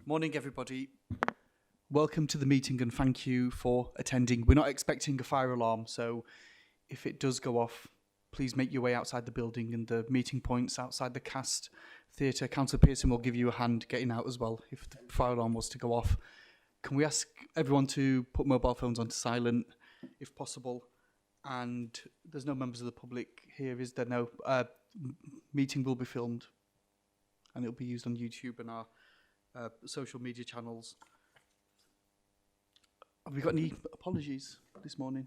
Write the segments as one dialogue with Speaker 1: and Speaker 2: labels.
Speaker 1: Morning, everybody. Welcome to the meeting and thank you for attending. We're not expecting a fire alarm, so if it does go off, please make your way outside the building and the meeting points outside the cast theatre. Councillor Pearson will give you a hand getting out as well if the fire alarm was to go off. Can we ask everyone to put mobile phones onto silent if possible? And there's no members of the public here, is there? No. Meeting will be filmed and it'll be used on YouTube and our social media channels. Have we got any apologies this morning?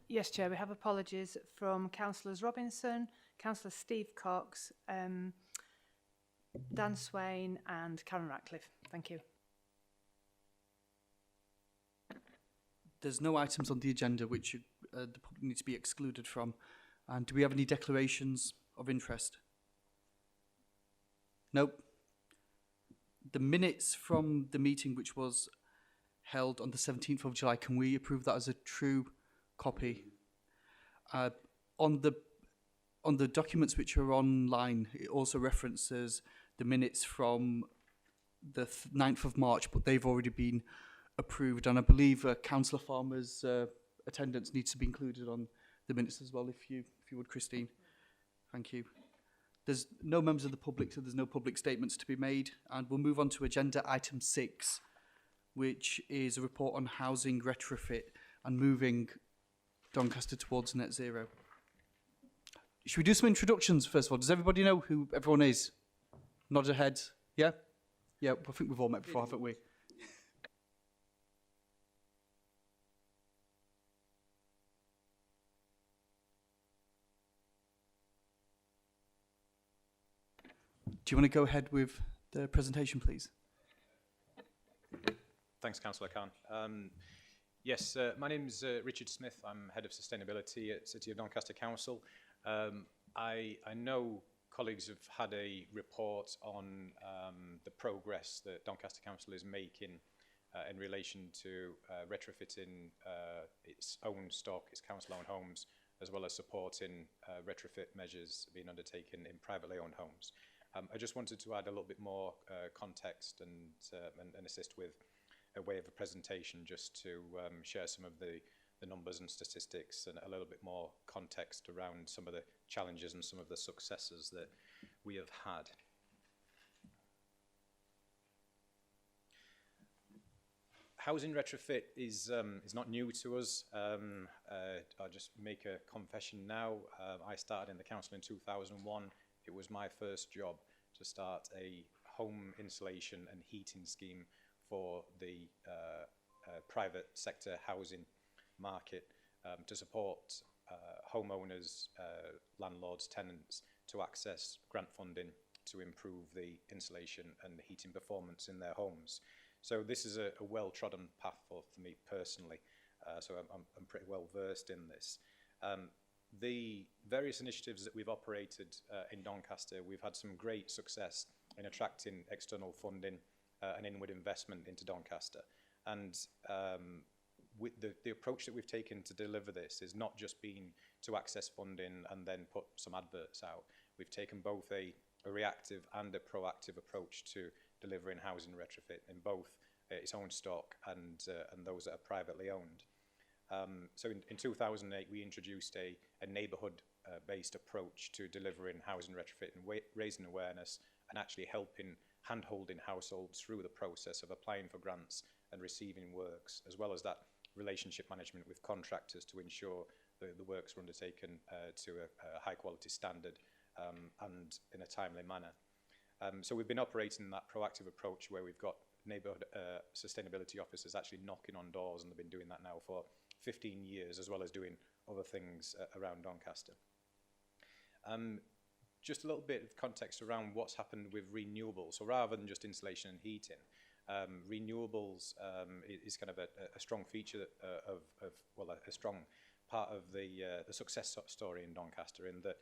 Speaker 2: Yes, Chair, we have apologies from Councillors Robinson, Councillor Steve Cox, Dan Swain and Karen Ratcliffe. Thank you.
Speaker 1: There's no items on the agenda which the public needs to be excluded from. And do we have any declarations of interest? Nope. The minutes from the meeting which was held on the 17th of July, can we approve that as a true copy? On the documents which are online, it also references the minutes from the 9th of March, but they've already been approved. And I believe Councillor Farmer's attendance needs to be included on the minutes as well, if you would, Christine. Thank you. There's no members of the public, so there's no public statements to be made. And we'll move on to agenda item 6, which is a report on housing retrofit and moving Doncaster towards net zero. Should we do some introductions first of all? Does everybody know who everyone is? Nod your heads. Yeah? Yeah, I think we've all met before, haven't we? Do you want to go ahead with the presentation, please?
Speaker 3: Thanks, Councillor Khan. Yes, my name is Richard Smith. I'm Head of Sustainability at City of Doncaster Council. I know colleagues have had a report on the progress that Doncaster Council is making in relation to retrofitting its own stock, its council-owned homes, as well as supporting retrofit measures being undertaken in privately owned homes. I just wanted to add a little bit more context and assist with a way of a presentation just to share some of the numbers and statistics and a little bit more context around some of the challenges and some of the successes that we have had. Housing retrofit is not new to us. I'll just make a confession now. I started in the council in 2001. It was my first job to start a home insulation and heating scheme for the private sector housing market to support homeowners, landlords, tenants to access grant funding to improve the insulation and heating performance in their homes. So this is a well-trodden path for me personally, so I'm pretty well versed in this. The various initiatives that we've operated in Doncaster, we've had some great success in attracting external funding and inward investment into Doncaster. And with the approach that we've taken to deliver this is not just been to access funding and then put some adverts out. We've taken both a reactive and a proactive approach to delivering housing retrofit in both its own stock and those that are privately owned. So in 2008, we introduced a neighbourhood-based approach to delivering housing retrofit and raising awareness and actually helping hand-holding households through the process of applying for grants and receiving works, as well as that relationship management with contractors to ensure that the works were undertaken to a high-quality standard and in a timely manner. So we've been operating that proactive approach where we've got neighbourhood sustainability officers actually knocking on doors, and they've been doing that now for 15 years, as well as doing other things around Doncaster. Just a little bit of context around what's happened with renewables. So rather than just insulation and heating, renewables is kind of a strong feature well, a strong part of the success story in Doncaster, in that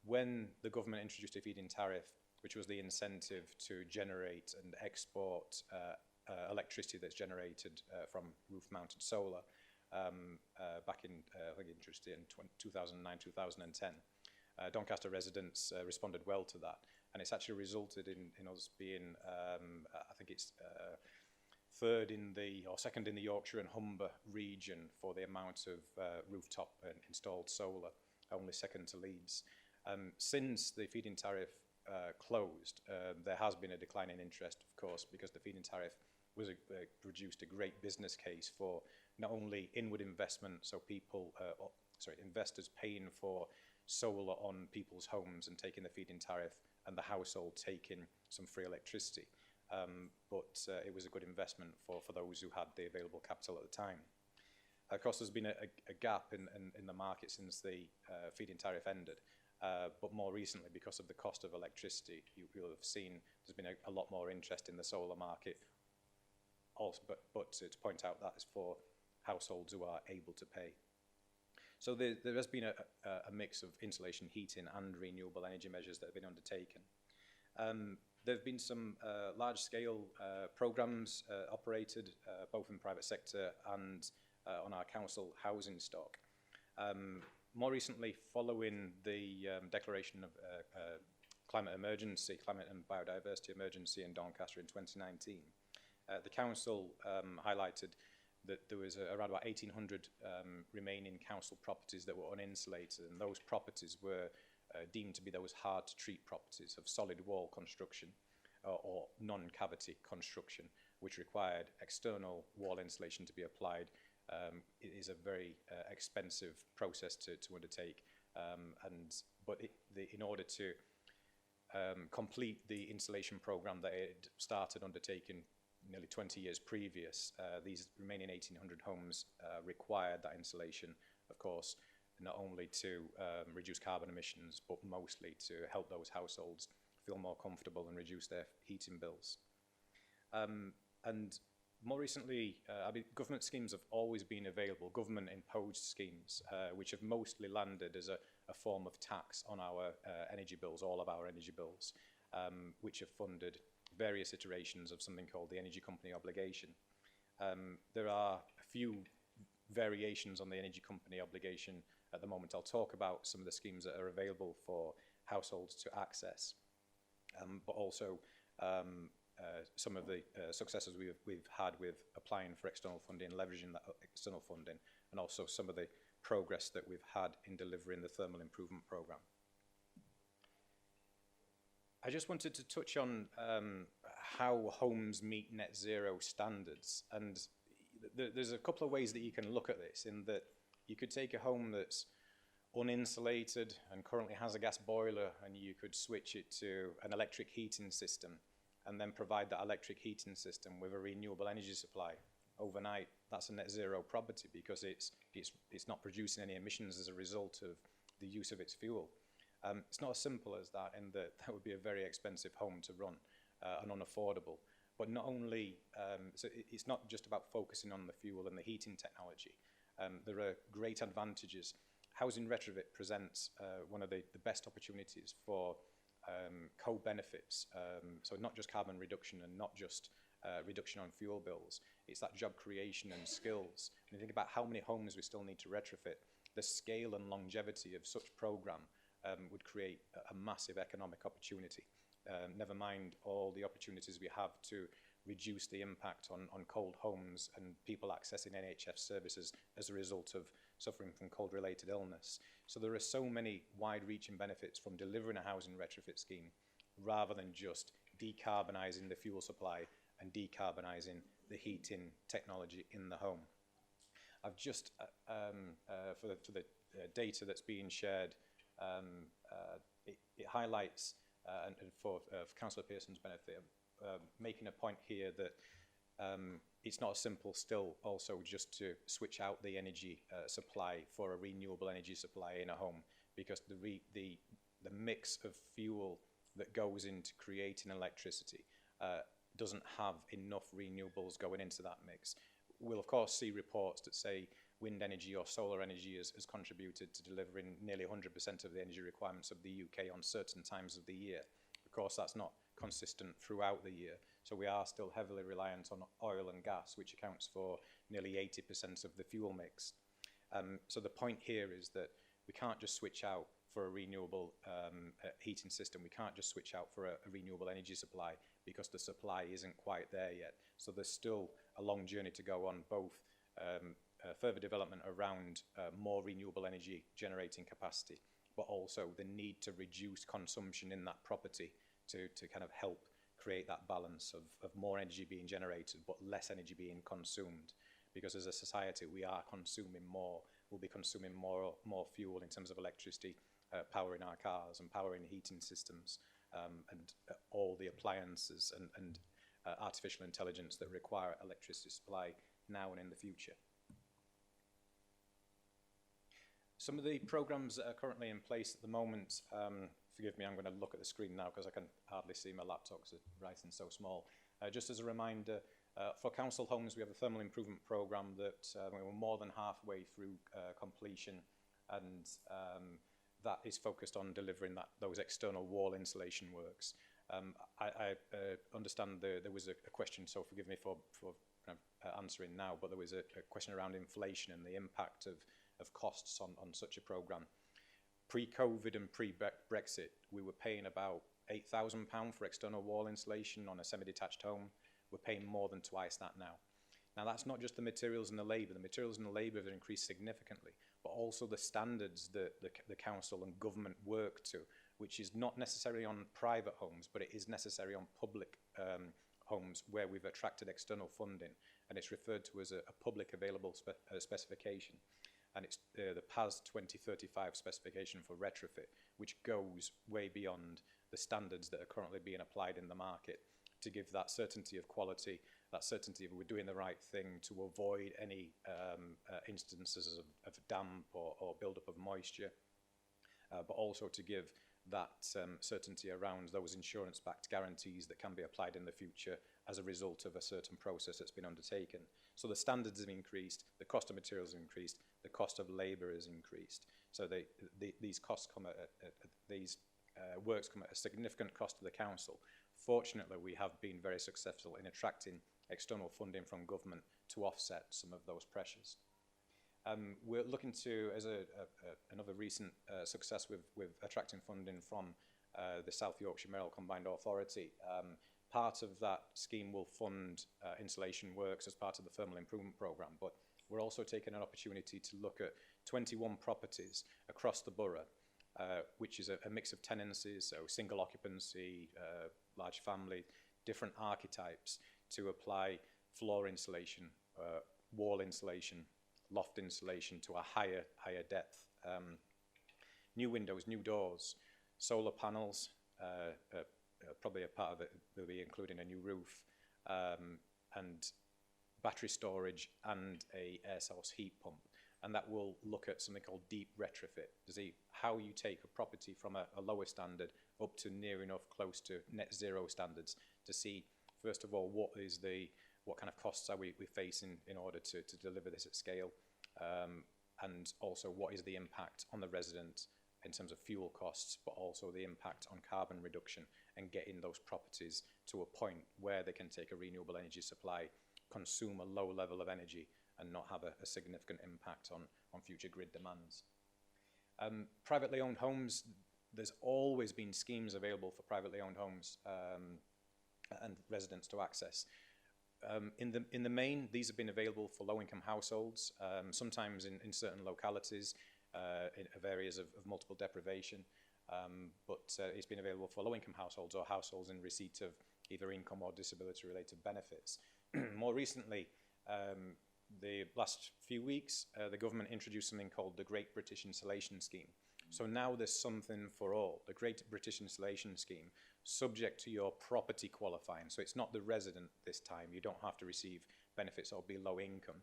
Speaker 3: when the government introduced a feed-in tariff, which was the incentive to generate and export electricity that's generated from roof-mounted solar, back in, I think introduced it in 2009, 2010. Doncaster residents responded well to that, and it's actually resulted in us being, I think it's third in the, or second in the Yorkshire and Humber region for the amount of rooftop and installed solar, only second to Leeds. Since the feed-in tariff closed, there has been a decline in interest, of course, because the feed-in tariff was produced a great business case for not only inward investment, so people, investors paying for solar on people's homes and taking the feed-in tariff, and the household taking some free electricity. But it was a good investment for those who had the available capital at the time. Of course, there's been a gap in the market since the feed-in tariff ended. But more recently, because of the cost of electricity, you'll have seen there's been a lot more interest in the solar market. Also, but to point out, that is for households who are able to pay. So there has been a mix of insulation, heating, and renewable energy measures that have been undertaken. There have been some large-scale programs operated, both in private sector and on our council housing stock. More recently, following the declaration of climate and biodiversity emergency in Doncaster in 2019, the council highlighted that there was around about 1,800 remaining council properties that were uninsulated, and those properties were deemed to be those hard-to-treat properties of solid wall construction or non-cavity construction, which required external wall insulation to be applied. It is a very expensive process to undertake, but in order to complete the insulation program that it started undertaking nearly 20 years previous, these remaining 1,800 homes required that insulation, of course, not only to reduce carbon emissions, but mostly to help those households feel more comfortable and reduce their heating bills. And more recently, government schemes have always been available, government-imposed schemes, which have mostly landed as a form of tax on our energy bills, all of our energy bills, which have funded various iterations of something called the energy company obligation. There are a few variations on the energy company obligation at the moment. I'll talk about some of the schemes that are available for households to access, but also some of the successes we've had with applying for external funding, leveraging that external funding, and also some of the progress that we've had in delivering the thermal improvement programme. I just wanted to touch on how homes meet net zero standards, and there's a couple of ways that you can look at this, in that you could take a home that's uninsulated and currently has a gas boiler, and you could switch it to an electric heating system and then provide that electric heating system with a renewable energy supply. Overnight, that's a net zero property because it's not producing any emissions as a result of the use of its fuel. It's not as simple as that, in that would be a very expensive home to run and unaffordable. But not only, so it's not just about focusing on the fuel and the heating technology. There are great advantages. Housing retrofit presents one of the best opportunities for co-benefits. So not just carbon reduction and not just reduction on fuel bills. It's that job creation and skills. When you think about how many homes we still need to retrofit, the scale and longevity of such program would create a massive economic opportunity. Never mind all the opportunities we have to reduce the impact on cold homes and people accessing NHS services as a result of suffering from cold-related illness. So there are so many wide-reaching benefits from delivering a housing retrofit scheme rather than just decarbonising the fuel supply and decarbonising the heating technology in the home. I've just, for the data that's being shared, it highlights, and for Councillor Pearson's benefit, making a point here that it's not simple still also just to switch out the energy supply for a renewable energy supply in a home, because the mix of fuel that goes into creating electricity doesn't have enough renewables going into that mix. We'll of course see reports that say wind energy or solar energy has contributed to delivering nearly 100% of the energy requirements of the UK on certain times of the year. Of course, that's not consistent throughout the year, so we are still heavily reliant on oil and gas, which accounts for nearly 80% of the fuel mix. So the point here is that we can't just switch out for a renewable heating system. We can't just switch out for a renewable energy supply because the supply isn't quite there yet. So there's still a long journey to go on both further development around more renewable energy generating capacity, but also the need to reduce consumption in that property to kind of help create that balance of more energy being generated but less energy being consumed. Because as a society we are consuming more, we'll be consuming more fuel in terms of electricity, powering our cars and powering heating systems, and all the appliances and artificial intelligence that require electricity supply now and in the future. Some of the programs that are currently in place at the moment, forgive me, I'm going to look at the screen now because I can hardly see my laptop because the writing's so small. Just as a reminder, for council homes, we have a thermal improvement programme that we're more than halfway through completion, and that is focused on delivering those external wall insulation works. I understand there was a question, so forgive me for answering now, but there was a question around inflation and the impact of costs on such a programme. Pre-COVID and pre-Brexit, we were paying about £8,000 for external wall insulation on a semi-detached home. We're paying more than twice that now. Now that's not just the materials and the labour. The materials and the labour have increased significantly, but also the standards that the council and government work to, which is not necessarily on private homes, but it is necessary on public homes where we've attracted external funding, and it's referred to as a public available specification. And it's the PAS 2035 specification for retrofit, which goes way beyond the standards that are currently being applied in the market to give that certainty of quality, that certainty of we're doing the right thing to avoid any instances of damp or build-up of moisture, but also to give that certainty around those insurance-backed guarantees that can be applied in the future as a result of a certain process that's been undertaken. So the standards have increased, the cost of materials have increased, the cost of labour has increased. So these costs come these works come at a significant cost to the council. Fortunately, we have been very successful in attracting external funding from government to offset some of those pressures. We're looking to, as another recent success with attracting funding from the South Yorkshire Mayoral Combined Authority. Part of that scheme will fund insulation works as part of the thermal improvement programme, but we're also taking an opportunity to look at 21 properties across the borough, which is a mix of tenancies, so single occupancy, large family, different archetypes, to apply floor insulation, wall insulation, loft insulation to a higher depth. New windows, new doors, solar panels, probably a part of it will be including a new roof, and battery storage and a air source heat pump. And that will look at something called deep retrofit, to see how you take a property from a lower standard up to near enough close to net zero standards, to see, first of all, what kind of costs are we facing in order to deliver this at scale, and also what is the impact on the resident in terms of fuel costs, but also the impact on carbon reduction, and getting those properties to a point where they can take a renewable energy supply, consume a low level of energy, and not have a significant impact on future grid demands. Privately owned homes, there's always been schemes available for privately owned homes and residents to access. In the main, these have been available for low-income households, sometimes in certain localities, of areas of multiple deprivation, but it's been available for low-income households or households in receipt of either income or disability-related benefits. More recently, the last few weeks, the government introduced something called the Great British Insulation Scheme. So now there's something for all. The Great British Insulation Scheme, subject to your property qualifying. So it's not the resident this time. You don't have to receive benefits or be low income.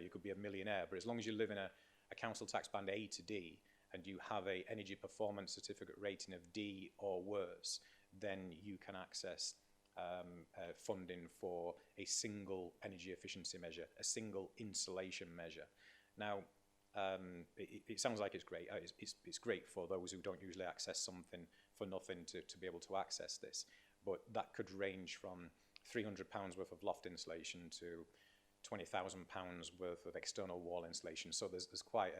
Speaker 3: You could be a millionaire, but as long as you live in a council tax band A to D and you have a energy performance certificate rating of D or worse, then you can access funding for a single energy efficiency measure, a single insulation measure. Now, it sounds like it's great. It's great for those who don't usually access something for nothing to be able to access this. But that could range from £300 worth of loft insulation to £20,000 worth of external wall insulation. So there's quite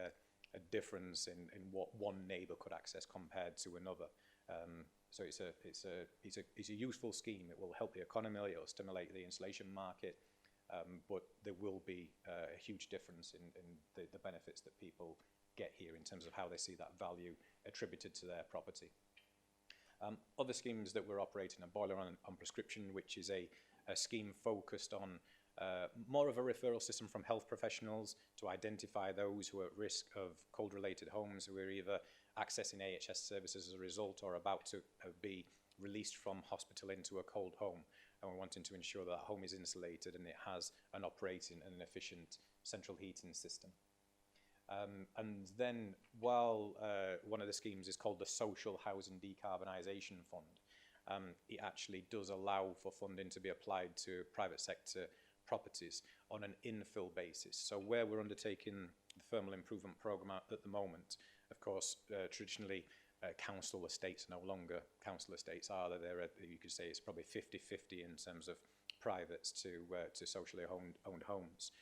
Speaker 3: a difference in what one neighbour could access compared to another. So it's a useful scheme. It will help the economy, it will stimulate the insulation market, but there will be a huge difference in the benefits that people get here in terms of how they see that value attributed to their property. Other schemes that we're operating, a boiler on prescription, which is a scheme focused on more of a referral system from health professionals to identify those who are at risk of cold-related homes, who are either accessing AHS services as a result or about to be released from hospital into a cold home. And we're wanting to ensure that home is insulated and it has an operating and an efficient central heating system. And then while one of the schemes is called the Social Housing Decarbonisation Fund, it actually does allow for funding to be applied to private sector properties on an infill basis. So where we're undertaking the thermal improvement programme at the moment, of course, traditionally council estates are no longer council estates, are there? You could say it's probably 50-50 in terms of privates to socially owned homes.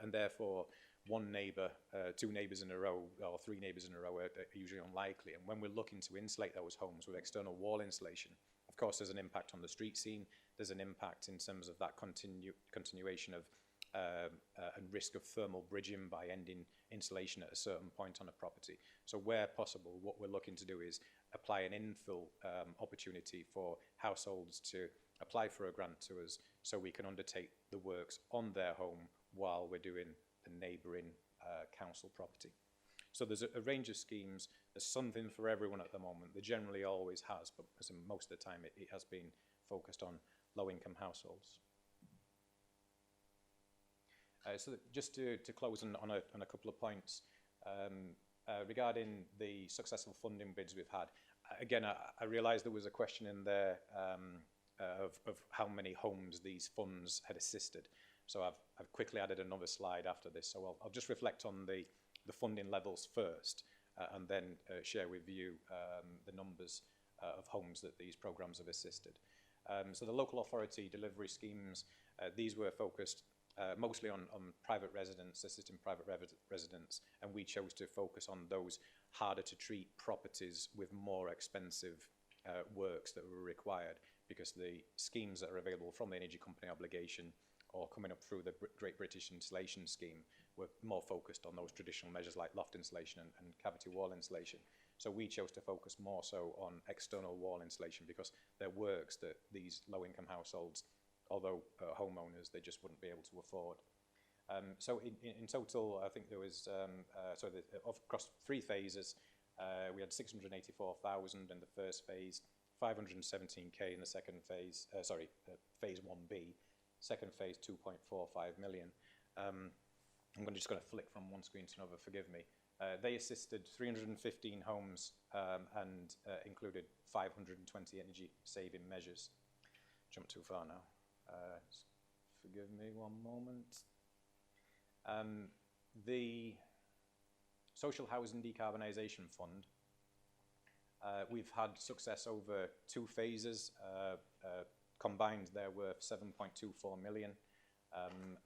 Speaker 3: And therefore, one neighbour, two neighbours in a row, or three neighbours in a row are usually unlikely. And when we're looking to insulate those homes with external wall insulation, of course, there's an impact on the street scene. There's an impact in terms of that continuation of and risk of thermal bridging by ending insulation at a certain point on a property. So where possible, what we're looking to do is apply an infill opportunity for households to apply for a grant to us so we can undertake the works on their home while we're doing the neighbouring council property. So there's a range of schemes. There's something for everyone at the moment. There generally always has, but most of the time it has been focused on low-income households. So just to close on a couple of points, regarding the successful funding bids we've had, again, I realised there was a question in there of how many homes these funds had assisted. So I've quickly added another slide after this. So I'll just reflect on the funding levels first, and then share with you the numbers of homes that these programmes have assisted. So the local authority delivery schemes, these were focused mostly on private residents, assisting private residents, and we chose to focus on those harder to treat properties with more expensive works that were required, because the schemes that are available from the Energy Company obligation or coming up through the Great British Insulation Scheme were more focused on those traditional measures like loft insulation and cavity wall insulation. So we chose to focus more so on external wall insulation, because they're works that these low-income households, although homeowners, they just wouldn't be able to afford. So in total, I think there was, across 3 phases, we had 684,000 in the first phase, 517k in the second phase, phase 1B, second phase 2.45 million. I'm just going to flick from one screen to another, forgive me. They assisted 315 homes and included 520 energy saving measures. Jump too far now. Forgive me one moment. The Social Housing Decarbonisation Fund, we've had success over 2 phases. Combined, they're worth 7.24 million.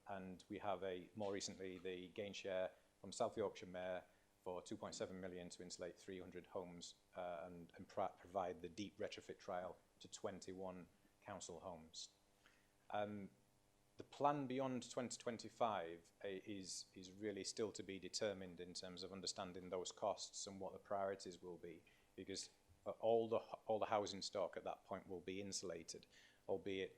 Speaker 3: And we have more recently, the gain share from South Yorkshire Mayor for 2.7 million to insulate 300 homes and provide the deep retrofit trial to 21 council homes. The plan beyond 2025 is really still to be determined in terms of understanding those costs and what the priorities will be, because all the housing stock at that point will be insulated, albeit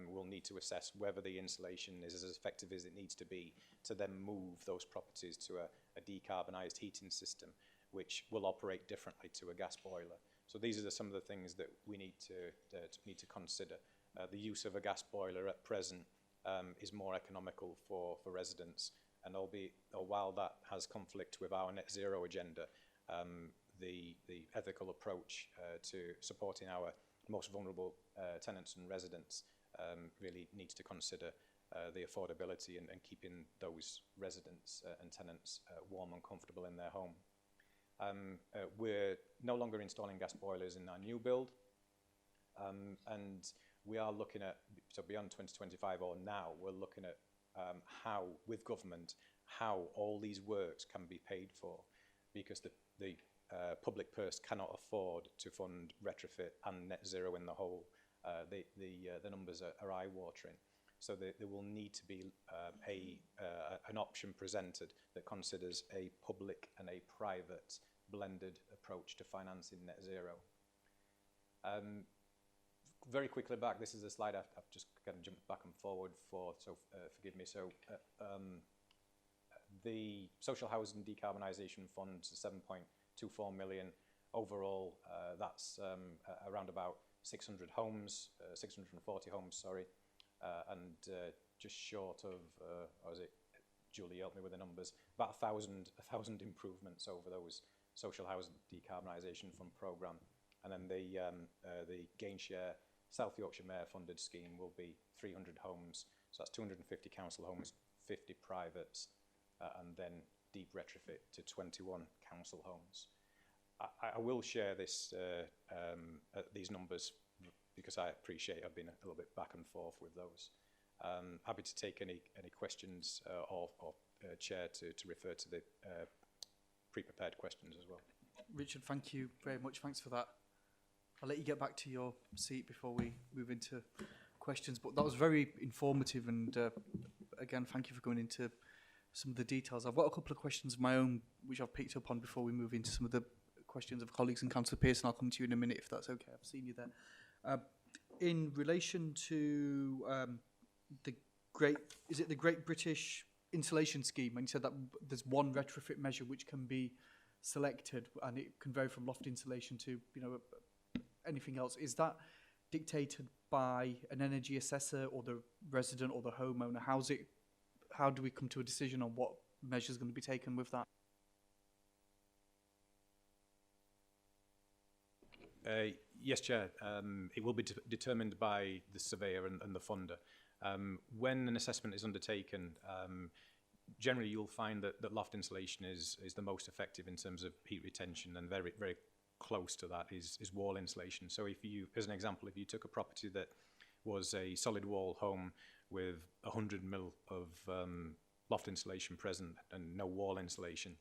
Speaker 3: we'll need to assess whether the insulation is as effective as it needs to be to then move those properties to a decarbonised heating system, which will operate differently to a gas boiler. So these are some of the things that we need to consider. The use of a gas boiler at present is more economical for residents, and while that has conflict with our net zero agenda, the ethical approach to supporting our most vulnerable tenants and residents really needs to consider the affordability and keeping those residents and tenants warm and comfortable in their home. We're no longer installing gas boilers in our new build, and we are looking at, so beyond 2025 or now, we're looking at how, with government, how all these works can be paid for. because the public purse cannot afford to fund retrofit and net zero in the whole. The numbers are eye-watering. So there will need to be an option presented that considers a public and a private blended approach to financing net zero. Very quickly back, this is a slide I've just kind of jumped back and forward for, so forgive me. So the Social Housing Decarbonisation Fund is 7.24 million. Overall, that's around about 600 homes, 640 homes, sorry, and just short of, or is it, Julie, help me with the numbers, about 1,000 improvements over those Social Housing Decarbonisation Fund programme. And then the Gainshare South Yorkshire Mayor funded scheme will be 300 homes, so that's 250 council homes, 50 privates, and then deep retrofit to 21 council homes. I will share this these numbers because I appreciate I've been a little bit back and forth with those. Happy to take any questions or Chair to refer to the pre-prepared questions as well.
Speaker 1: Richard, thank you very much. Thanks for that. I'll let you get back to your seat before we move into questions, but that was very informative, and again, thank you for going into some of the details. I've got a couple of questions of my own which I've picked up on before we move into some of the questions of colleagues and Councillor Pearson. I'll come to you in a minute if that's okay. I've seen you there. In relation to the Great British Insulation Scheme, and you said that there's one retrofit measure which can be selected, and it can vary from loft insulation to anything else. Is that dictated by an energy assessor or the resident or the homeowner? How do we come to a decision on what measures are going to be taken with that?
Speaker 3: Yes, Chair. It will be determined by the surveyor and the funder. When an assessment is undertaken, generally you'll find that loft insulation is the most effective in terms of heat retention, and very, very close to that is wall insulation. So if you, as an example, if you took a property that was a solid wall home with 100 mil of loft insulation present and no wall insulation,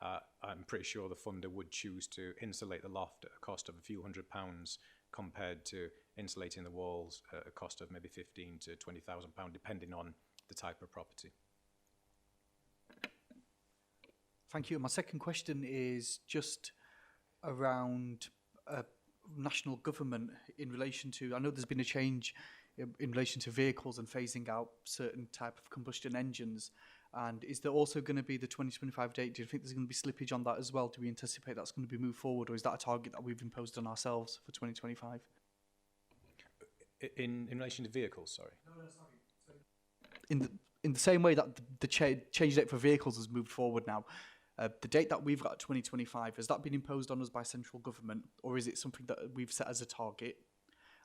Speaker 3: I'm pretty sure the funder would choose to insulate the loft at a cost of a few £100 compared to insulating the walls at a cost of maybe £15,000 to £20,000, depending on the type of property.
Speaker 1: Thank you. My second question is just around national government in relation to, I know there's been a change in relation to vehicles and phasing out certain type of combustion engines. And is there also going to be the 2025 date? Do you think there's going to be slippage on that as well? Do we anticipate that's going to be moved forward, or is that a target that we've imposed on ourselves for 2025?
Speaker 3: In relation to vehicles, sorry?
Speaker 1: No, sorry. In the same way that the change date for vehicles has moved forward now, the date that we've got, 2025, has that been imposed on us by central government, or is it something that we've set as a target?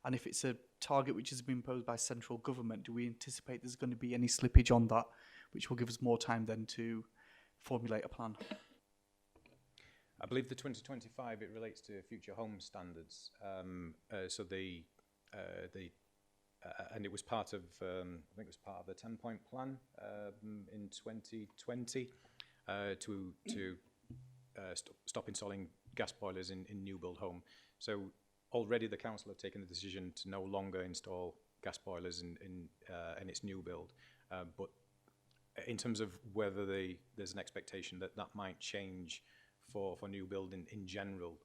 Speaker 1: And if it's a target which has been imposed by central government, do we anticipate there's going to be any slippage on that, which will give us more time then to formulate a plan?
Speaker 3: I believe the 2025, it relates to future home standards. So and it was part of, I think it was part of the 10-point plan in 2020 to stop installing gas boilers in new build home. So already the council have taken the decision to no longer install gas boilers in its new build. But in terms of whether there's an expectation that might change for new build in general,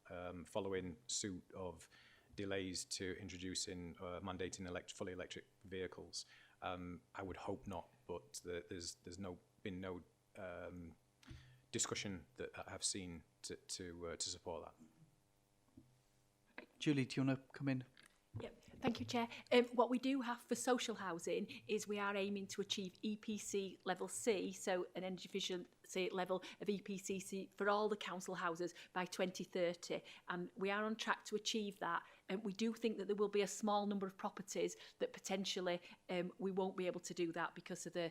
Speaker 3: following suit of delays to introducing mandating fully electric vehicles, I would hope not. But there's been no discussion that I've seen to support that.
Speaker 1: Julie, do you want to come in?
Speaker 4: Yep. Thank you, Chair. What we do have for social housing is we are aiming to achieve EPC level C, so an energy efficiency level of EPC for all the council houses by 2030. And we are on track to achieve that. And we do think that there will be a small number of properties that potentially we won't be able to do that because of the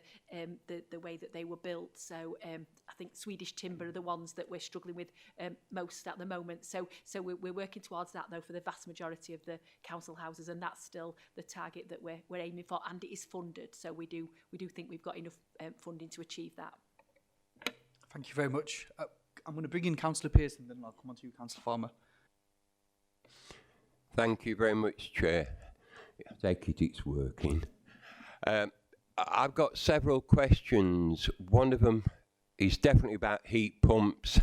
Speaker 4: way that they were built. So I think Swedish timber are the ones that we're struggling with most at the moment. So we're working towards that, though, for the vast majority of the council houses, and that's still the target that we're aiming for, and it is funded. So we do think we've got enough funding to achieve that.
Speaker 1: Thank you very much. I'm going to bring in Councillor Pearson, then I'll come on to you, Councillor Farmer.
Speaker 5: Thank you very much, Chair. I take it it's working. I've got several questions. One of them is definitely about heat pumps,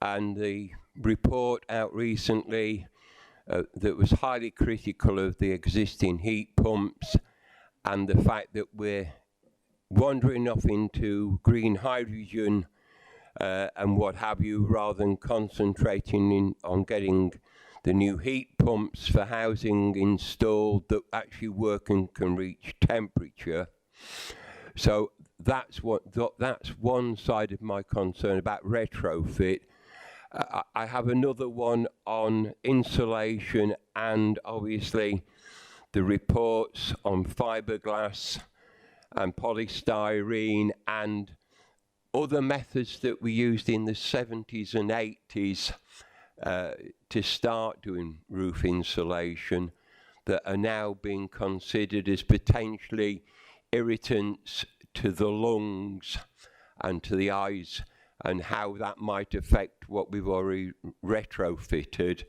Speaker 5: and the report out recently that was highly critical of the existing heat pumps and the fact that we're wandering off into green hydrogen and what have you, rather than concentrating on getting the new heat pumps for housing installed that actually work and can reach temperature. So that's one side of my concern about retrofit. I have another one on insulation and obviously the reports on fiberglass and polystyrene and other methods that we used in the 70s and 80s to start doing roof insulation that are now being considered as potentially irritants to the lungs and to the eyes, and how that might affect what we've already retrofitted.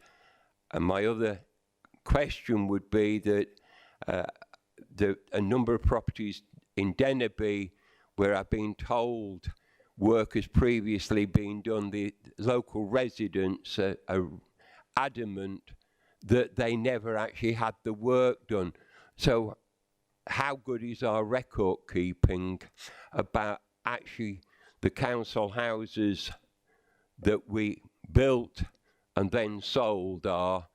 Speaker 5: And my other question would be that a number of properties in Dennerby where I've been told work has previously been done, the local residents are adamant that they never actually had the work done. So how good is our record keeping about actually the council houses that we built and then sold are,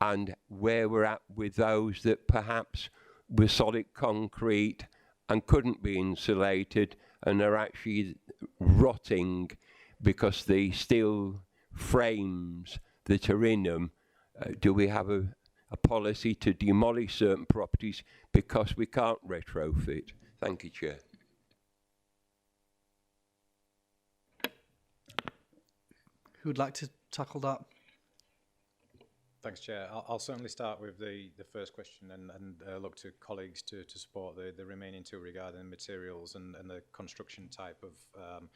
Speaker 5: and where we're at with those that perhaps were solid concrete and couldn't be insulated and are actually rotting because the steel frames that are in them, do we have a policy to demolish certain properties because we can't retrofit? Thank you, Chair.
Speaker 1: Who would like to tackle that?
Speaker 3: Thanks, Chair. I'll certainly start with the first question and look to colleagues to support the remaining two regarding materials and the construction type of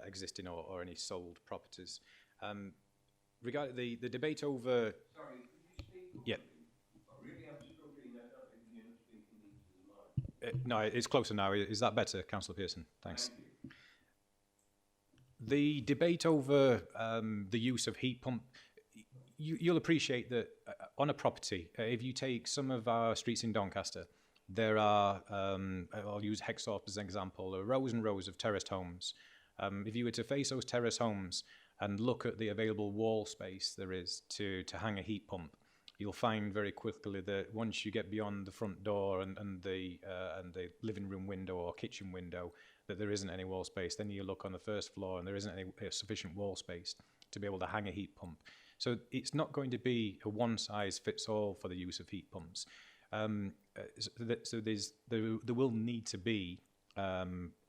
Speaker 3: existing or any sold properties. Regarding the debate over...
Speaker 5: Sorry, could you speak?
Speaker 3: Yeah.
Speaker 5: Really, I'm struggling. I don't know if you're not speaking into the mic.
Speaker 3: No, it's closer now. Is that better, Councillor Pearson? Thanks.
Speaker 5: Thank you.
Speaker 3: The debate over the use of heat pump, you'll appreciate that on a property, if you take some of our streets in Doncaster, there are, I'll use Hexthorpe as an example, there are rows and rows of terraced homes. If you were to face those terrace homes and look at the available wall space there is to hang a heat pump, you'll find very quickly that once you get beyond the front door and the living room window or kitchen window, that there isn't any wall space. Then you look on the first floor and there isn't any sufficient wall space to be able to hang a heat pump. So it's not going to be a one-size-fits-all for the use of heat pumps. So there will need to be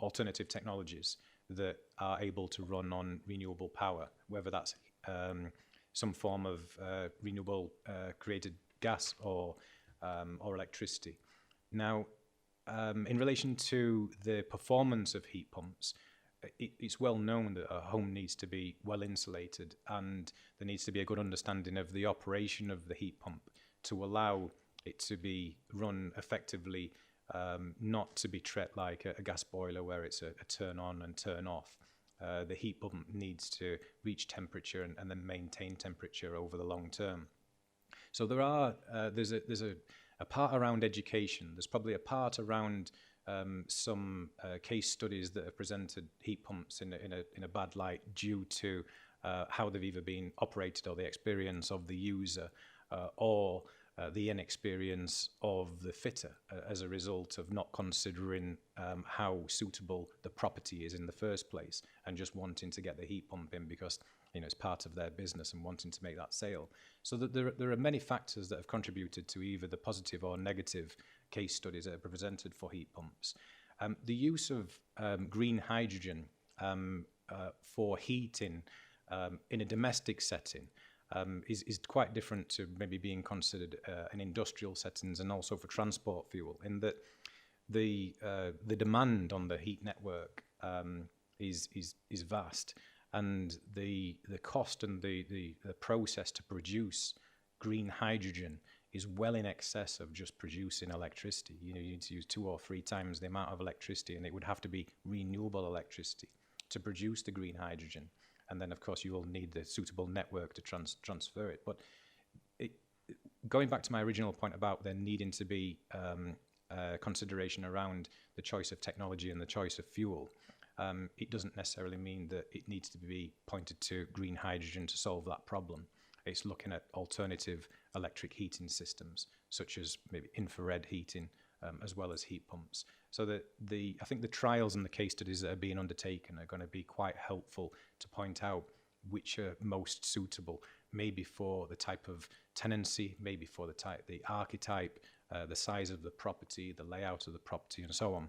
Speaker 3: alternative technologies that are able to run on renewable power, whether that's some form of renewable created gas or electricity. Now, in relation to the performance of heat pumps, it's well known that a home needs to be well insulated, and there needs to be a good understanding of the operation of the heat pump to allow it to be run effectively, not to be treated like a gas boiler where it's a turn on and turn off. The heat pump needs to reach temperature and then maintain temperature over the long term. So there's a part around education. There's probably a part around some case studies that have presented heat pumps in a bad light due to how they've either been operated or the experience of the user or the inexperience of the fitter as a result of not considering how suitable the property is in the first place and just wanting to get the heat pump in because it's part of their business and wanting to make that sale. So that there are many factors that have contributed to either the positive or negative case studies that are presented for heat pumps. The use of green hydrogen for heating in a domestic setting is quite different to maybe being considered in industrial settings and also for transport fuel, in that the demand on the heat network is vast, and the cost and the process to produce green hydrogen is well in excess of just producing electricity. You need to use 2 or 3 times the amount of electricity, and it would have to be renewable electricity to produce the green hydrogen. And then, of course, you will need the suitable network to transfer it. But going back to my original point about there needing to be consideration around the choice of technology and the choice of fuel, it doesn't necessarily mean that it needs to be pointed to green hydrogen to solve that problem. It's looking at alternative electric heating systems, such as maybe infrared heating, as well as heat pumps. So I think the trials and the case studies that are being undertaken are going to be quite helpful to point out which are most suitable, maybe for the type of tenancy, maybe for the archetype, the size of the property, the layout of the property, and so on.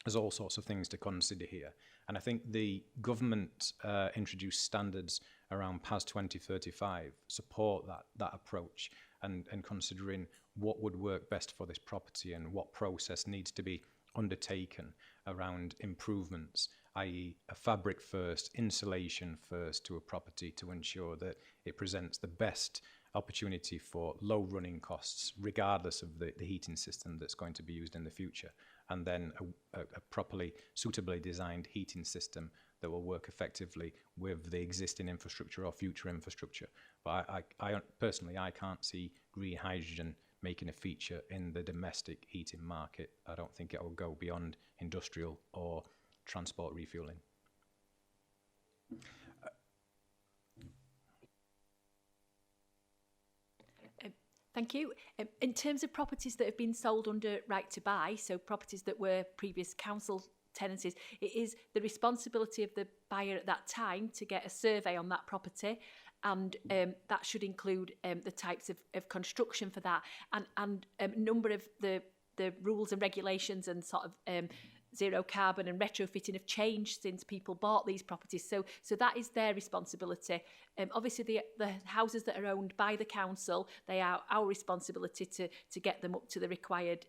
Speaker 3: There's all sorts of things to consider here. And I think the government introduced standards around PAS 2035 support that approach, and considering what would work best for this property and what process needs to be undertaken around improvements, i.e. a fabric first, insulation first to a property to ensure that it presents the best opportunity for low running costs, regardless of the heating system that's going to be used in the future, and then a properly, suitably designed heating system that will work effectively with the existing infrastructure or future infrastructure. But I personally, I can't see green hydrogen making a feature in the domestic heating market. I don't think it will go beyond industrial or transport refueling.
Speaker 4: Thank you. In terms of properties that have been sold under right to buy, so properties that were previous council tenancies, it is the responsibility of the buyer at that time to get a survey on that property, and that should include the types of construction for that, and a number of the rules and regulations and sort of zero carbon and retrofitting have changed since people bought these properties. So that is their responsibility. Obviously, the houses that are owned by the council, they are our responsibility to get them up to the required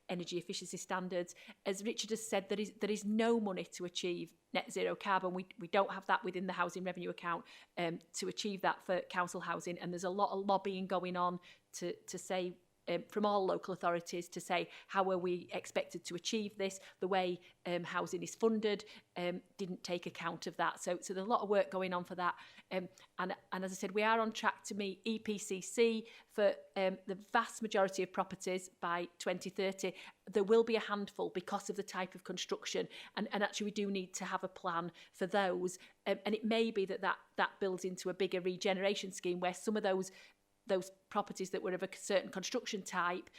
Speaker 4: energy efficiency standards. As Richard has said, there is no money to achieve net zero carbon. We don't have that within the housing revenue account to achieve that for council housing, and there's a lot of lobbying going on to say from all local authorities to say how are we expected to achieve this. The way housing is funded didn't take account of that. So there's a lot of work going on for that. And as I said, we are on track to meet EPCC for the vast majority of properties by 2030. There will be a handful because of the type of construction, and actually we do need to have a plan for those. And it may be that builds into a bigger regeneration scheme where some of those properties that were of a certain construction type,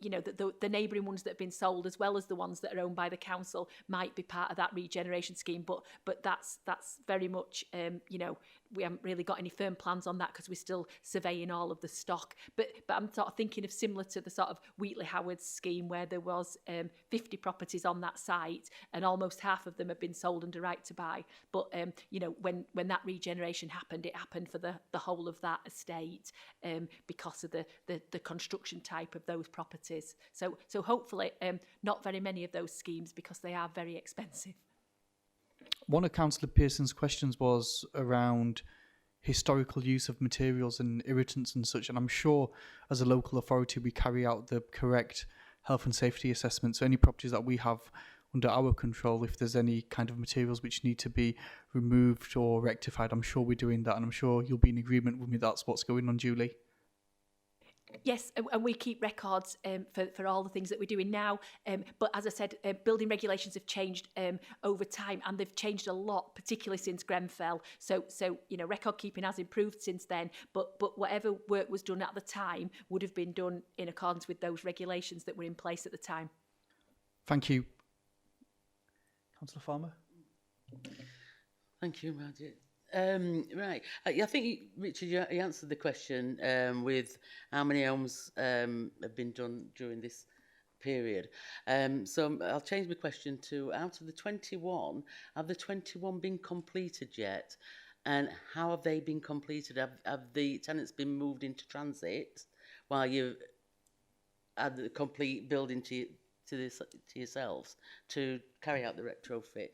Speaker 4: you know, the neighbouring ones that have been sold, as well as the ones that are owned by the council, might be part of that regeneration scheme. But that's very much, you know, we haven't really got any firm plans on that because we're still surveying all of the stock. But I'm sort of thinking of similar to the sort of Wheatley Howard's scheme, where there was 50 properties on that site, and almost half of them have been sold under right to buy. But you know, when that regeneration happened, it happened for the whole of that estate because of the construction type of those properties. So hopefully not very many of those schemes, because they are very expensive.
Speaker 1: One of Councillor Pearson's questions was around historical use of materials and irritants and such, and I'm sure as a local authority we carry out the correct health and safety assessments. So any properties that we have under our control, if there's any kind of materials which need to be removed or rectified, I'm sure we're doing that, and I'm sure you'll be in agreement with me that's what's going on, Julie.
Speaker 4: Yes, and we keep records for all the things that we're doing now. But as I said, building regulations have changed over time, and they've changed a lot, particularly since Grenfell. So you know, record keeping has improved since then. But whatever work was done at the time would have been done in accordance with those regulations that were in place at the time.
Speaker 1: Thank you. Councillor Farmer.
Speaker 6: Thank you, Roger. Right. I think, Richard, you answered the question with how many homes have been done during this period. So I'll change my question to, out of the 21, have the 21 been completed yet? And how have they been completed? Have the tenants been moved into transit while you had the complete building to yourselves to carry out the retrofit?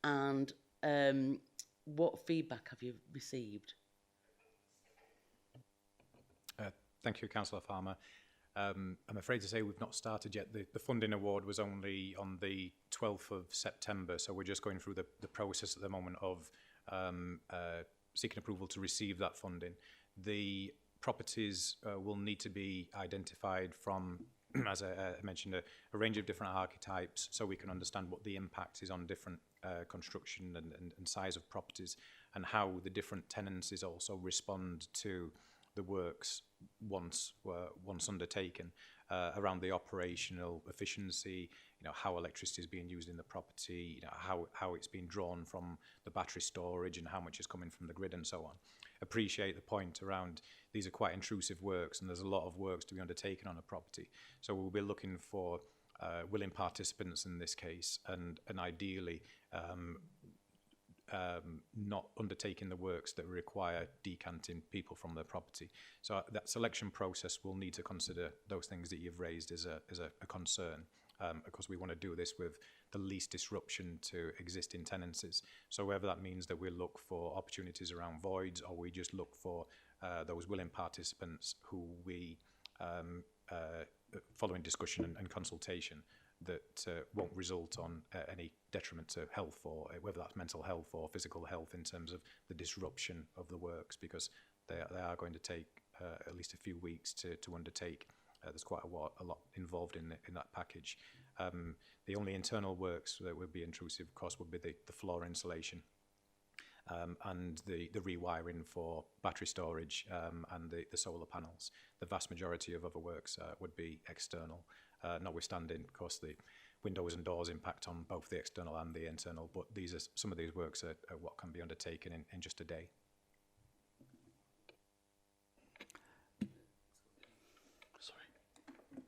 Speaker 6: And what feedback have you received?
Speaker 3: Thank you, Councillor Farmer. I'm afraid to say we've not started yet. The funding award was only on the 12th of September, so we're just going through the process at the moment of seeking approval to receive that funding. The properties will need to be identified from, as I mentioned, a range of different archetypes, so we can understand what the impact is on different construction and size of properties, and how the different tenancies also respond to the works once undertaken, around the operational efficiency, how electricity is being used in the property, how it's being drawn from the battery storage and how much is coming from the grid and so on. Appreciate the point around these are quite intrusive works and there's a lot of works to be undertaken on a property. So we'll be looking for willing participants in this case, and ideally not undertaking the works that require decanting people from their property. So that selection process will need to consider those things that you've raised as a concern. Of course, we want to do this with the least disruption to existing tenancies. So whether that means that we look for opportunities around voids, or we just look for those willing participants who we, following discussion and consultation, that won't result on any detriment to health, or whether that's mental health or physical health, in terms of the disruption of the works, because they are going to take at least a few weeks to undertake. There's quite a lot involved in that package. The only internal works that would be intrusive, of course, would be the floor insulation and the rewiring for battery storage and the solar panels. The vast majority of other works would be external, notwithstanding, of course, the windows and doors impact on both the external and the internal, but some of these works are what can be undertaken in just a day.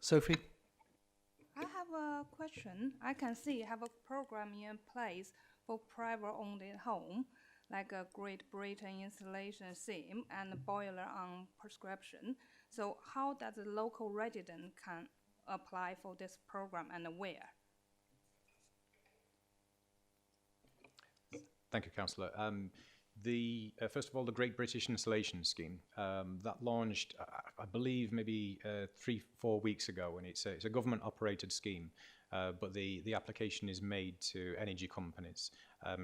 Speaker 1: Sophie?
Speaker 7: I have a question. I can see you have a program in place for private-owned home, like a Great Britain installation scheme and boiler on prescription. So how does a local resident can apply for this program, and where?
Speaker 3: Thank you, Councillor. First of all, the Great British Installation Scheme that launched, I believe, maybe 3-4 weeks ago, and it's a government-operated scheme, but the application is made to energy companies.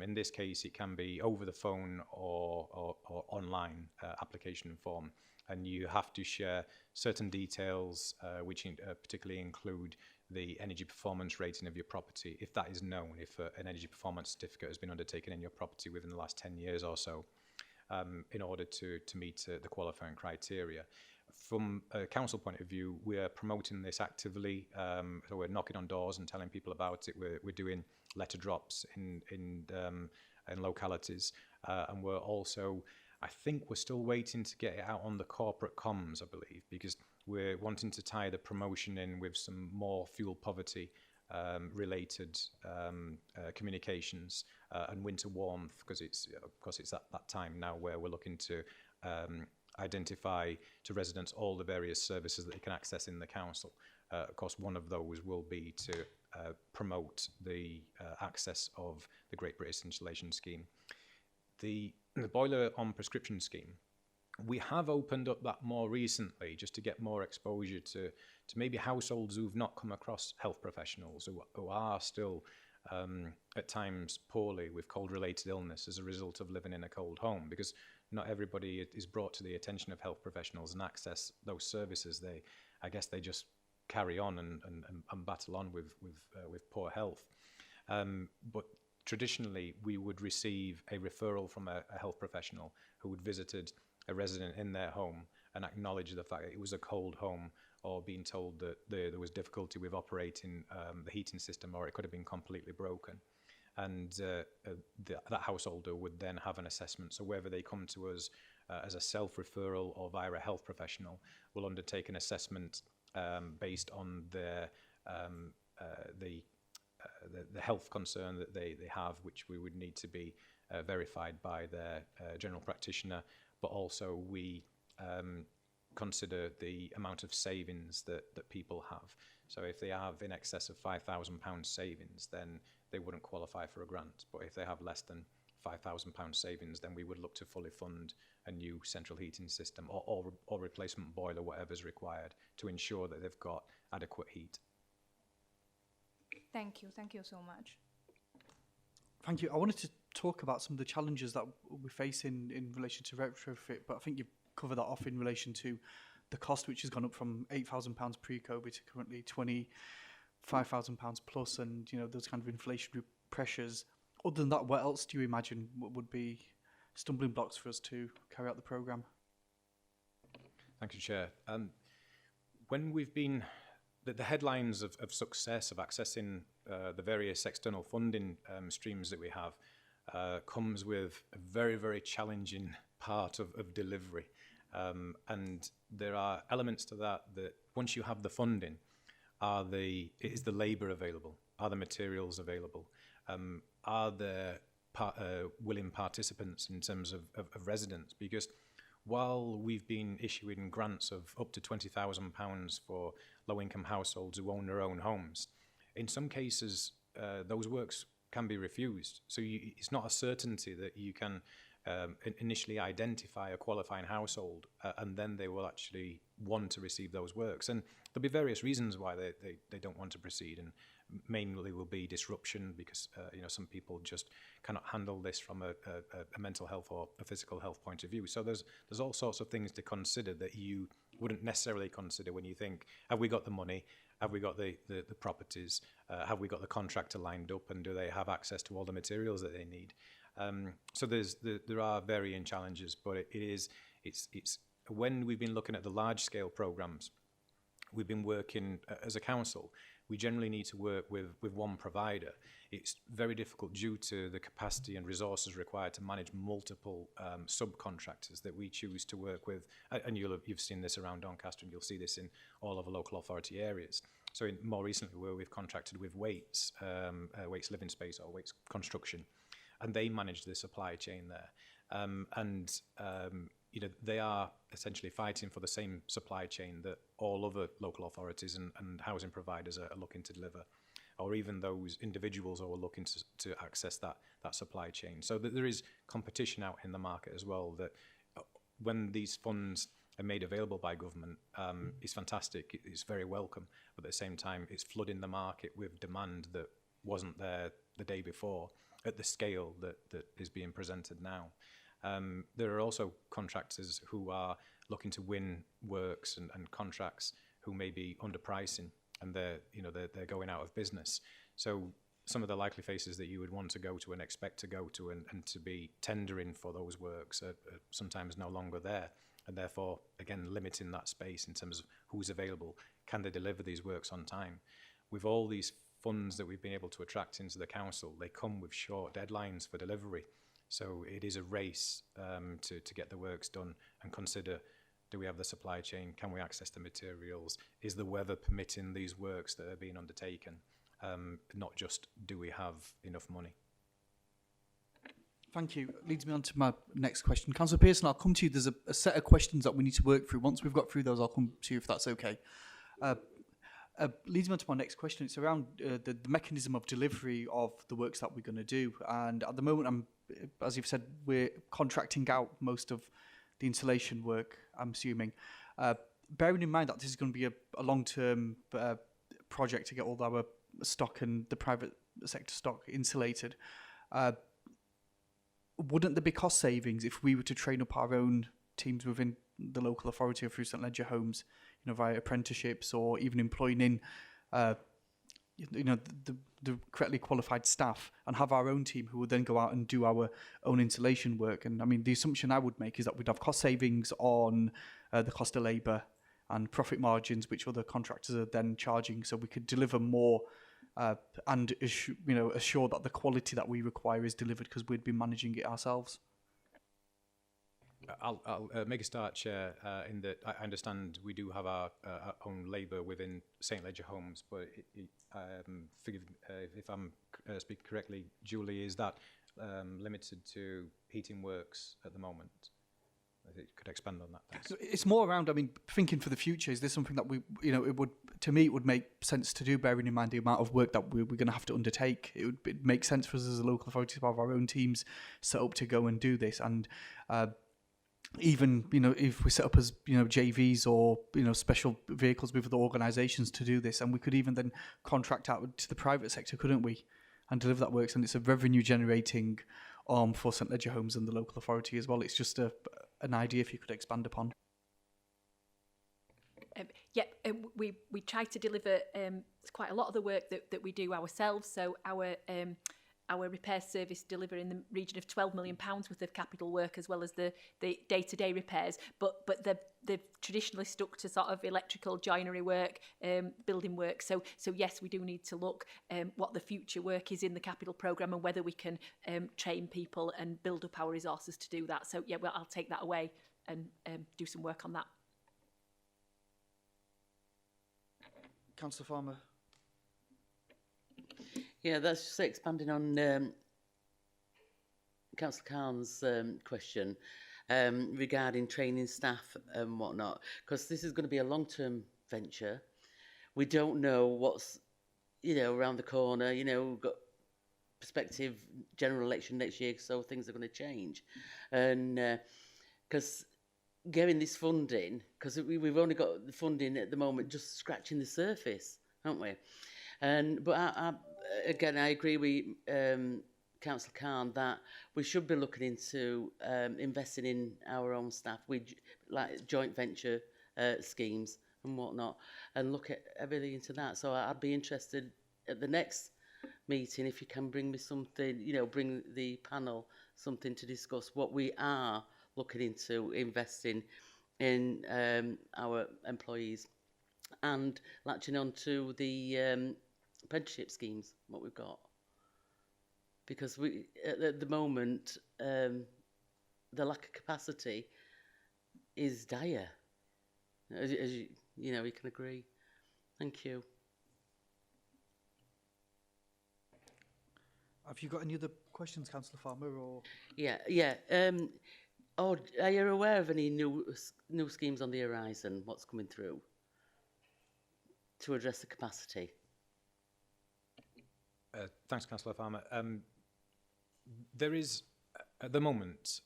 Speaker 3: In this case, it can be over the phone or online application form, and you have to share certain details, which particularly include the energy performance rating of your property, if that is known, if an energy performance certificate has been undertaken in your property within the last 10 years or so, in order to meet the qualifying criteria. From a council point of view, we're promoting this actively, so we're knocking on doors and telling people about it. We're doing letter drops in localities, and we're also, I think we're still waiting to get it out on the corporate comms, I believe, because we're wanting to tie the promotion in with some more fuel poverty related communications and winter warmth, because it's that time now where we're looking to identify to residents all the various services that they can access in the council. Of course, one of those will be to promote the access of the Great British Installation Scheme. The boiler on prescription scheme, we have opened up that more recently just to get more exposure to maybe households who've not come across health professionals, who are still at times poorly with cold-related illness as a result of living in a cold home, because not everybody is brought to the attention of health professionals and access those services. I guess they just carry on and battle on with poor health. But traditionally, we would receive a referral from a health professional who had visited a resident in their home and acknowledge the fact that it was a cold home, or being told that there was difficulty with operating the heating system, or it could have been completely broken. And that householder would then have an assessment. So whether they come to us as a self-referral or via a health professional, will undertake an assessment based on their the health concern that they have, which we would need to be verified by their general practitioner. But also we consider the amount of savings that people have. So if they have in excess of £5,000 savings, then they wouldn't qualify for a grant. But if they have less than £5,000 savings, then we would look to fully fund a new central heating system or replacement boiler, whatever's required, to ensure that they've got adequate heat.
Speaker 7: Thank you so much.
Speaker 1: Thank you. I wanted to talk about some of the challenges that we face in relation to retrofit, but I think you've covered that off in relation to the cost, which has gone up from £8,000 pre-COVID to currently £25,000 plus, and those kind of inflationary pressures. Other than that, what else do you imagine would be stumbling blocks for us to carry out the programme?
Speaker 3: Thank you, Chair. When we've been, the headlines of success of accessing the various external funding streams that we have comes with a very, very challenging part of delivery. And there are elements to that once you have the funding, is the labour available? Are the materials available? Are there willing participants in terms of residents? Because while we've been issuing grants of up to £20,000 for low-income households who own their own homes, in some cases those works can be refused. So it's not a certainty that you can initially identify a qualifying household and then they will actually want to receive those works. And there'll be various reasons why they don't want to proceed, and mainly will be disruption because some people just cannot handle this from a mental health or a physical health point of view. So there's all sorts of things to consider that you wouldn't necessarily consider when you think, have we got the money? Have we got the properties? Have we got the contractor lined up? And do they have access to all the materials that they need? So there are varying challenges, but it's when we've been looking at the large scale programs, we've been working as a council. We generally need to work with one provider. It's very difficult due to the capacity and resources required to manage multiple subcontractors that we choose to work with. And you've seen this around Doncaster, and you'll see this in all of the local authority areas. So more recently, where we've contracted with Waits Living Space or Waits Construction, and they manage the supply chain there. They are essentially fighting for the same supply chain that all other local authorities and housing providers are looking to deliver, or even those individuals who are looking to access that supply chain. So that there is competition out in the market as well, that when these funds are made available by government, it's fantastic, it's very welcome, but at the same time it's flooding the market with demand that wasn't there the day before at the scale that is being presented now. There are also contractors who are looking to win works and contracts who may be underpricing, and they're going out of business. So some of the likely faces that you would want to go to and expect to go to and to be tendering for those works are sometimes no longer there, and therefore again limiting that space in terms of who's available. Can they deliver these works on time? With all these funds that we've been able to attract into the council, they come with short deadlines for delivery. So it is a race to get the works done and consider, do we have the supply chain? Can we access the materials? Is the weather permitting these works that are being undertaken? Not just, do we have enough money?
Speaker 1: Thank you. Leads me on to my next question. Councillor Pearson, I'll come to you. There's a set of questions that we need to work through. Once we've got through those, I'll come to you if that's okay. Leads me on to my next question. It's around the mechanism of delivery of the works that we're going to do. And at the moment, as you've said, we're contracting out most of the installation work, I'm assuming. Bearing in mind that this is going to be a long-term project to get all our stock and the private sector stock insulated, wouldn't there be cost savings if we were to train up our own teams within the local authority or through St Ledger Homes, via apprenticeships, or even employing in the correctly qualified staff, and have our own team who would then go out and do our own installation work? And I mean, the assumption I would make is that we'd have cost savings on the cost of labour and profit margins, which other contractors are then charging, so we could deliver more and assure that the quality that we require is delivered because we'd be managing it ourselves.
Speaker 3: I'll make a start, Chair, in that I understand we do have our own labour within St Ledger Homes, but forgive if I'm speaking correctly, Julie, is that limited to heating works at the moment? if you could expand on that. Thanks.
Speaker 1: It's more around, I mean, thinking for the future. Is this something that we, it would, to me, it would make sense to do, bearing in mind the amount of work that we're going to have to undertake. It make sense for us as a local authority to have our own teams set up to go and do this. And even, if we set up as, JVs or, special vehicles with other organisations to do this, and we could even then contract out to the private sector, couldn't we? And deliver that works. And it's a revenue generating arm for St Leger Homes and the local authority as well. It's just an idea if you could expand upon.
Speaker 4: We try to deliver quite a lot of the work that we do ourselves. So our repair service deliver in the region of £12 million worth of capital work, as well as the day-to-day repairs. But they've traditionally stuck to sort of electrical joinery work, building work. So yes, we do need to look what the future work is in the capital programme and whether we can train people and build up our resources to do that. So yeah, well, I'll take that away and do some work on that.
Speaker 1: Councillor Farmer.
Speaker 6: Yeah, that's just expanding on Councillor Khan's question regarding training staff and whatnot, because this is going to be a long-term venture. We don't know what's, around the corner. We've got prospective general election next year, so things are going to change. And because getting this funding, because we've only got the funding at the moment just scratching the surface, haven't we? But again, I agree with Councillor Khan that we should be looking into investing in our own staff, like joint venture schemes and whatnot, and look at everything into that. So I'd be interested at the next meeting if you can bring me something, bring the panel something to discuss what we are looking into investing in our employees, and latching on to the apprenticeship schemes, what we've got. Because we, at the moment, the lack of capacity is dire, as you can agree. Thank you.
Speaker 1: Have you got any other questions, Councillor Farmer? Or
Speaker 6: Yeah. Are you aware of any new schemes on the horizon? What's coming through to address the capacity?
Speaker 3: Thanks, Councillor Farmer. There is, at the moment,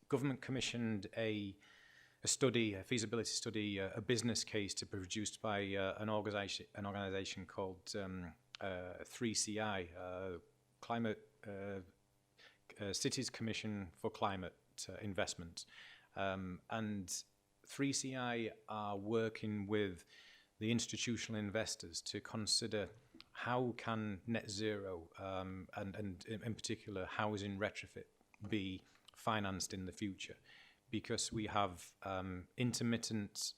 Speaker 3: government commissioned a study, a feasibility study, a business case to be produced by an organisation called 3CI, Climate Cities Commission for Climate Investment, and 3CI are working with the institutional investors to consider how can net zero and in particular housing retrofit be financed in the future, because we have intermittent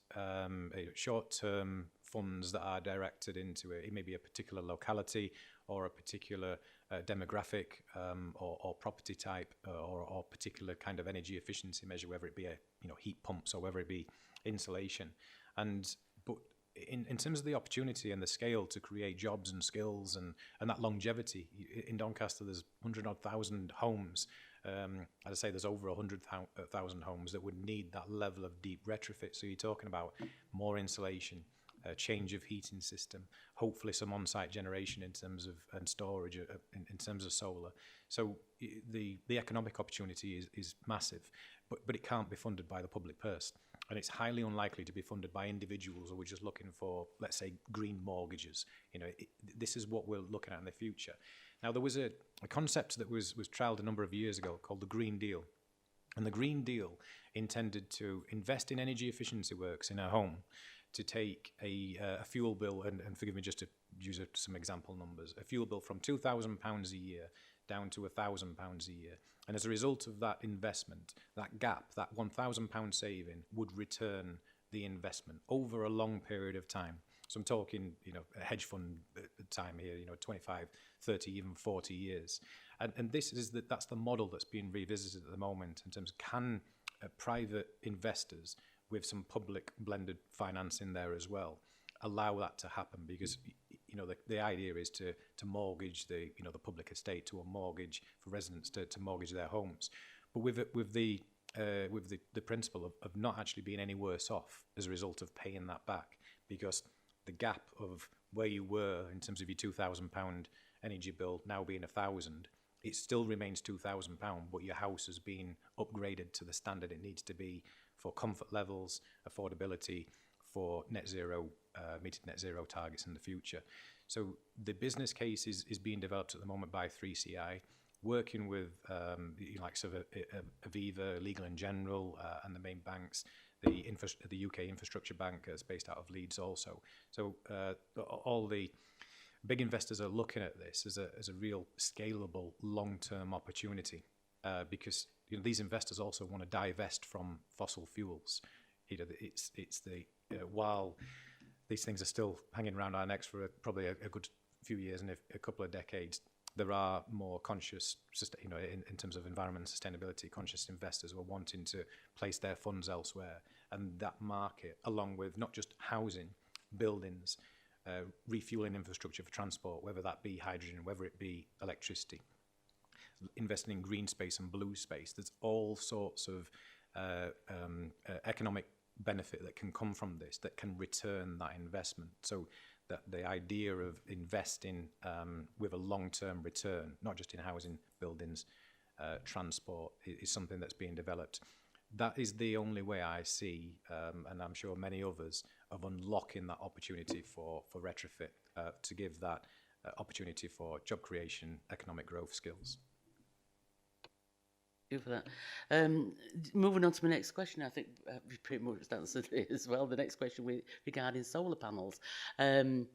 Speaker 3: short-term funds that are directed into it may be a particular locality or a particular demographic or property type or particular kind of energy efficiency measure, whether it be heat pumps or whether it be insulation. But in terms of the opportunity and the scale to create jobs and skills and that longevity, in Doncaster there's 100,000 homes. As I say, there's over 100,000 homes that would need that level of deep retrofit. So you're talking about more insulation, change of heating system, hopefully some on-site generation in terms of and storage in terms of solar. So the economic opportunity is massive, but it can't be funded by the public purse, and it's highly unlikely to be funded by individuals who are just looking for, let's say, green mortgages. This is what we're looking at in the future. Now, there was a concept that was trialled a number of years ago called the Green Deal. And the Green Deal intended to invest in energy efficiency works in a home to take a fuel bill, and forgive me just to use some example numbers, a fuel bill from £2,000 a year down to £1,000 a year. And as a result of that investment, that gap, that £1,000 saving would return the investment over a long period of time. So I'm talking, a hedge fund time here, 25, 30, even 40 years. And that's the model that's being revisited at the moment in terms of can private investors with some public blended finance in there as well allow that to happen, because the idea is to mortgage the public estate to a mortgage for residents to mortgage their homes. But with the with the principle of not actually being any worse off as a result of paying that back, because the gap of where you were in terms of your £2,000 energy bill now being £1,000, it still remains £2,000, but your house has been upgraded to the standard it needs to be for comfort levels, affordability, for net zero, meeting net zero targets in the future. So the business case is being developed at the moment by 3CI, working with the likes of Aviva, Legal and General, and the main banks, the UK Infrastructure Bank is based out of Leeds also. So all the big investors are looking at this as a real scalable long-term opportunity, because these investors also want to divest from fossil fuels. It's the while these things are still hanging around our necks for probably a good few years and a couple of decades, there are more conscious, in terms of environment and sustainability, conscious investors who are wanting to place their funds elsewhere. And that market, along with not just housing, buildings, refueling infrastructure for transport, whether that be hydrogen, whether it be electricity, investing in green space and blue space, there's all sorts of economic benefit that can come from this, that can return that investment. So that the idea of investing with a long-term return, not just in housing, buildings, transport, is something that's being developed. That is the only way I see, and I'm sure many others, of unlocking that opportunity for retrofit, to give that opportunity for job creation, economic growth skills.
Speaker 6: For that. Moving on to my next question, I think we pretty much answered it as well. The next question regarding solar panels. Who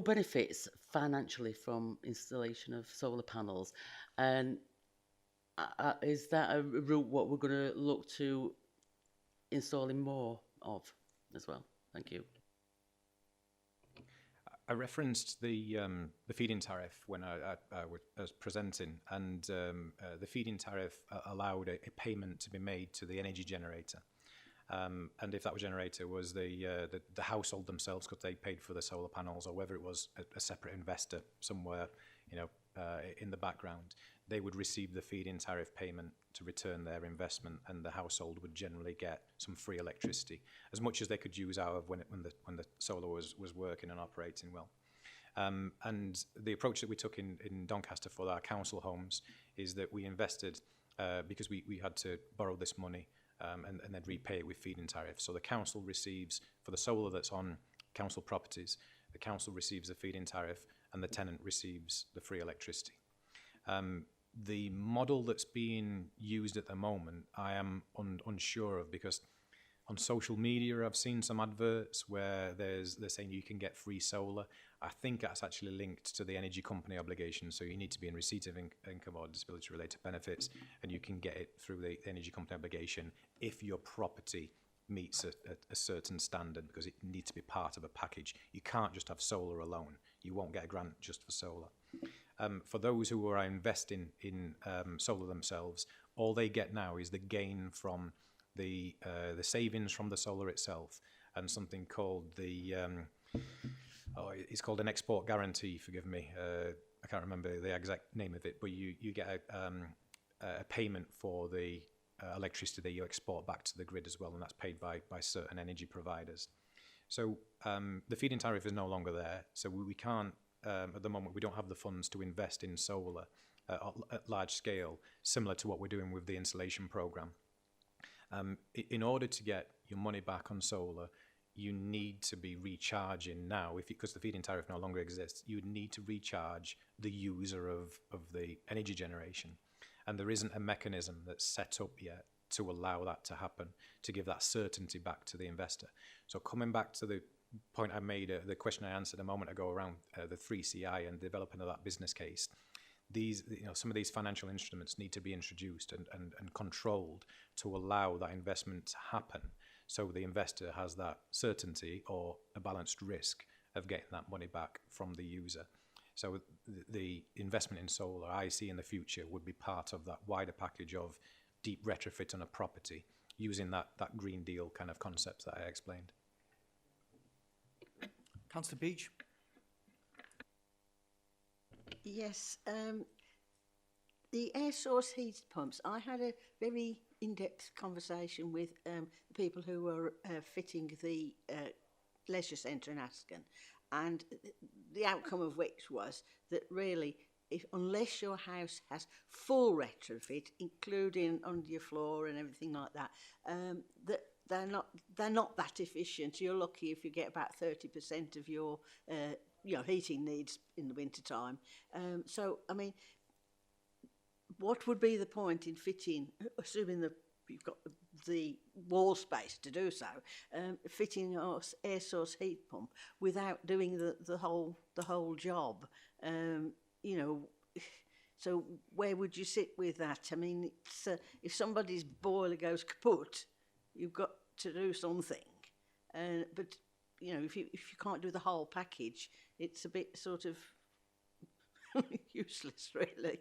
Speaker 6: benefits financially from installation of solar panels? And is that a route what we're going to look to installing more of as well? Thank you.
Speaker 3: I referenced the feed-in tariff when I was presenting, and the feed-in tariff allowed a payment to be made to the energy generator, and if that generator was the household themselves, because they paid for the solar panels, or whether it was a separate investor somewhere, in the background, they would receive the feed-in tariff payment to return their investment, and the household would generally get some free electricity, as much as they could use out of when the solar was working and operating well. And the approach that we took in Doncaster for our council homes is that we invested, because we had to borrow this money and then repay it with feed-in tariff. So the council receives, for the solar that's on council properties, the council receives the feed-in tariff and the tenant receives the free electricity. The model that's being used at the moment, I am unsure of, because on social media I've seen some adverts where they're saying you can get free solar. I think that's actually linked to the energy company obligation, so you need to be in receipt of income or disability related benefits, and you can get it through the energy company obligation if your property meets a certain standard, because it needs to be part of a package. You can't just have solar alone. You won't get a grant just for solar. For those who are investing in solar themselves, all they get now is the gain from the savings from the solar itself, and something called it's called an export guarantee. Forgive me, I can't remember the exact name of it, but you get a payment for the electricity that you export back to the grid as well, and that's paid by certain energy providers. So the feed-in tariff is no longer there, so we can't. At the moment, we don't have the funds to invest in solar at large scale, similar to what we're doing with the insulation program. In order to get your money back on solar, you need to be recharging now, because the feed-in tariff no longer exists. You would need to recharge the user of the energy generation, and there isn't a mechanism that's set up yet to allow that to happen, to give that certainty back to the investor. So coming back to the point I made, the question I answered a moment ago around the 3CI and developing of that business case, some of these financial instruments need to be introduced and controlled to allow that investment to happen, so the investor has that certainty or a balanced risk of getting that money back from the user. So the investment in solar, I see in the future, would be part of that wider package of deep retrofit on a property, using that Green Deal kind of concepts that I explained.
Speaker 1: Councillor Beach.
Speaker 8: Yes, the air source heat pumps. I had a very in-depth conversation with the people who were fitting the leisure centre in Asken, and the outcome of which was that really, unless your house has full retrofit, including under your floor and everything like that, that they're not that efficient. You're lucky if you get about 30% of your heating needs in the winter time. So I mean, what would be the point in fitting, assuming that you've got the wall space to do so, fitting an air source heat pump without doing the whole job? So where would you sit with that? I mean, it's, if somebody's boiler goes kaput, you've got to do something. But if you can't do the whole package, it's a bit sort of useless, really.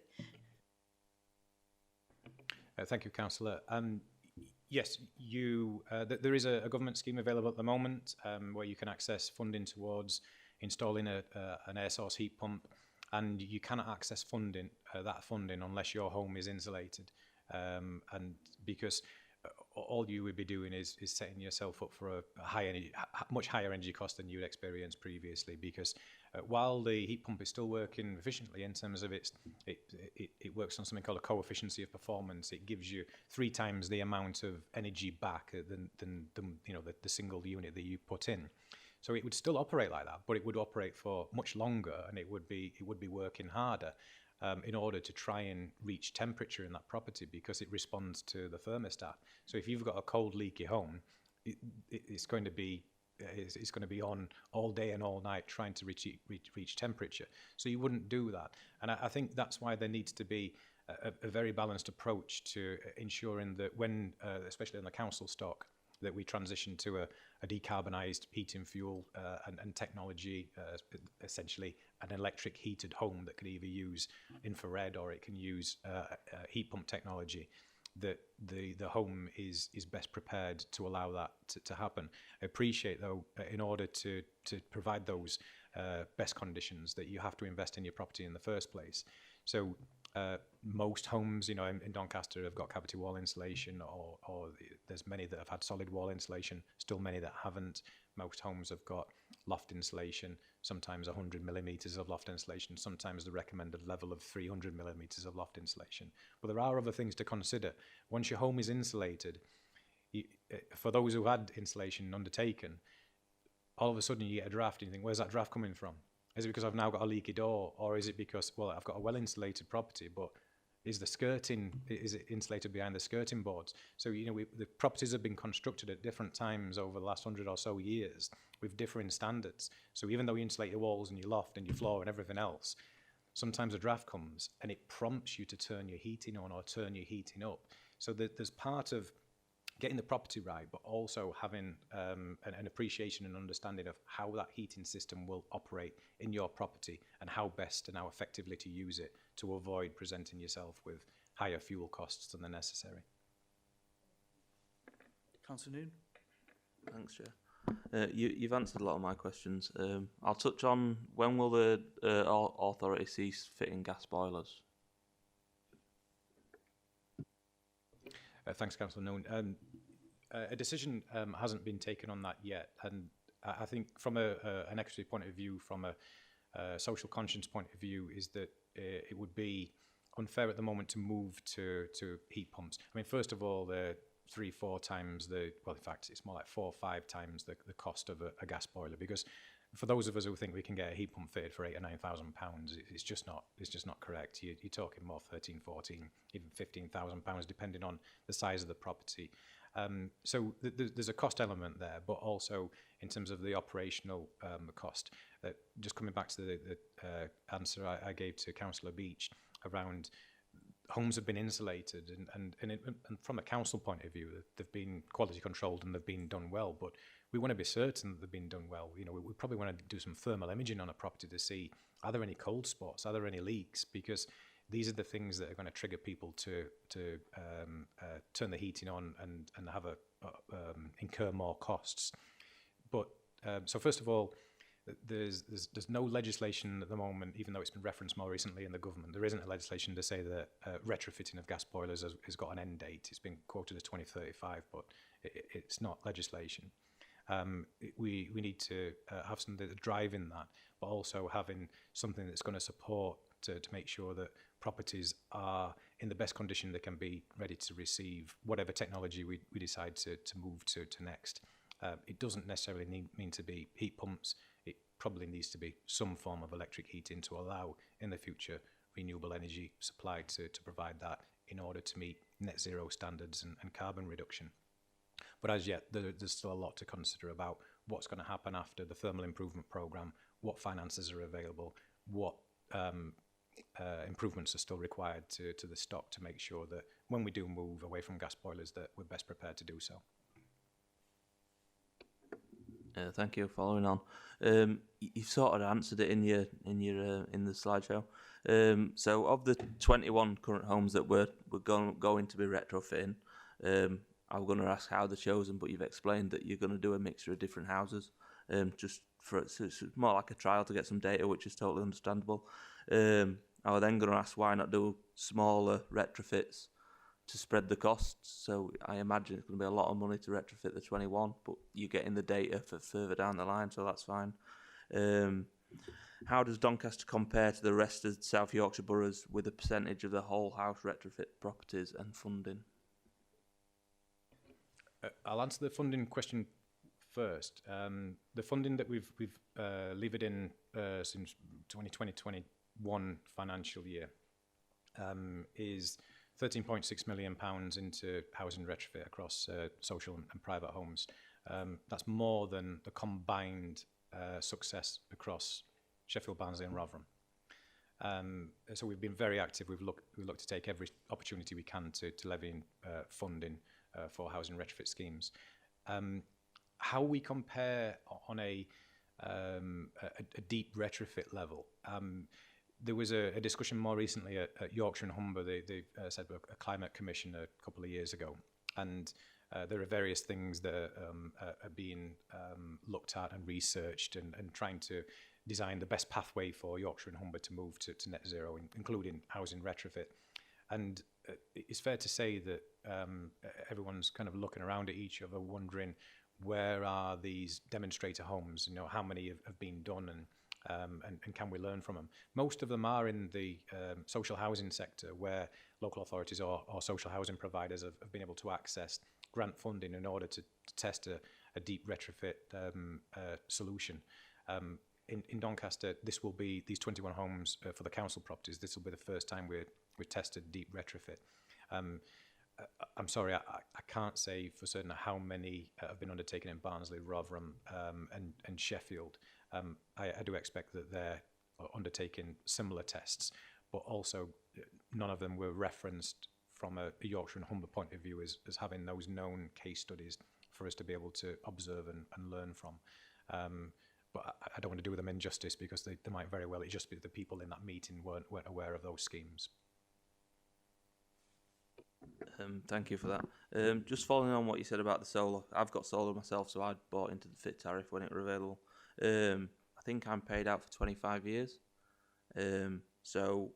Speaker 3: Thank you, Councillor. Yes, there is a government scheme available at the moment where you can access funding towards installing an air source heat pump, and you cannot access that funding unless your home is insulated, and because all you would be doing is setting yourself up for a much higher energy cost than you would experience previously, because while the heat pump is still working efficiently in terms of it works on something called a coefficient of performance. It gives you 3 times the amount of energy back than the single unit that you put in. So it would still operate like that, but it would operate for much longer, and it would be working harder in order to try and reach temperature in that property, because it responds to the thermostat. So if you've got a cold, leaky home, it's going to be on all day and all night trying to reach temperature. So you wouldn't do that. And I think that's why there needs to be a very balanced approach to ensuring that when, especially in the council stock, that we transition to a decarbonised heating fuel and technology, essentially an electric heated home that could either use infrared or it can use heat pump technology, that the home is best prepared to allow that to happen. I appreciate, though, in order to provide those best conditions, that you have to invest in your property in the first place. So most homes, in Doncaster have got cavity wall insulation, or there's many that have had solid wall insulation, still many that haven't. Most homes have got loft insulation, sometimes 100 millimetres of loft insulation, sometimes the recommended level of 300 millimetres of loft insulation. But there are other things to consider. Once your home is insulated, for those who had insulation undertaken, all of a sudden you get a draft and you think, where's that draft coming from? Is it because I've now got a leaky door, or is it because, well, I've got a well-insulated property, but is it insulated behind the skirting boards? So, the properties have been constructed at different times over the last 100 or so years with differing standards. So even though you insulate your walls and your loft and your floor and everything else, sometimes a draft comes and it prompts you to turn your heating on or turn your heating up. So there's part of getting the property right, but also having an appreciation and understanding of how that heating system will operate in your property and how best and how effectively to use it to avoid presenting yourself with higher fuel costs than are necessary.
Speaker 1: Councillor Noon.
Speaker 9: Thanks, Chair. You've answered a lot of my questions. I'll touch on, when will the authority cease fitting gas boilers?
Speaker 3: Thanks, Councillor Noon. A decision hasn't been taken on that yet, and I think from an equity point of view, from a social conscience point of view, is that it would be unfair at the moment to move to heat pumps. I mean, first of all, they're 3-4 times in fact, it's more like 4 or 5 times the cost of a gas boiler, because for those of us who think we can get a heat pump fitted for £8,000 or £9,000, it's just not correct. You're talking more 13, 14, even £15,000, depending on the size of the property. So there's a cost element there, but also in terms of the operational cost. Just coming back to the answer I gave to Councillor Beach around homes have been insulated, and from a council point of view, they've been quality controlled and they've been done well, but we want to be certain that they've been done well. We probably want to do some thermal imaging on a property to see, are there any cold spots, are there any leaks, because these are the things that are going to trigger people to turn the heating on and have incur more costs. But so first of all, there's no legislation at the moment, even though it's been referenced more recently in the government. There isn't a legislation to say that retrofitting of gas boilers has got an end date. It's been quoted as 2035, but it's not legislation. We need to have something that's driving that, but also having something that's going to support to make sure that properties are in the best condition they can be, ready to receive whatever technology we decide to move to next. It doesn't necessarily mean to be heat pumps. It probably needs to be some form of electric heating to allow in the future renewable energy supply to provide that in order to meet net zero standards and carbon reduction. But as yet, there's still a lot to consider about what's going to happen after the thermal improvement programme, what finances are available, what improvements are still required to the stock to make sure that when we do move away from gas boilers that we're best prepared to do so.
Speaker 9: Thank you. Following on, you've sort of answered it in the slideshow. So of the 21 current homes that we're going to be retrofitting, I'm going to ask how they're chosen, but you've explained that you're going to do a mixture of different houses, just for it's more like a trial to get some data, which is totally understandable. I was then going to ask why not do smaller retrofits to spread the costs. So I imagine it's going to be a lot of money to retrofit the 21, but you're getting the data for further down the line, so that's fine. How does Doncaster compare to the rest of South Yorkshire boroughs with a percentage of the whole house retrofit properties and funding?
Speaker 3: I'll answer the funding question first. The funding that we've levered in since 2020-21 financial year is £13.6 million into housing retrofit across social and private homes. That's more than the combined success across Sheffield, Barnsley and Rotherham. So we've been very active. We look to take every opportunity we can to levy in funding for housing retrofit schemes. How we compare on a deep retrofit level, there was a discussion more recently at Yorkshire and Humber. They said a climate commission a couple of years ago, and there are various things that are being looked at and researched and trying to design the best pathway for Yorkshire and Humber to move to net zero, including housing retrofit. And it's fair to say that everyone's kind of looking around at each other, wondering where are these demonstrator homes? You know, how many have been done, and can we learn from them? Most of them are in the social housing sector, where local authorities or social housing providers have been able to access grant funding in order to test a deep retrofit solution. In Doncaster, this will be these 21 homes for the council properties. This will be the first time we've tested deep retrofit. I'm sorry, I can't say for certain how many have been undertaken in Barnsley, Rotherham, and Sheffield. I do expect that they're undertaking similar tests, but also none of them were referenced from a Yorkshire and Humber point of view as having those known case studies for us to be able to observe and learn from. But I don't want to do them injustice, because they might very well just be the people in that meeting weren't aware of those schemes.
Speaker 9: Thank you for that. Just following on what you said about the solar, I've got solar myself, so I bought into the fit tariff when it was available. I think I'm paid out for 25 years. So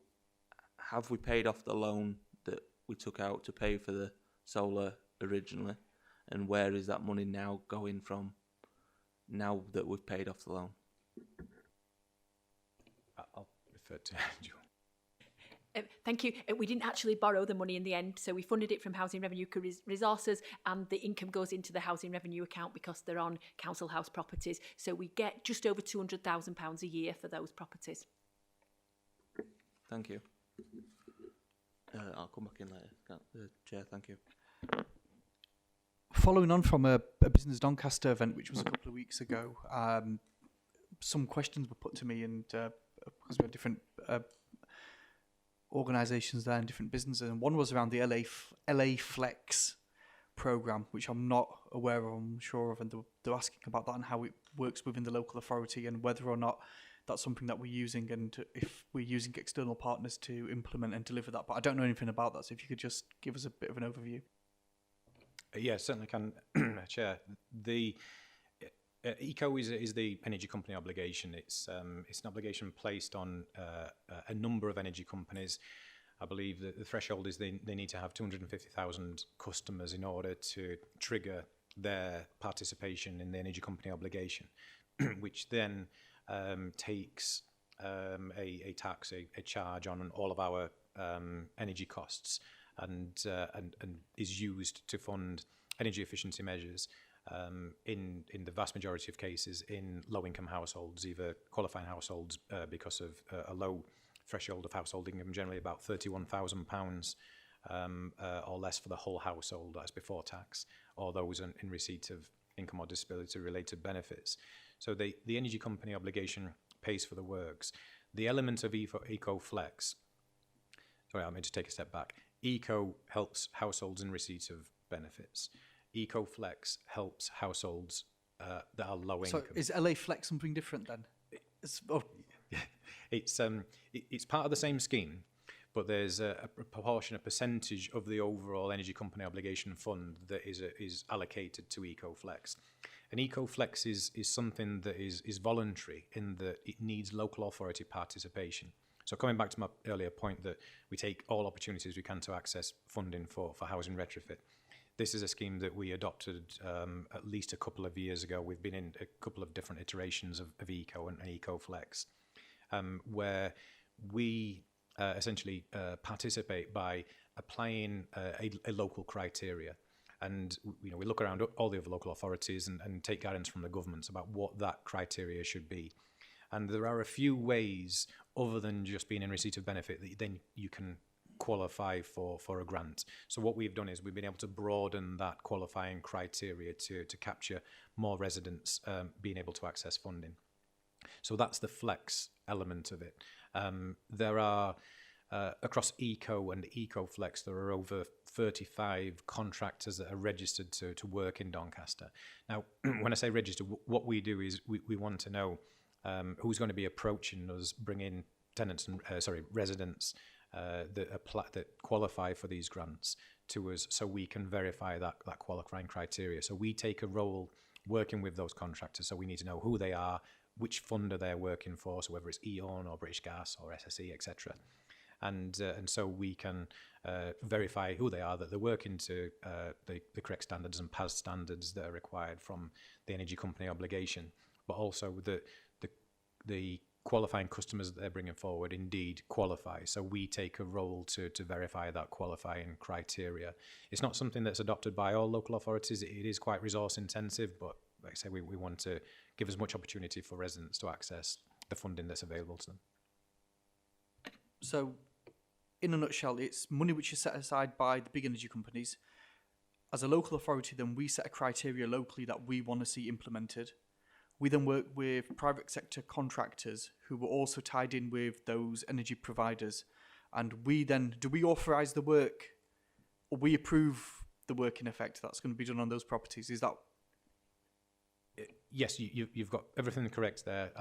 Speaker 9: have we paid off the loan that we took out to pay for the solar originally? And where is that money now going from, now that we've paid off the loan?
Speaker 3: I'll refer to Julie.
Speaker 4: Thank you. We didn't actually borrow the money in the end, so we funded it from Housing Revenue Resources, and the income goes into the Housing Revenue account because they're on council house properties. So we get just over £200,000 a year for those properties.
Speaker 9: Thank you. I'll come back in later. Chair, thank you.
Speaker 1: Following on from a Business Doncaster event, which was a couple of weeks ago, some questions were put to me, and because we had different organisations there and different businesses, and one was around the LA Flex program, which I'm not aware of, I'm sure of, and they're asking about that and how it works within the local authority and whether or not that's something that we're using, and if we're using external partners to implement and deliver that. But I don't know anything about that, so if you could just give us a bit of an overview.
Speaker 3: Yeah, certainly can, Chair. ECO is the energy company obligation. It's an obligation placed on a number of energy companies. I believe that the threshold is they need to have 250,000 customers in order to trigger their participation in the energy company obligation, which then takes a tax, a charge on all of our energy costs, and is used to fund energy efficiency measures in the vast majority of cases in low-income households, either qualifying households because of a low threshold of household income, generally about £31,000 or less for the whole household, that's before tax, or those in receipt of income or disability-related benefits. So the energy company obligation pays for the works. The element of Eco Flex, sorry, I meant to take a step back. Eco helps households in receipt of benefits. Eco Flex helps households that are low income.
Speaker 1: So is LA Flex something different then?
Speaker 3: It's part of the same scheme, but there's a proportion, a percentage of the overall energy company obligation fund that is allocated to EcoFlex. And EcoFlex is something that is voluntary in that it needs local authority participation. So coming back to my earlier point that we take all opportunities we can to access funding for housing retrofit. This is a scheme that we adopted at least a couple of years ago. We've been in a couple of different iterations of Eco and EcoFlex, where we essentially participate by applying a local criteria. And we look around all the other local authorities and take guidance from the governments about what that criteria should be. And there are a few ways, other than just being in receipt of benefit, that then you can qualify for a grant. So what we've done is we've been able to broaden that qualifying criteria to capture more residents being able to access funding. So that's the flex element of it. There are, across Eco and EcoFlex, there are over 35 contractors that are registered to work in Doncaster. Now, when I say registered, what we do is we want to know who's going to be approaching us, bringing tenants and residents that qualify for these grants to us, so we can verify that qualifying criteria. So we take a role working with those contractors. So we need to know who they are, which funder they're working for, so whether it's E.ON or British Gas or SSE, etc. And so we can verify who they are, that they're working to the correct standards and PAS standards that are required from the energy company obligation, but also the qualifying customers that they're bringing forward indeed qualify. So we take a role to verify that qualifying criteria. It's not something that's adopted by all local authorities. It is quite resource intensive, but like I say, we want to give as much opportunity for residents to access the funding that's available to them.
Speaker 1: So, in a nutshell, it's money which is set aside by the big energy companies. As a local authority, then we set a criteria locally that we want to see implemented. We then work with private sector contractors who were also tied in with those energy providers. And we then, do we authorise the work, or we approve the work in effect that's going to be done on those properties? Is that?
Speaker 3: Yes, you've got everything correct there.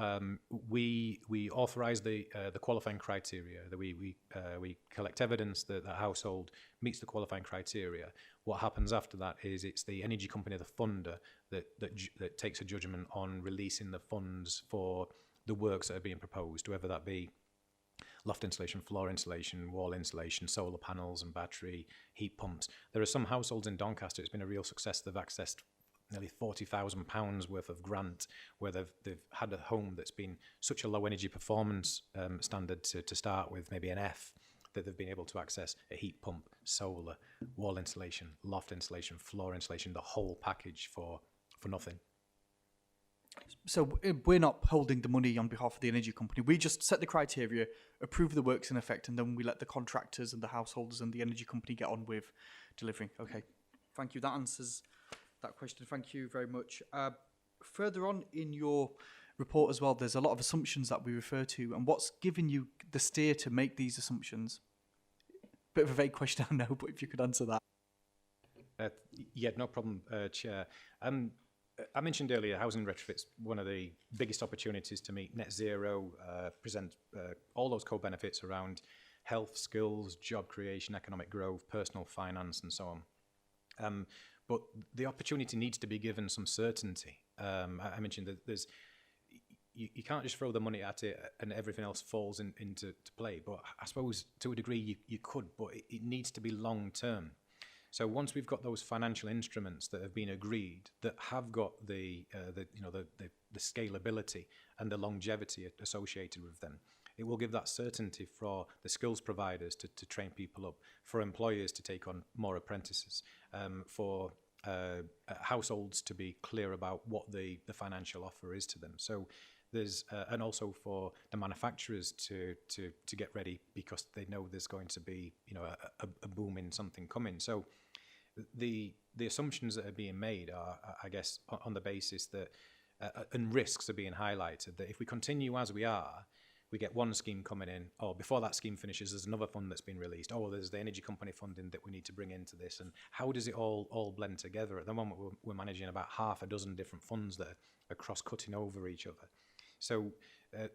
Speaker 3: We authorise the qualifying criteria. That we collect evidence that the household meets the qualifying criteria. What happens after that is it's the energy company, the funder, that takes a judgment on releasing the funds for the works that are being proposed, whether that be loft insulation, floor insulation, wall insulation, solar panels and battery, heat pumps. There are some households in Doncaster, it's been a real success. They've accessed nearly £40,000 worth of grant where they've had a home that's been such a low energy performance standard to start with, maybe an F, that they've been able to access a heat pump, solar, wall insulation, loft insulation, floor insulation, the whole package for nothing.
Speaker 1: So we're not holding the money on behalf of the energy company. We just set the criteria, approve the works in effect, and then we let the contractors and the householders and the energy company get on with delivering. Okay, thank you. That answers that question. Thank you very much. Further on in your report as well, there's a lot of assumptions that we refer to, and what's given you the steer to make these assumptions? Bit of a vague question, I know, but if you could answer that.
Speaker 3: Yeah, no problem, Chair. I mentioned earlier, housing retrofit's one of the biggest opportunities to meet net zero, present all those co-benefits around health, skills, job creation, economic growth, personal finance, and so on. but the opportunity needs to be given some certainty. I mentioned that you can't just throw the money at it and everything else falls into play. But I suppose to a degree you could, but it needs to be long term. So once we've got those financial instruments that have been agreed, that have got the scalability and the longevity associated with them, it will give that certainty for the skills providers to train people up, for employers to take on more apprentices, for households to be clear about what the financial offer is to them. So there's and also for the manufacturers to get ready, because they know there's going to be a boom in something coming. So the assumptions that are being made are, I guess, on the basis that and risks are being highlighted, that if we continue as we are, we get one scheme coming in, or before that scheme finishes, there's another fund that's been released. Oh, there's the energy company funding that we need to bring into this. And how does it all blend together? At the moment, we're managing about half a dozen different funds that are cross-cutting over each other. So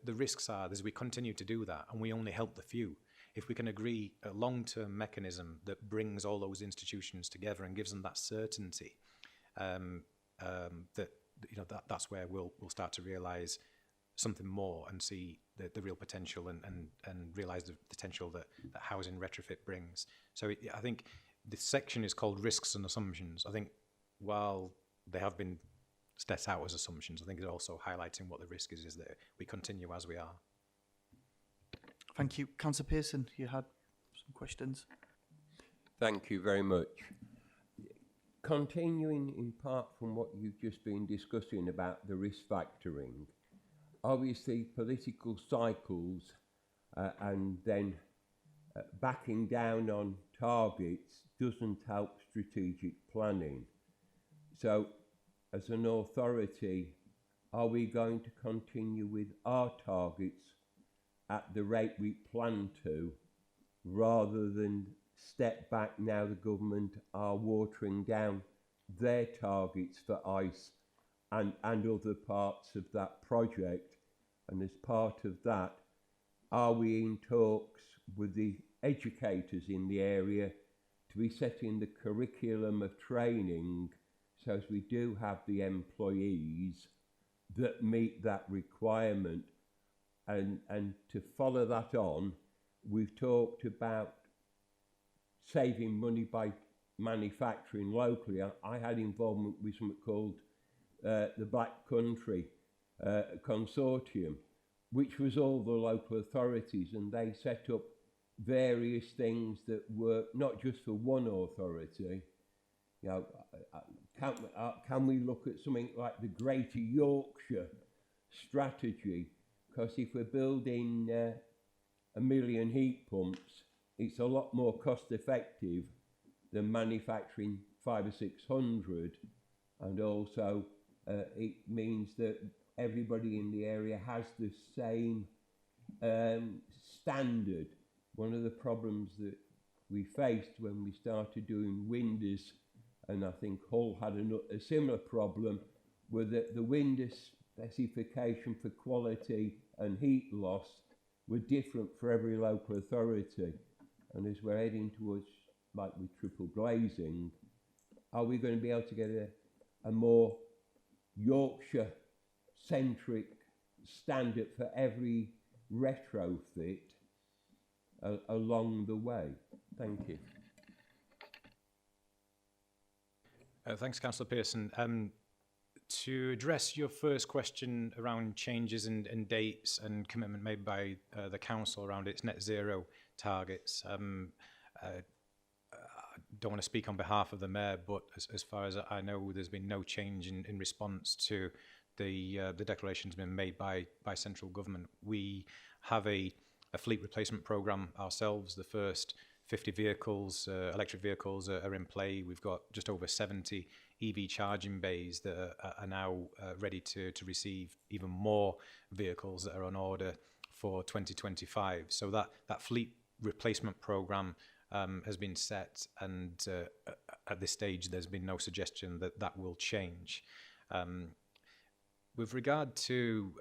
Speaker 3: the risks are, as we continue to do that, and we only help the few, if we can agree a long-term mechanism that brings all those institutions together and gives them that certainty, that's where we'll start to realise something more and see the real potential and realise the potential that housing retrofit brings. So I think this section is called Risks and Assumptions. I think while they have been set out as assumptions, I think it's also highlighting what the risk is that we continue as we are.
Speaker 1: Thank you. Councillor Pearson, you had some questions.
Speaker 5: Thank you very much. Continuing in part from what you've just been discussing about the risk factoring, obviously political cycles and then backing down on targets doesn't help strategic planning. So as an authority, are we going to continue with our targets at the rate we plan to, rather than step back now the government are watering down their targets for ICE and other parts of that project? And as part of that, are we in talks with the educators in the area to be setting the curriculum of training so as we do have the employees that meet that requirement? And to follow that on, we've talked about saving money by manufacturing locally. I had involvement with something called the Black Country Consortium, which was all the local authorities, and they set up various things that were not just for one authority. Can we look at something like the Greater Yorkshire strategy? Because if we're building 1 million heat pumps, it's a lot more cost effective than manufacturing 500 or 600, and also it means that everybody in the area has the same standard. One of the problems that we faced when we started doing windows, and I think Hull had a similar problem, were that the window specification for quality and heat loss were different for every local authority. And as we're heading towards, like with triple glazing, are we going to be able to get a more Yorkshire-centric standard for every retrofit along the way? Thank you.
Speaker 3: Thanks, Councillor Pearson. To address your first question around changes in dates and commitment made by the council around its net zero targets, I don't want to speak on behalf of the mayor, but as far as I know, there's been no change in response to the declarations been made by central government. We have a fleet replacement programme ourselves. The first 50 vehicles, electric vehicles, are in play. We've got just over 70 EV charging bays that are now ready to receive even more vehicles that are on order for 2025. So that fleet replacement programme has been set, and at this stage there's been no suggestion that will change. With regard to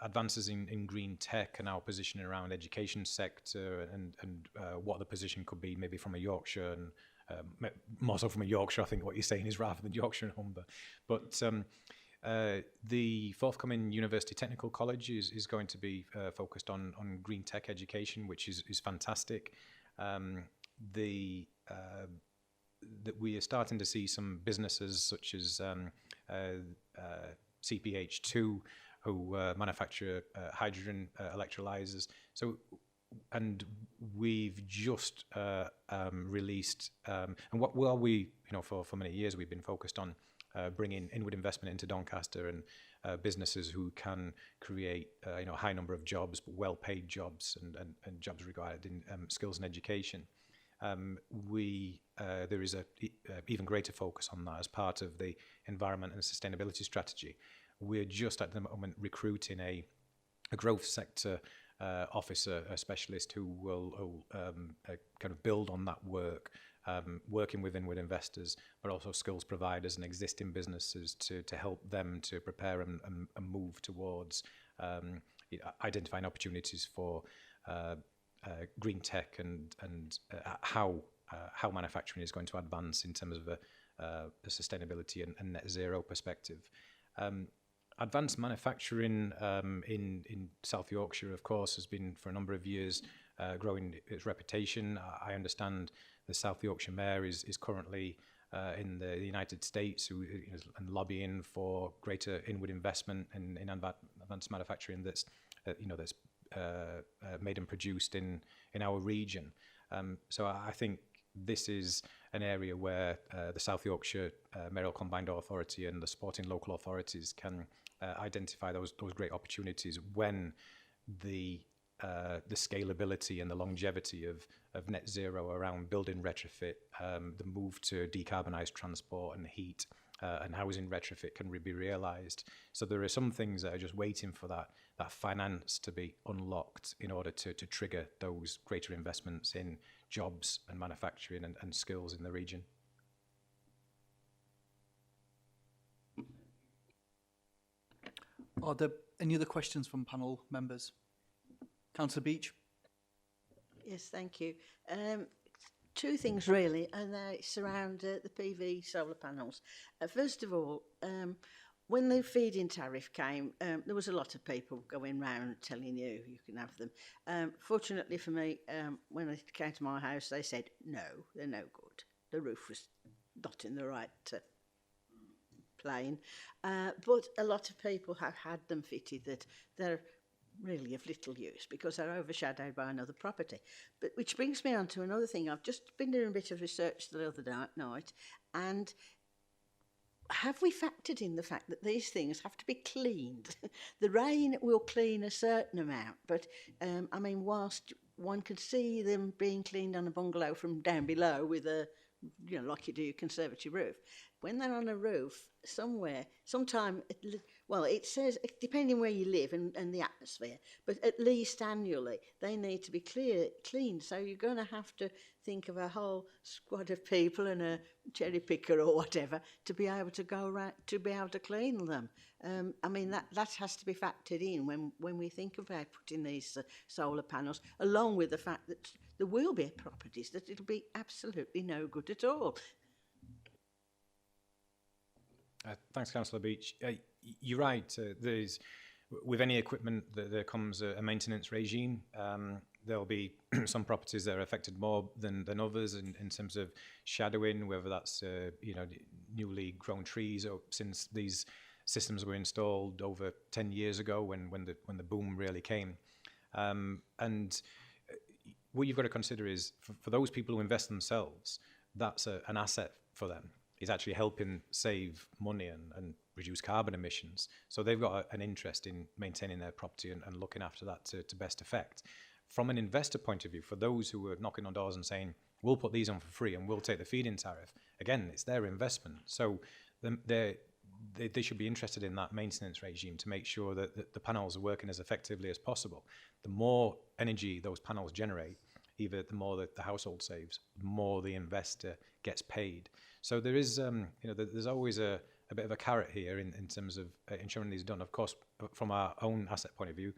Speaker 3: advances in green tech and our position around education sector and what the position could be maybe from a Yorkshire more so from a Yorkshire, I think what you're saying is, rather than Yorkshire and Humber. But the forthcoming University Technical College is going to be focused on green tech education, which is fantastic. That we are starting to see some businesses such as CPH2, who manufacture hydrogen electrolyzers. So, and we've just released, and while we, for many years we've been focused on bringing inward investment into Doncaster and businesses who can create, a high number of jobs, but well-paid jobs and jobs required in skills and education. There is a even greater focus on that as part of the environment and sustainability strategy. We're just at the moment recruiting a growth sector officer, a specialist who will kind of build on that work, working with inward investors, but also skills providers and existing businesses to help them to prepare and move towards identifying opportunities for green tech and how manufacturing is going to advance in terms of a sustainability and net zero perspective. Advanced manufacturing in South Yorkshire, of course, has been for a number of years growing its reputation. I understand the South Yorkshire Mayor is currently in the United States and lobbying for greater inward investment in advanced manufacturing that's made and produced in our region. So I think this is an area where the South Yorkshire Mayoral Combined Authority and the supporting local authorities can identify those great opportunities when the scalability and the longevity of net zero around building retrofit, the move to decarbonised transport and heat and housing retrofit can be realised. So there are some things that are just waiting for that finance to be unlocked in order to trigger those greater investments in jobs and manufacturing and skills in the region.
Speaker 1: Are there any other questions from panel members? Councillor Beach.
Speaker 8: Yes, thank you. Two things really, and they surround the PV solar panels. First of all, when the feed-in tariff came, there was a lot of people going round telling you can have them. Fortunately for me, when it came to my house, they said, no, they're no good. The roof was not in the right plane. But a lot of people have had them fitted that they're really of little use because they're overshadowed by another property. But which brings me on to another thing. I've just been doing a bit of research the other night, and have we factored in the fact that these things have to be cleaned? The rain will clean a certain amount, but I mean, whilst one could see them being cleaned on a bungalow from down below with a, like you do a conservatory roof, when they're on a roof somewhere, sometime, it says, depending where you live and the atmosphere, but at least annually, they need to be cleaned. So you're going to have to think of a whole squad of people and a cherry picker or whatever to be able to go around, to be able to clean them. I mean, that has to be factored in when we think about putting these solar panels, along with the fact that there will be properties that it'll be absolutely no good at all.
Speaker 3: Thanks, Councillor Beach. You're right. There's, with any equipment, there comes a maintenance regime. There'll be some properties that are affected more than others in terms of shadowing, whether that's newly grown trees or since these systems were installed over 10 years ago when the boom really came. And what you've got to consider is for those people who invest themselves, that's an asset for them. It's actually helping save money and reduce carbon emissions. So they've got an interest in maintaining their property and looking after that to best effect. From an investor point of view, for those who are knocking on doors and saying, we'll put these on for free and we'll take the feed-in tariff, again, it's their investment. So they should be interested in that maintenance regime to make sure that the panels are working as effectively as possible. The more energy those panels generate, either the more that the household saves, the more the investor gets paid. So there is, there's always a bit of a carrot here in terms of ensuring these are done. Of course, from our own asset point of view,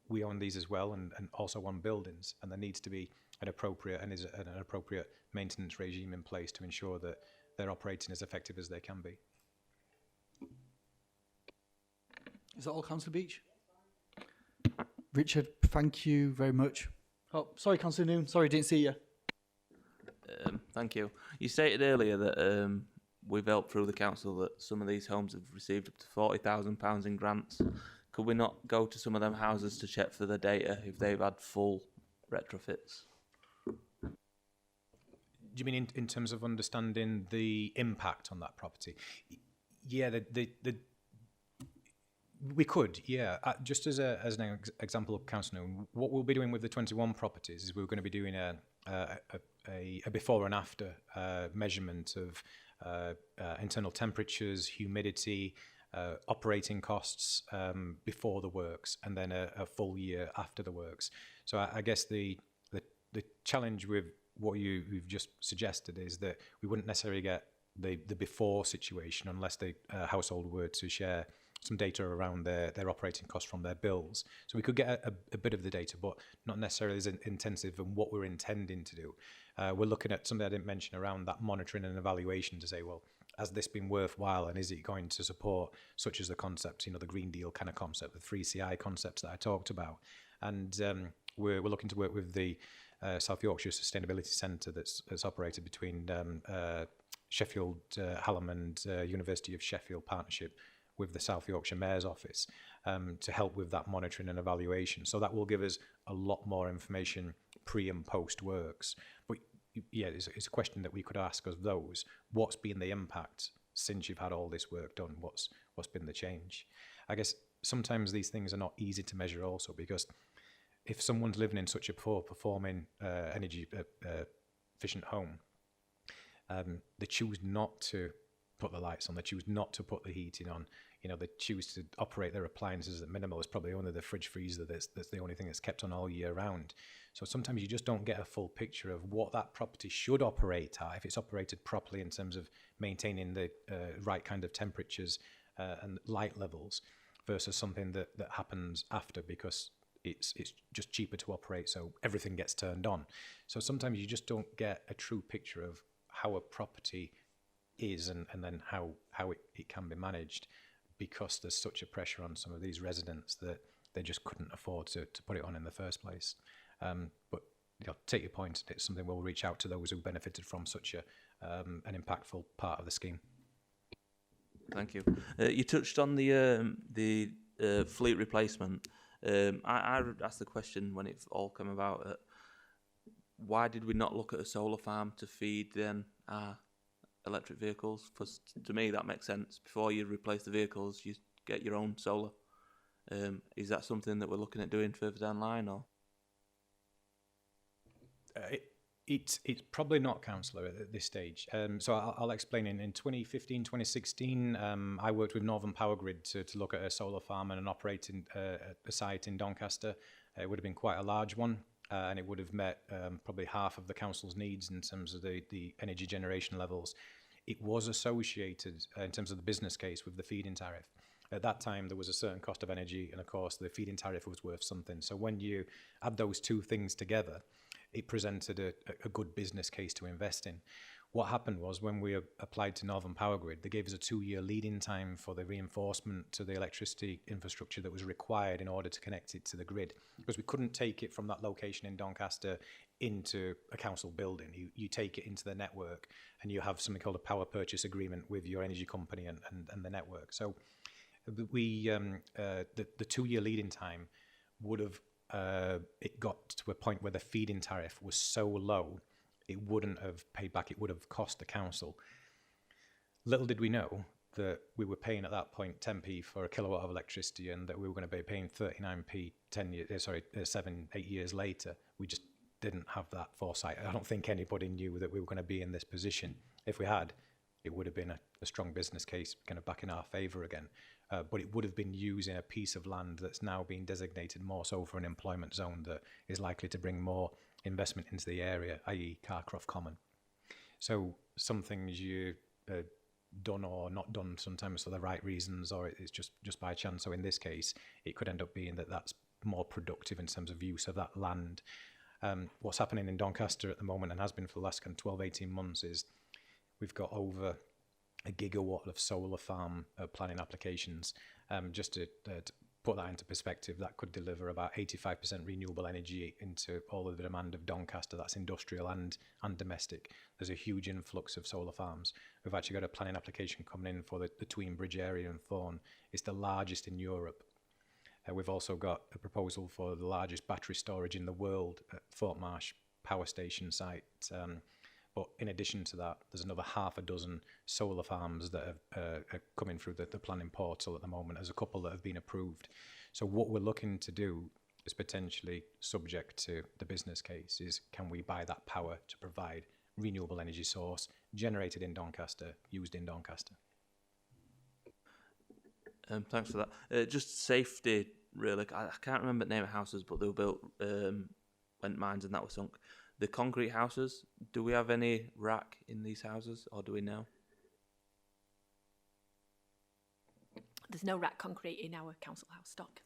Speaker 3: we own these as well and also own buildings, and there needs to be an appropriate and is an appropriate maintenance regime in place to ensure that they're operating as effective as they can be.
Speaker 1: Is that all, Councillor Beach? Richard, thank you very much. Oh, sorry, Councillor Noon. Sorry, didn't see you.
Speaker 9: Thank you. You stated earlier that we've helped through the council that some of these homes have received up to £40,000 in grants. Could we not go to some of them houses to check for the data if they've had full retrofits?
Speaker 3: Do you mean in terms of understanding the impact on that property? Yeah, we could, yeah. Just as an example of council, what we'll be doing with the 21 properties is we're going to be doing a before and after measurement of internal temperatures, humidity, operating costs before the works, and then a full year after the works. So I guess the challenge with what you've just suggested is that we wouldn't necessarily get the before situation unless the household were to share some data around their operating costs from their bills. So we could get a bit of the data, but not necessarily as intensive in what we're intending to do. We're looking at something I didn't mention around that monitoring and evaluation to say, well, has this been worthwhile, and is it going to support such as the concept, the Green Deal kind of concept, the 3CI concepts that I talked about. And we're looking to work with the South Yorkshire Sustainability Centre that's operated between Sheffield, Hallam and University of Sheffield partnership with the South Yorkshire Mayor's Office to help with that monitoring and evaluation. So that will give us a lot more information pre and post works. But yeah, it's a question that we could ask of those. What's been the impact since you've had all this work done? What's been the change? I guess sometimes these things are not easy to measure also, because if someone's living in such a poor performing energy efficient home, they choose not to put the lights on, they choose not to put the heating on, they choose to operate their appliances at minimal. It's probably only the fridge freezer that's the only thing that's kept on all year round. So sometimes you just don't get a full picture of what that property should operate at, if it's operated properly in terms of maintaining the right kind of temperatures and light levels, versus something that happens after because it's just cheaper to operate, so everything gets turned on. So sometimes you just don't get a true picture of how a property is and then how it can be managed, because there's such a pressure on some of these residents that they just couldn't afford to put it on in the first place. But take your point, it's something we'll reach out to those who benefited from such an impactful part of the scheme.
Speaker 9: Thank you. You touched on the fleet replacement. I asked the question when it all came about, why did we not look at a solar farm to feed then our electric vehicles? Because to me that makes sense. Before you replace the vehicles, you get your own solar. Is that something that we're looking at doing further down the line, or?
Speaker 3: It's probably not, councillor, at this stage. So I'll explain. In 2015, 2016, I worked with Northern Power Grid to look at a solar farm and an operating a site in Doncaster. It would have been quite a large one, and it would have met probably half of the council's needs in terms of the energy generation levels. It was associated in terms of the business case with the feed-in tariff. At that time, there was a certain cost of energy, and of course, the feed-in tariff was worth something. So when you add those two things together, it presented a good business case to invest in. What happened was, when we applied to Northern Power Grid, they gave us a 2-year lead-in time for the reinforcement to the electricity infrastructure that was required in order to connect it to the grid, because we couldn't take it from that location in Doncaster into a council building. You take it into the network, and you have something called a power purchase agreement with your energy company and the network. So we the 2-year lead-in time would have it got to a point where the feed-in tariff was so low it wouldn't have paid back. It would have cost the council. Little did we know that we were paying at that point 10p for a kilowatt of electricity, and that we were going to be paying 39p 7-8 years later. We just didn't have that foresight. I don't think anybody knew that we were going to be in this position. If we had, it would have been a strong business case kind of back in our favour again. But it would have been using a piece of land that's now been designated more so for an employment zone that is likely to bring more investment into the area, i.e. Carcroft Common. So some things you done or not done sometimes for the right reasons, or it's just by chance. So in this case, it could end up being that that's more productive in terms of use of that land. What's happening in Doncaster at the moment, and has been for the last kind of 12, 18 months, is we've got over a gigawatt of solar farm planning applications. Just to put that into perspective, that could deliver about 85% renewable energy into all of the demand of Doncaster. That's industrial and domestic. There's a huge influx of solar farms. We've actually got a planning application coming in for the Tween Bridge area in Thorn. It's the largest in Europe. We've also got a proposal for the largest battery storage in the world at Fort Marsh Power Station site. But in addition to that, there's another half a dozen solar farms that are coming through the planning portal at the moment. There's a couple that have been approved. So what we're looking to do is potentially subject to the business case is, can we buy that power to provide renewable energy source generated in Doncaster, used in Doncaster?
Speaker 9: Thanks for that. Just safety, really. I can't remember the name of houses, but they were built, went mines and that was sunk. The concrete houses, do we have any rack in these houses, or do we know?
Speaker 4: There's no rack concrete in our council house stock.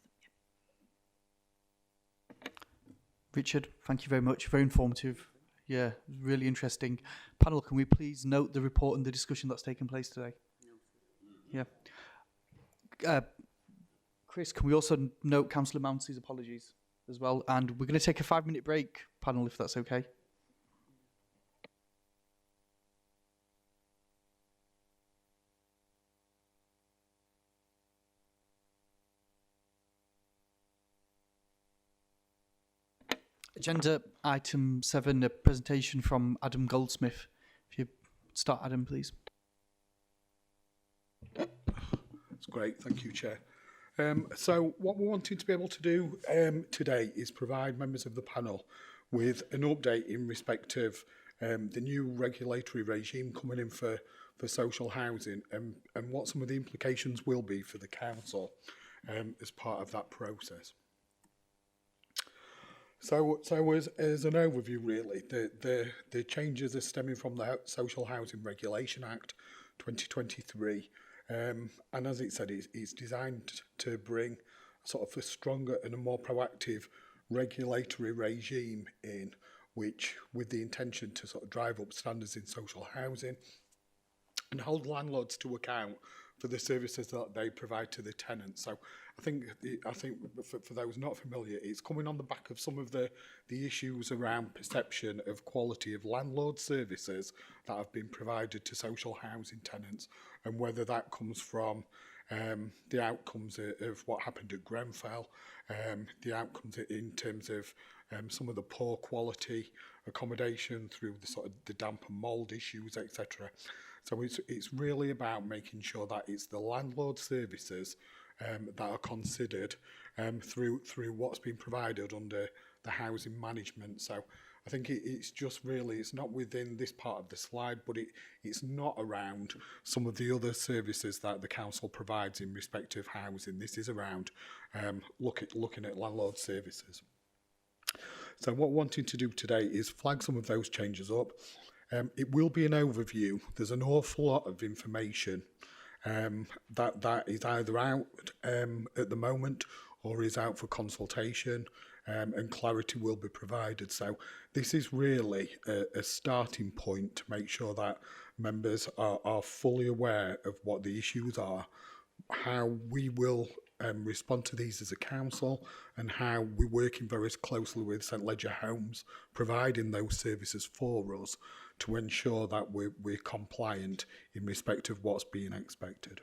Speaker 1: Richard, thank you very much. Very informative. Yeah, really interesting. Panel, can we please note the report and the discussion that's taken place today? Yeah. Chris, can we also note Councillor Mountie's apologies as well? And we're going to take a 5-minute break, panel, if that's okay. Agenda item 7, a presentation from Adam Goldsmith. If you start, Adam, please.
Speaker 10: That's great, thank you, Chair. So what we're wanting to be able to do today is provide members of the panel with an update in respect of the new regulatory regime coming in for social housing, and what some of the implications will be for the council as part of that process. So as an overview, really, the changes are stemming from the Social Housing Regulation Act 2023. And as it said, it's designed to bring sort of a stronger and a more proactive regulatory regime in, which with the intention to sort of drive up standards in social housing and hold landlords to account for the services that they provide to the tenants. So I think for those not familiar, it's coming on the back of some of the issues around perception of quality of landlord services that have been provided to social housing tenants, and whether that comes from the outcomes of what happened at Grenfell, the outcomes in terms of some of the poor quality accommodation through the sort of the damp and mould issues, etc. So it's really about making sure that it's the landlord services that are considered through what's been provided under the housing management. So I think it's just really, it's not within this part of the slide, but it's not around some of the other services that the council provides in respect of housing. This is around looking at landlord services. So what we're wanting to do today is flag some of those changes up. It will be an overview. There's an awful lot of information that is either out at the moment or is out for consultation, and clarity will be provided. So this is really a starting point to make sure that members are fully aware of what the issues are, how we will respond to these as a council, and how we're working very closely with St Leger Homes, providing those services for us to ensure that we're compliant in respect of what's being expected.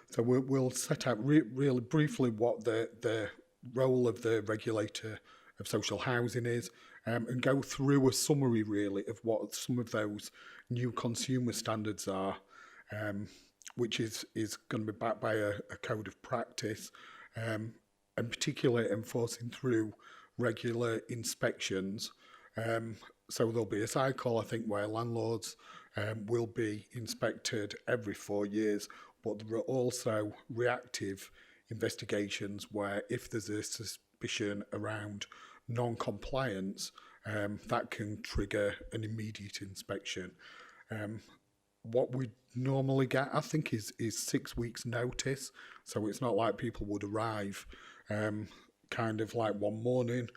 Speaker 10: So we'll set out really briefly what the role of the regulator of social housing is, and go through a summary really of what some of those new consumer standards are, which is going to be backed by a code of practice, and particularly enforcing through regular inspections. So there'll be a cycle, I think, where landlords will be inspected every 4 years, but there are also reactive investigations where if there's a suspicion around non-compliance, that can trigger an immediate inspection. What we normally get, I think, is 6 weeks notice, so it's not like people would arrive, kind of like one morning,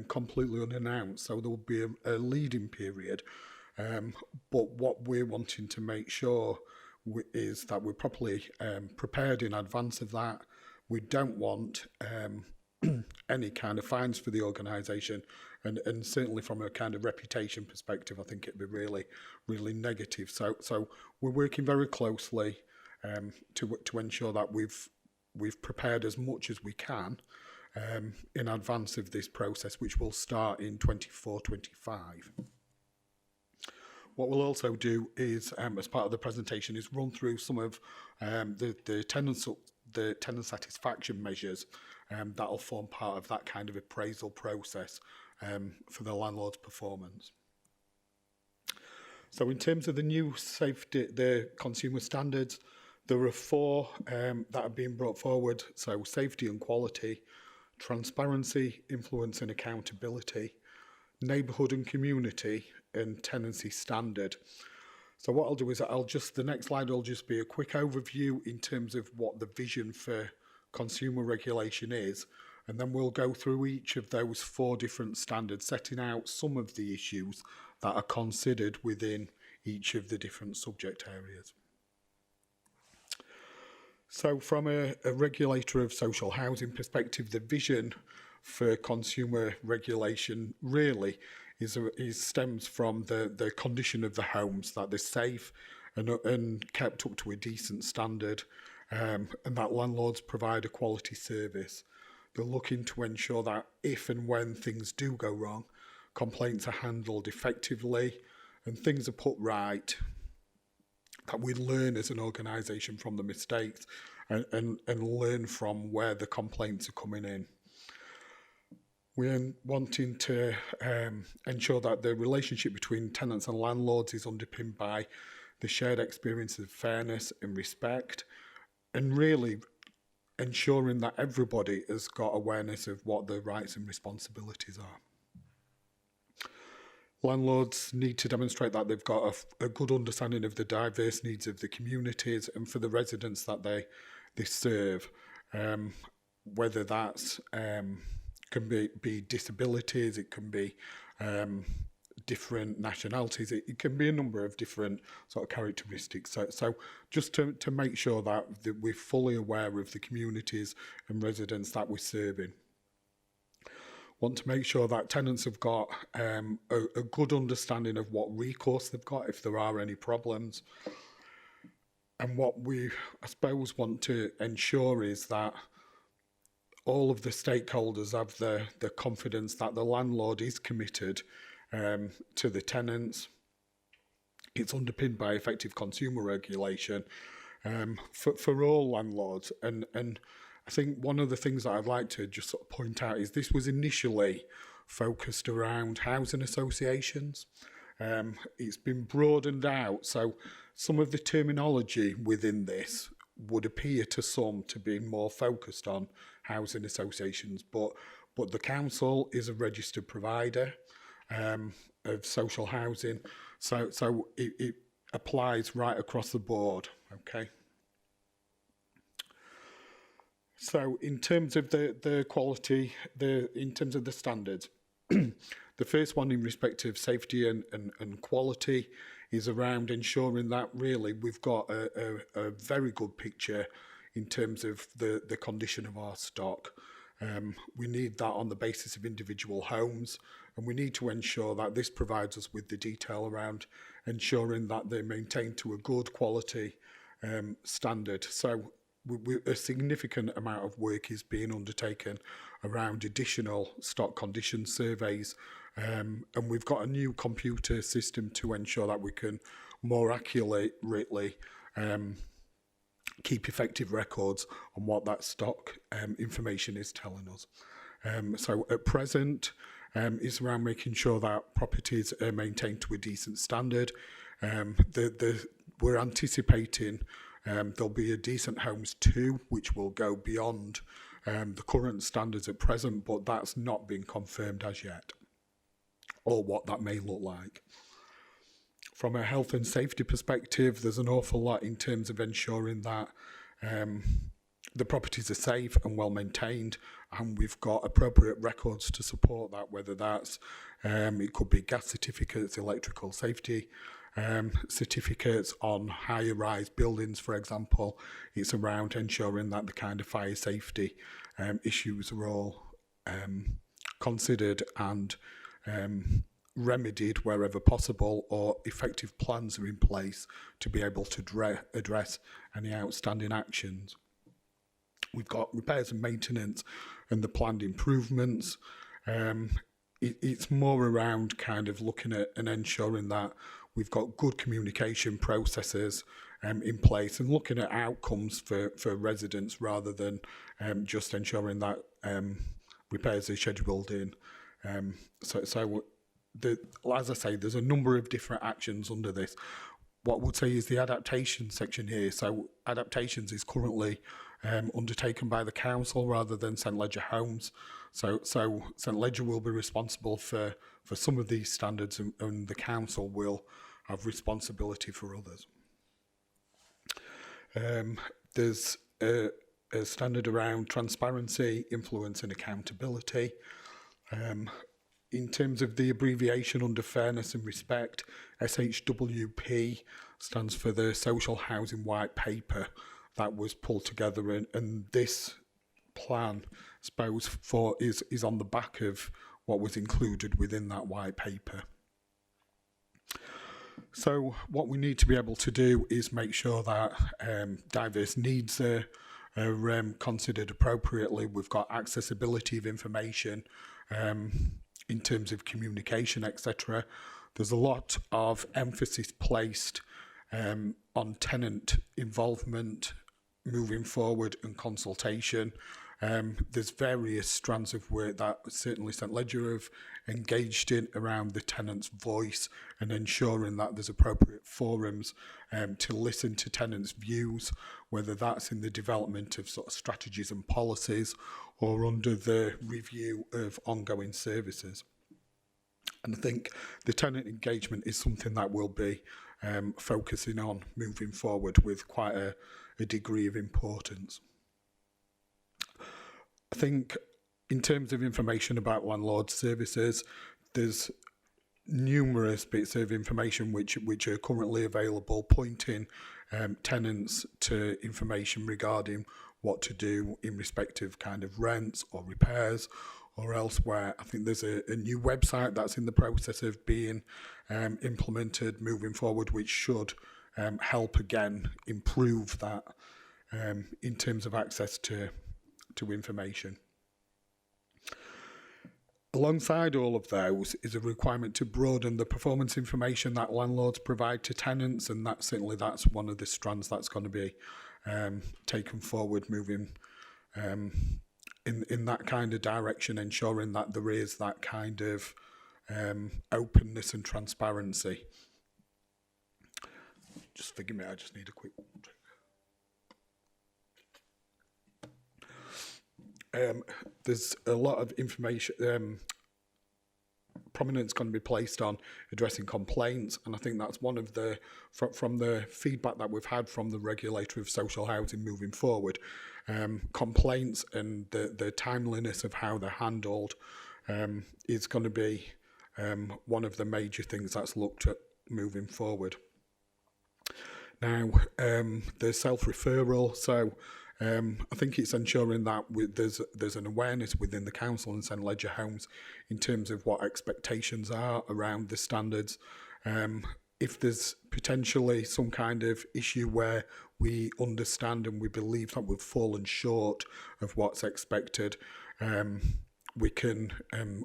Speaker 10: completely unannounced. So there will be a leading period. But what we're wanting to make sure is that we're properly prepared in advance of that. We don't want any kind of fines for the organisation, and certainly from a kind of reputation perspective, I think it'd be really, really negative. So we're working very closely to ensure that we've prepared as much as we can in advance of this process, which will start in 24-25. What we'll also do is, as part of the presentation, is run through some of the tenant satisfaction measures that'll form part of that kind of appraisal process for the landlord's performance. So in terms of the new the consumer standards, there are 4 that are being brought forward. So safety and quality, transparency, influence and accountability, neighbourhood and community, and tenancy standard. So what I'll do is the next slide will just be a quick overview in terms of what the vision for consumer regulation is, and then we'll go through each of those 4 different standards, setting out some of the issues that are considered within each of the different subject areas. So from a regulator of social housing perspective, the vision for consumer regulation really stems from the condition of the homes, that they're safe and kept up to a decent standard, and that landlords provide a quality service. They're looking to ensure that if and when things do go wrong, complaints are handled effectively and things are put right, that we learn as an organisation from the mistakes and learn from where the complaints are coming in. We're wanting to ensure that the relationship between tenants and landlords is underpinned by the shared experience of fairness and respect, and really ensuring that everybody has got awareness of what their rights and responsibilities are. Landlords need to demonstrate that they've got a good understanding of the diverse needs of the communities and for the residents that they serve, whether that's can be disabilities, it can be different nationalities, it can be a number of different sort of characteristics. So just to make sure that we're fully aware of the communities and residents that we're serving. Want to make sure that tenants have got a good understanding of what recourse they've got if there are any problems. And what we, I suppose, want to ensure is that all of the stakeholders have the confidence that the landlord is committed to the tenants. It's underpinned by effective consumer regulation for all landlords. And I think one of the things that I'd like to just sort of point out is this was initially focused around housing associations. It's been broadened out, so some of the terminology within this would appear to some to be more focused on housing associations, but the council is a registered provider of social housing, so it applies right across the board. Okay. So in terms of the quality, in terms of the standards, the first one in respect of safety and quality is around ensuring that really we've got a very good picture in terms of the condition of our stock. We need that on the basis of individual homes, and we need to ensure that this provides us with the detail around ensuring that they're maintained to a good quality standard. So a significant amount of work is being undertaken around additional stock condition surveys, and we've got a new computer system to ensure that we can more accurately keep effective records on what that stock information is telling us. So at present, it's around making sure that properties are maintained to a decent standard. We're anticipating there'll be a Decent Homes 2, which will go beyond the current standards at present, but that's not been confirmed as yet, or what that may look like. From a health and safety perspective, there's an awful lot in terms of ensuring that the properties are safe and well maintained, and we've got appropriate records to support that, whether that's it could be gas certificates, electrical safety certificates on higher rise buildings, for example. It's around ensuring that the kind of fire safety issues are all considered and remedied wherever possible, or effective plans are in place to be able to address any outstanding actions. We've got repairs and maintenance and the planned improvements. It's more around kind of looking at and ensuring that we've got good communication processes in place and looking at outcomes for residents rather than just ensuring that repairs are scheduled in. As I say, there's a number of different actions under this. What I would say is the adaptation section here. So adaptations is currently undertaken by the council rather than St Leger Homes. So St Leger will be responsible for some of these standards, and the council will have responsibility for others. There's a standard around transparency, influence and accountability. In terms of the abbreviation under fairness and respect, SHWP stands for the Social Housing White Paper that was pulled together, and this plan, I suppose, is on the back of what was included within that white paper. So what we need to be able to do is make sure that diverse needs are considered appropriately. We've got accessibility of information in terms of communication, etc. There's a lot of emphasis placed on tenant involvement moving forward and consultation. There's various strands of work that certainly St Leger have engaged in around the tenant's voice and ensuring that there's appropriate forums to listen to tenants' views, whether that's in the development of sort of strategies and policies or under the review of ongoing services. And I think the tenant engagement is something that we'll be focusing on moving forward with quite a degree of importance. I think in terms of information about landlord services, there's numerous bits of information which are currently available, pointing tenants to information regarding what to do in respect of kind of rents or repairs or elsewhere. I think there's a new website that's in the process of being implemented moving forward, which should help again improve that in terms of access to information. Alongside all of those is a requirement to broaden the performance information that landlords provide to tenants, and that's one of the strands that's going to be taken forward, moving in that kind of direction, ensuring that there is that kind of openness and transparency. Just forgive me, I just need a quick there's a lot of information, prominence going to be placed on addressing complaints, and I think that's one of the, from the feedback that we've had from the regulator of social housing moving forward, complaints and the timeliness of how they're handled is going to be one of the major things that's looked at moving forward. Now, the self-referral, so I think it's ensuring that there's an awareness within the council and St Leger Homes in terms of what expectations are around the standards. If there's potentially some kind of issue where we understand and we believe that we've fallen short of what's expected, we can,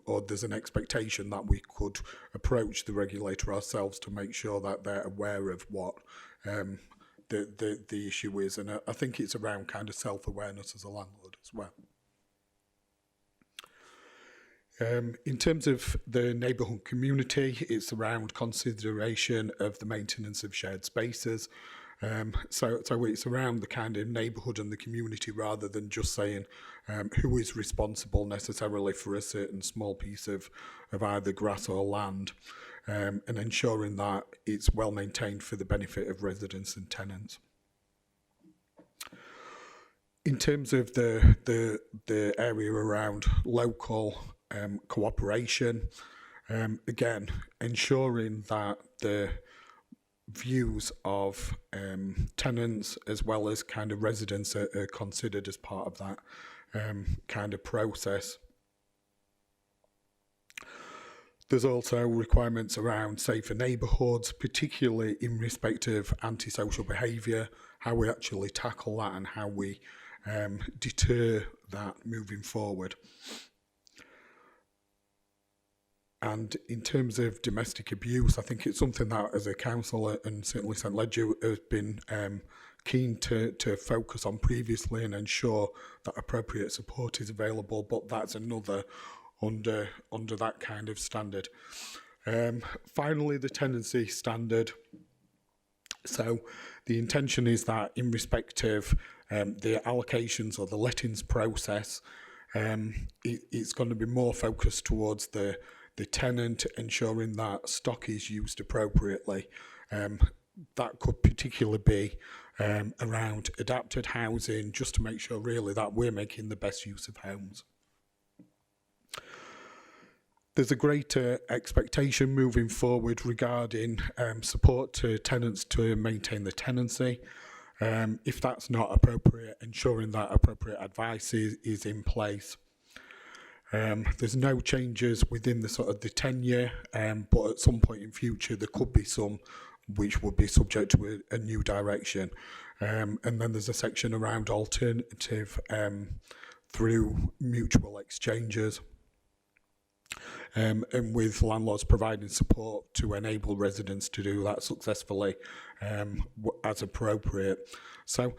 Speaker 10: or there's an expectation that we could approach the regulator ourselves to make sure that they're aware of what the issue is, and I think it's around kind of self-awareness as a landlord as well. In terms of the neighbourhood community, it's around consideration of the maintenance of shared spaces. So it's around the kind of neighbourhood and the community rather than just saying who is responsible necessarily for a certain small piece of either grass or land. And ensuring that it's well maintained for the benefit of residents and tenants. In terms of the area around local cooperation, again, ensuring that the views of tenants as well as kind of residents are considered as part of that kind of process. There's also requirements around safer neighbourhoods, particularly in respect of antisocial behaviour, how we actually tackle that and how we deter that moving forward. And in terms of domestic abuse, I think it's something that as a council and certainly St Ledger has been keen to focus on previously and ensure that appropriate support is available, but that's another under that kind of standard. Finally, the tenancy standard. So the intention is that in respect of the allocations or the lettings process, it's going to be more focused towards the tenant, ensuring that stock is used appropriately. That could particularly be around adapted housing, just to make sure really that we're making the best use of homes. There's a greater expectation moving forward regarding support to tenants to maintain the tenancy. If that's not appropriate, ensuring that appropriate advice is in place. There's no changes within the sort of the tenure, but at some point in future there could be some which would be subject to a new direction. And then there's a section around alternative through mutual exchanges. And with landlords providing support to enable residents to do that successfully as appropriate. So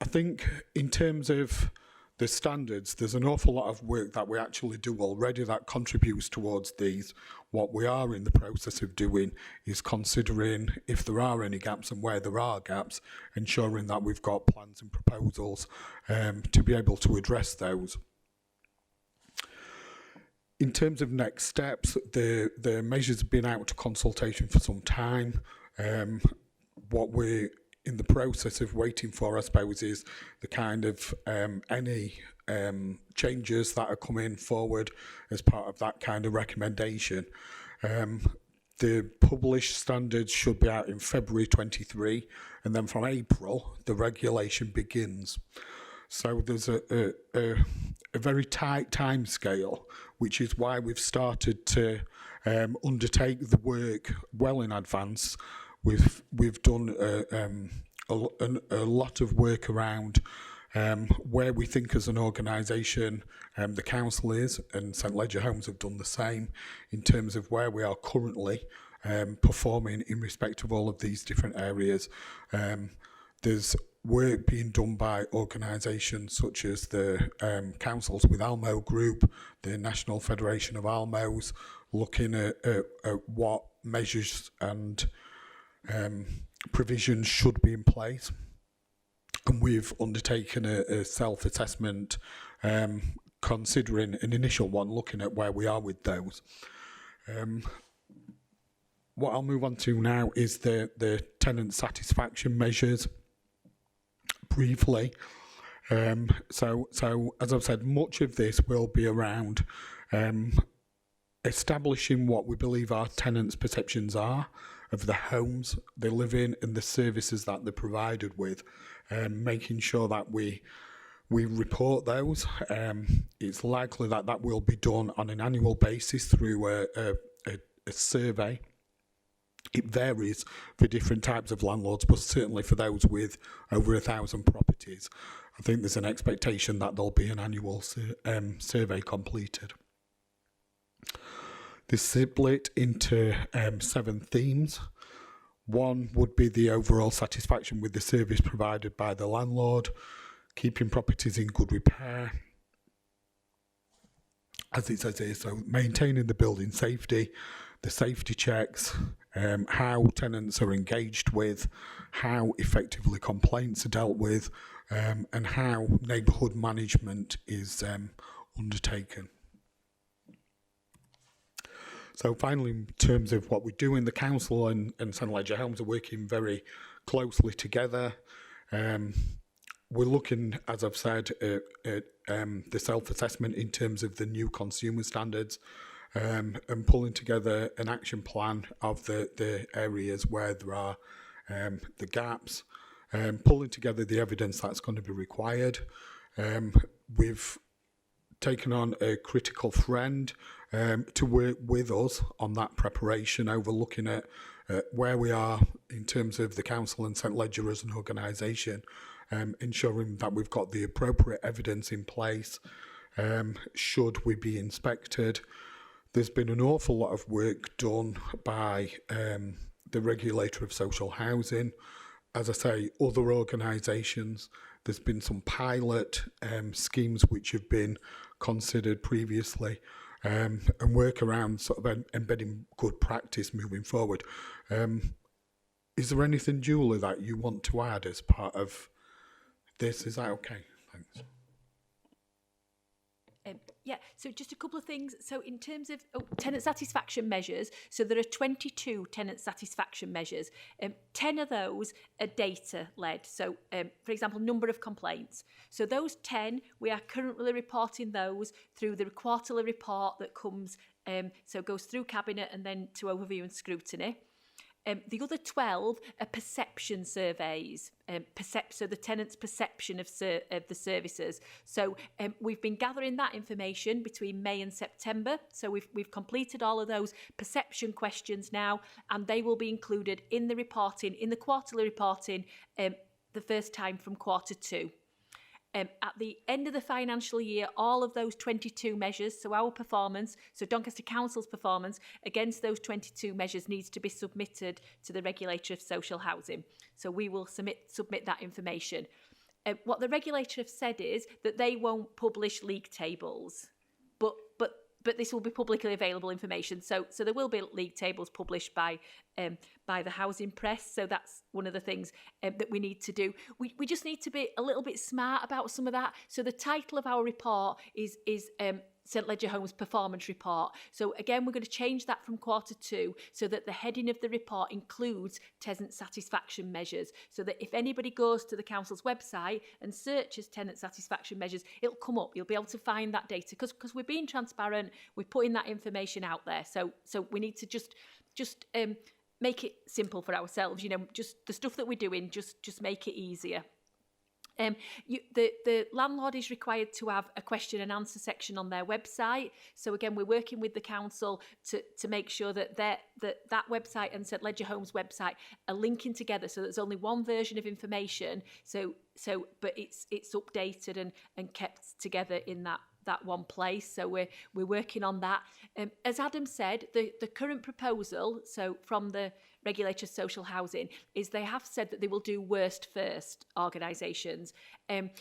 Speaker 10: I think in terms of the standards, there's an awful lot of work that we actually do already that contributes towards these. What we are in the process of doing is considering if there are any gaps and where there are gaps, ensuring that we've got plans and proposals to be able to address those. In terms of next steps, the measures have been out to consultation for some time. What we're in the process of waiting for, I suppose, is the kind of any changes that are coming forward as part of that kind of recommendation. The published standards should be out in February 23, and then from April, the regulation begins. So there's a very tight time scale, which is why we've started to undertake the work well in advance. We've done a lot of work around where we think as an organisation the council is, and St Ledger Homes have done the same in terms of where we are currently performing in respect of all of these different areas. There's work being done by organisations such as the councils with Almo Group, the National Federation of Almos, looking at what measures and provisions should be in place. And we've undertaken a self-assessment, considering an initial one, looking at where we are with those. What I'll move on to now is the tenant satisfaction measures. Briefly, so as I've said, much of this will be around establishing what we believe our tenants' perceptions are of the homes they live in and the services that they're provided with, making sure that we report those. It's likely that will be done on an annual basis through a survey. It varies for different types of landlords, but certainly for those with over 1,000 properties, I think there's an expectation that there'll be an annual survey completed. This is split into 7 themes. One would be the overall satisfaction with the service provided by the landlord, keeping properties in good repair, as it says here, so maintaining the building safety, the safety checks, how tenants are engaged with, how effectively complaints are dealt with, and how neighbourhood management is undertaken. So finally, in terms of what we do in the council and St Ledger Homes are working very closely together. we're looking, as I've said, at the self-assessment in terms of the new consumer standards, and pulling together an action plan of the areas where there are the gaps, pulling together the evidence that's going to be required. We've taken on a critical friend to work with us on that preparation, over looking at where we are in terms of the council and St Ledger as an organisation, ensuring that we've got the appropriate evidence in place should we be inspected. There's been an awful lot of work done by the regulator of social housing. As I say, other organisations, there's been some pilot schemes which have been considered previously, and work around sort of embedding good practice moving forward. Is there anything, Julie, that you want to add as part of this? Is that okay? Thanks.
Speaker 4: Yeah, so just a couple of things. So in terms of tenant satisfaction measures, so there are 22 tenant satisfaction measures. 10 of those are data-led. So, for example, number of complaints. So those 10, we are currently reporting those through the quarterly report that comes, so goes through Cabinet and then to overview and scrutiny. The other 12 are perception surveys, so the tenant's perception of the services. So we've been gathering that information between May and September. So we've completed all of those perception questions now, and they will be included in the reporting, in the quarterly reporting, the first time from Q2. At the end of the financial year, all of those 22 measures, so our performance, so Doncaster Council's performance against those 22 measures needs to be submitted to the Regulator of Social Housing. So we will submit that information. What the regulator have said is that they won't publish league tables, but this will be publicly available information. So there will be league tables published by the housing press. So that's one of the things that we need to do. We just need to be a little bit smart about some of that. So the title of our report is St Ledger Homes Performance Report. So again, we're going to change that from Q2 so that the heading of the report includes tenant satisfaction measures, so that if anybody goes to the council's website and searches tenant satisfaction measures, it'll come up. You'll be able to find that data because we're being transparent. We're putting that information out there. So we need to just make it simple for ourselves. You know, just the stuff that we're doing, just make it easier. The landlord is required to have a question and answer section on their website. So again, we're working with the council to make sure that that website and St Ledger Homes website are linking together, so there's only one version of information. But it's updated and kept together in that one place. So we're working on that. As Adam said, the current proposal, so from the Regulator of Social Housing, is they have said that they will do worst first organisations.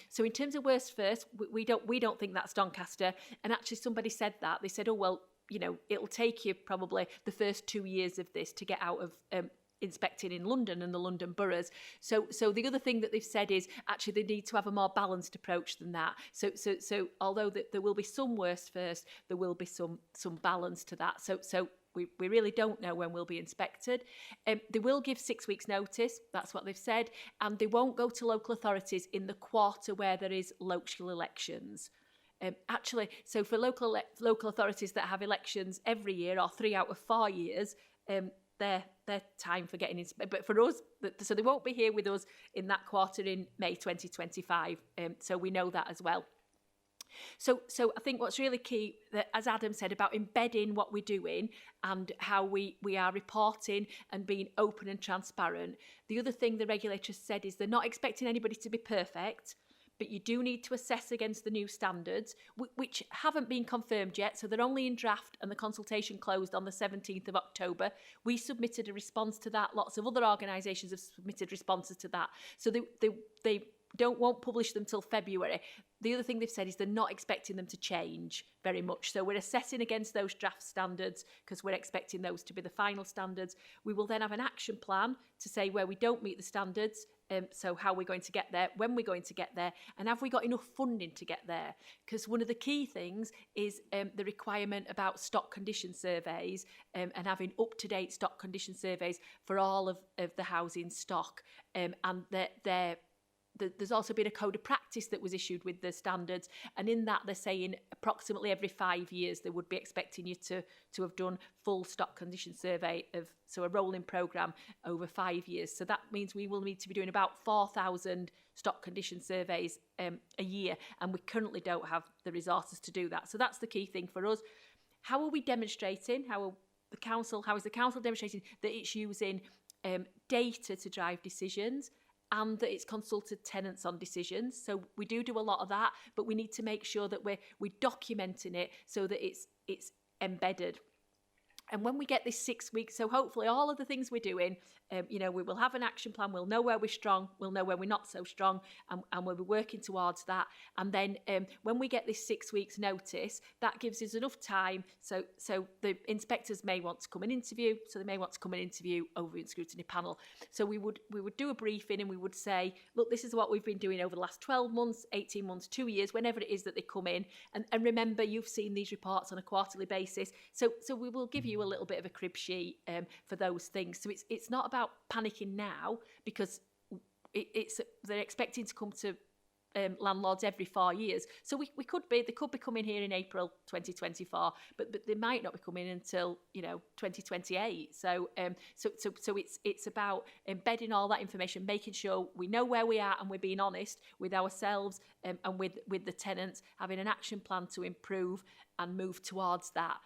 Speaker 4: So in terms of worst first, we don't think that's Doncaster. And actually somebody said that. They said, oh, well, you know, it'll take you probably the first 2 years of this to get out of inspecting in London and the London boroughs. So the other thing that they've said is actually they need to have a more balanced approach than that. So although there will be some worst first, there will be some balance to that. So we really don't know when we'll be inspected. They will give 6 weeks notice, that's what they've said, and they won't go to local authorities in the quarter where there is local elections. Actually, so for local authorities that have elections every year or 3 out of 4 years, their time for getting inspected. But for us, so they won't be here with us in that quarter in May 2025. So we know that as well. So I think what's really key, that, as Adam said, about embedding what we're doing and how we are reporting and being open and transparent. The other thing the regulator said is they're not expecting anybody to be perfect, but you do need to assess against the new standards, which haven't been confirmed yet. So they're only in draft and the consultation closed on the 17th of October. We submitted a response to that. Lots of other organisations have submitted responses to that. So they won't publish them till February. The other thing they've said is they're not expecting them to change very much. So we're assessing against those draft standards because we're expecting those to be the final standards. We will then have an action plan to say where we don't meet the standards, so how we're going to get there, when we're going to get there, and have we got enough funding to get there? Because one of the key things is the requirement about stock condition surveys and having up-to-date stock condition surveys for all of the housing stock. And they're there's also been a code of practice that was issued with the standards, and in that they're saying approximately every 5 years they would be expecting you to have done full stock condition survey so a rolling programme over 5 years. So that means we will need to be doing about 4,000 stock condition surveys a year, and we currently don't have the resources to do that. So that's the key thing for us. How are we demonstrating? How is the council demonstrating that it's using data to drive decisions, and that it's consulted tenants on decisions? So we do a lot of that, but we need to make sure that we're documenting it so that it's embedded. And when we get this 6 weeks, so hopefully all of the things we're doing, we will have an action plan, we'll know where we're strong, we'll know where we're not so strong, and we'll be working towards that. And then when we get this 6 weeks notice, that gives us enough time, so the inspectors may want to come and interview, over in Scrutiny panel. So we would do a briefing, and we would say, look, this is what we've been doing over the last 12 months, 18 months, 2 years, whenever it is that they come in. And remember, you've seen these reports on a quarterly basis, so we will give you a little bit of a crib sheet for those things. So it's not about panicking now, because they're expecting to come to landlords every 4 years. So they could be coming here in April 2024, but they might not be coming until 2028. So it's about embedding all that information, making sure we know where we are, and we're being honest with ourselves and with the tenants, having an action plan to improve and move towards that.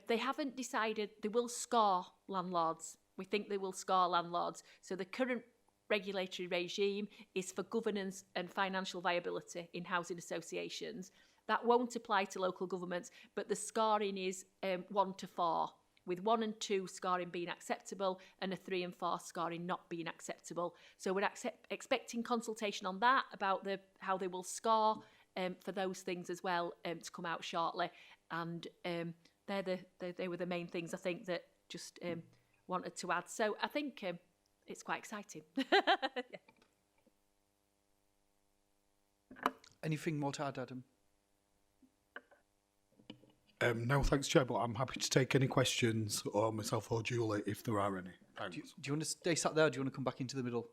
Speaker 4: They haven't decided. They will score landlords. We think they will score landlords. So the current regulatory regime is for governance and financial viability in housing associations. That won't apply to local governments, but the scoring is 1 to 4, with 1 and 2 scoring being acceptable and a 3 and 4 scoring not being acceptable. So we're expecting consultation on that, about how they will score for those things as well, to come out shortly. And they were the main things I think that just wanted to add. So I think it's quite exciting. Yeah.
Speaker 1: Anything more to add, Adam?
Speaker 10: No, thanks, Chair, but I'm happy to take any questions, or myself or Julie, if there are any. Thanks.
Speaker 1: Do you want to stay sat there, or do you want to come back into the middle?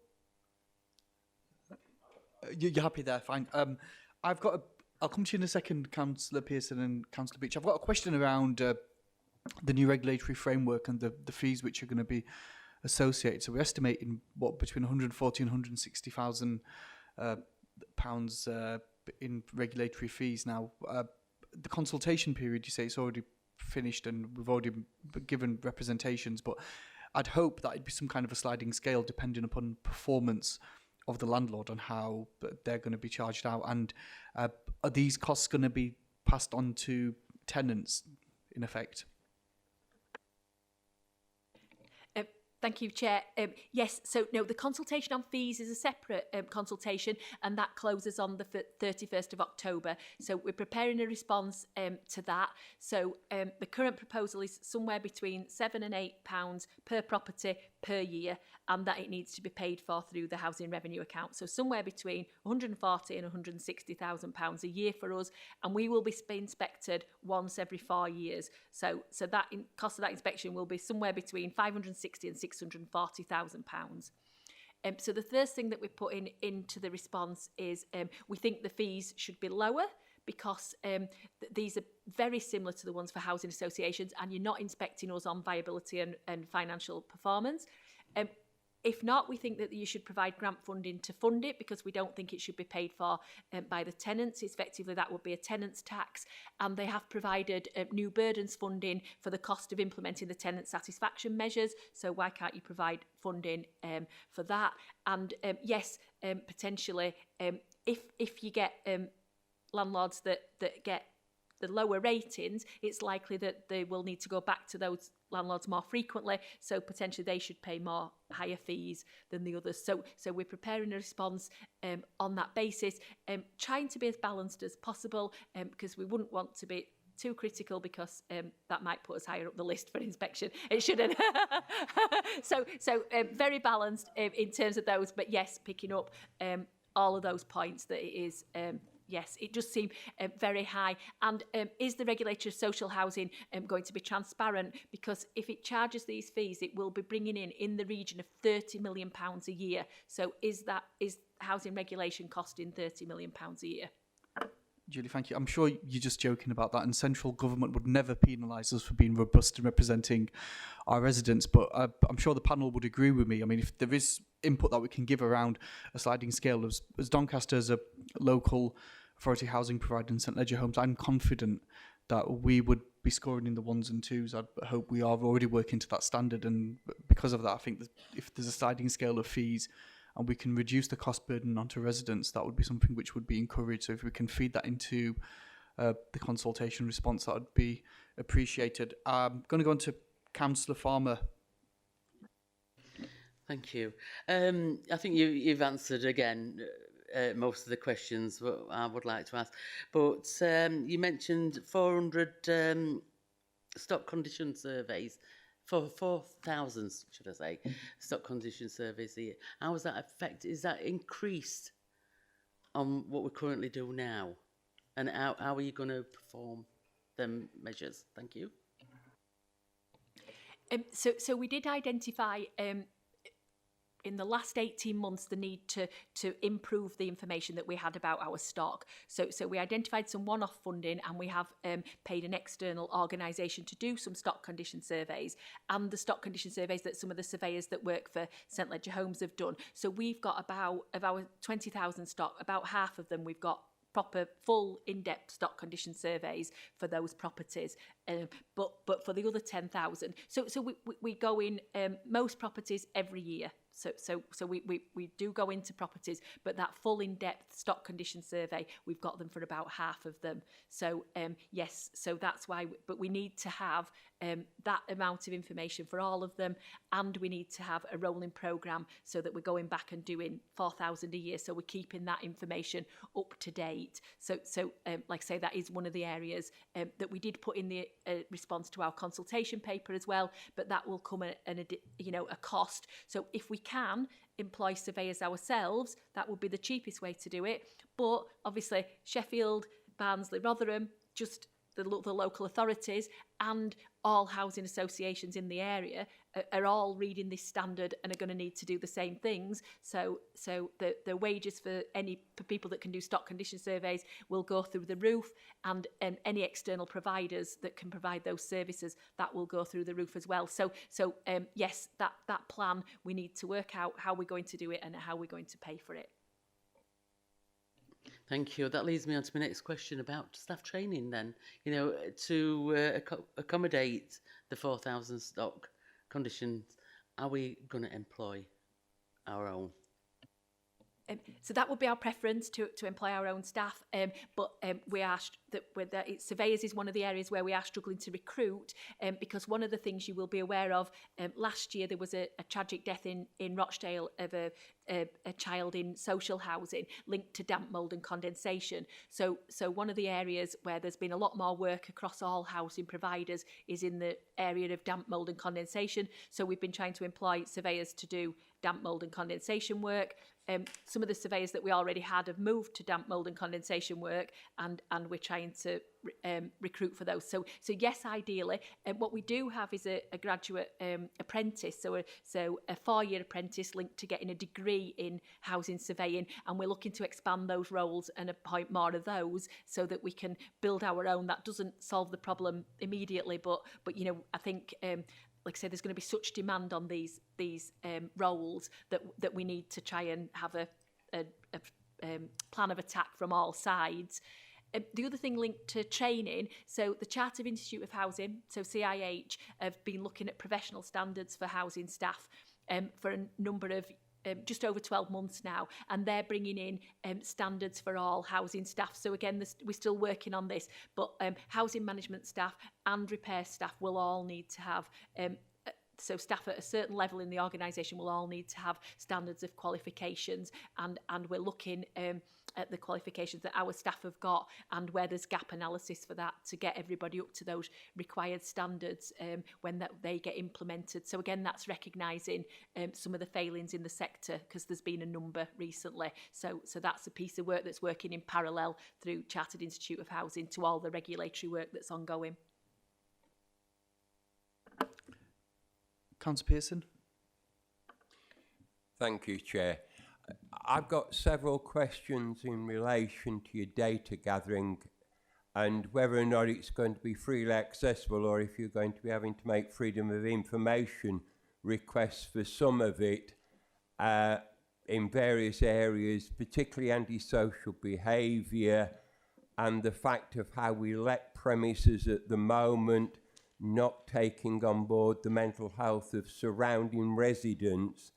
Speaker 1: You're happy there, fine. I'll come to you in a second, Councillor Pearson and Councillor Beach. I've got a question around the new regulatory framework and the fees which are going to be associated. So we're estimating between 140 and 160,000 pounds in regulatory fees now. The consultation period, you say it's already finished, and we've already given representations, but I'd hope that it'd be some kind of a sliding scale depending upon performance of the landlord on how they're going to be charged out. And are these costs going to be passed on to tenants in effect?
Speaker 4: Thank you, Chair. Yes, so no, the consultation on fees is a separate consultation, and that closes on the 31st of October. So we're preparing a response to that. So the current proposal is somewhere between £7 and £8 per property per year, and that it needs to be paid for through the housing revenue account. So somewhere between £140,000 and £160,000 a year for us, and we will be inspected once every 4 years. So that cost of that inspection will be somewhere between £560,000 and £640,000. So the first thing that we're putting into the response is we think the fees should be lower, because these are very similar to the ones for housing associations, and you're not inspecting us on viability and financial performance. If not, we think that you should provide grant funding to fund it, because we don't think it should be paid for by the tenants. Effectively, that would be a tenant's tax, and they have provided new burdens funding for the cost of implementing the tenant satisfaction measures. So why can't you provide funding for that? And yes, potentially, if you get landlords that get the lower ratings, it's likely that they will need to go back to those landlords more frequently, so potentially they should pay higher fees than the others. So we're preparing a response on that basis, trying to be as balanced as possible, because we wouldn't want to be too critical, because that might put us higher up the list for inspection. It shouldn't. So very balanced in terms of those, but yes, picking up all of those points, that it is yes, it does seem very high. And is the regulator of social housing going to be transparent? Because if it charges these fees, it will be bringing in the region of £30 million a year. So is housing regulation costing £30 million a year?
Speaker 1: Julie, thank you. I'm sure you're just joking about that, and central government would never penalise us for being robust and representing our residents, but I'm sure the panel would agree with me. I mean, if there is input that we can give around a sliding scale, as Doncaster as a local authority housing provider in St Leger Homes, I'm confident that we would be scoring in the ones and twos. I hope we are already working to that standard, and because of that, I think that if there's a sliding scale of fees, and we can reduce the cost burden onto residents, that would be something which would be encouraged. So if we can feed that into the consultation response, that would be appreciated. I'm going to go on to Councillor Farmer.
Speaker 6: Thank you. I think you've answered again most of the questions that I would like to ask. But you mentioned 400 stock condition surveys. For 4,000, should I say, stock condition surveys a year. How is that affected? Is that increased on what we currently do now? And how are you going to perform them measures? Thank you.
Speaker 4: So we did identify in the last 18 months the need to improve the information that we had about our stock. So we identified some one-off funding, and we have paid an external organisation to do some stock condition surveys, and the stock condition surveys that some of the surveyors that work for St Leger Homes have done. So we've got of our 20,000 stock, about half of them we've got proper, full, in-depth stock condition surveys for those properties. But for the other 10,000, so we go in most properties every year. So we do go into properties, but that full in-depth stock condition survey, we've got them for about half of them. So yes, so that's why, but we need to have that amount of information for all of them, and we need to have a rolling programme so that we're going back and doing 4,000 a year, so we're keeping that information up to date. So like I say, that is one of the areas that we did put in the response to our consultation paper as well, but that will come at a cost. So if we can employ surveyors ourselves, that would be the cheapest way to do it. But obviously Sheffield, Barnsley, Rotherham, just the local authorities and all housing associations in the area are all reading this standard and are going to need to do the same things. So the wages for people that can do stock condition surveys will go through the roof, and any external providers that can provide those services, that will go through the roof as well. So yes, that plan, we need to work out how we're going to do it and how we're going to pay for it.
Speaker 6: Thank you. That leads me on to my next question about staff training then. To accommodate the 4,000 stock conditions, are we going to employ our own?
Speaker 4: So that would be our preference, to employ our own staff, but we are surveyors is one of the areas where we are struggling to recruit, because one of the things you will be aware of, last year there was a tragic death in Rochdale of a child in social housing linked to damp, mould and condensation. So one of the areas where there's been a lot more work across all housing providers is in the area of damp, mould and condensation. So we've been trying to employ surveyors to do damp, mould and condensation work. Some of the surveyors that we already had have moved to damp, mould and condensation work, and we're trying to recruit for those. So yes, ideally. What we do have is a graduate apprentice, so a 4-year apprentice linked to getting a degree in housing surveying, and we're looking to expand those roles and appoint more of those so that we can build our own. That doesn't solve the problem immediately, but I think like I say, there's going to be such demand on these roles that we need to try and have a plan of attack from all sides. The other thing linked to training, so the Chartered Institute of Housing, so CIH, have been looking at professional standards for housing staff for a number of just over 12 months now, and they're bringing in standards for all housing staff. So again, we're still working on this, but housing management staff and repair staff will all need to have so staff at a certain level in the organisation will all need to have standards of qualifications, and we're looking at the qualifications that our staff have got, and where there's gap analysis for that to get everybody up to those required standards when they get implemented. So again, that's recognising some of the failings in the sector, because there's been a number recently. So that's a piece of work that's working in parallel through Chartered Institute of Housing to all the regulatory work that's ongoing.
Speaker 1: Councillor Pearson.
Speaker 5: Thank you, Chair. I've got several questions in relation to your data gathering and whether or not it's going to be freely accessible, or if you're going to be having to make freedom of information requests for some of it in various areas, particularly antisocial behaviour and the fact of how we let premises at the moment not taking on board the mental health of surrounding residents,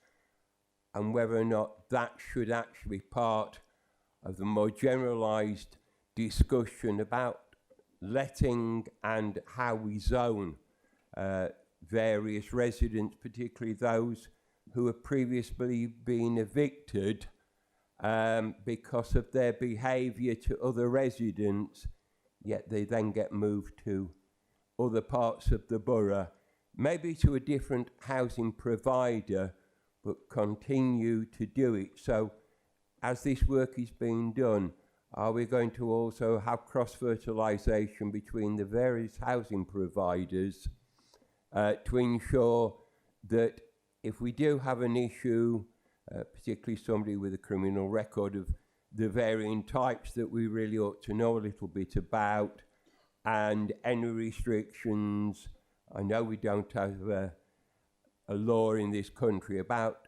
Speaker 5: and whether or not that should actually be part of the more generalised discussion about letting and how we zone various residents, particularly those who have previously been evicted because of their behaviour to other residents, yet they then get moved to other parts of the borough, maybe to a different housing provider, but continue to do it. So as this work is being done, are we going to also have cross-fertilisation between the various housing providers to ensure that if we do have an issue, particularly somebody with a criminal record of the varying types that we really ought to know a little bit about, and any restrictions? I know we don't have a law in this country about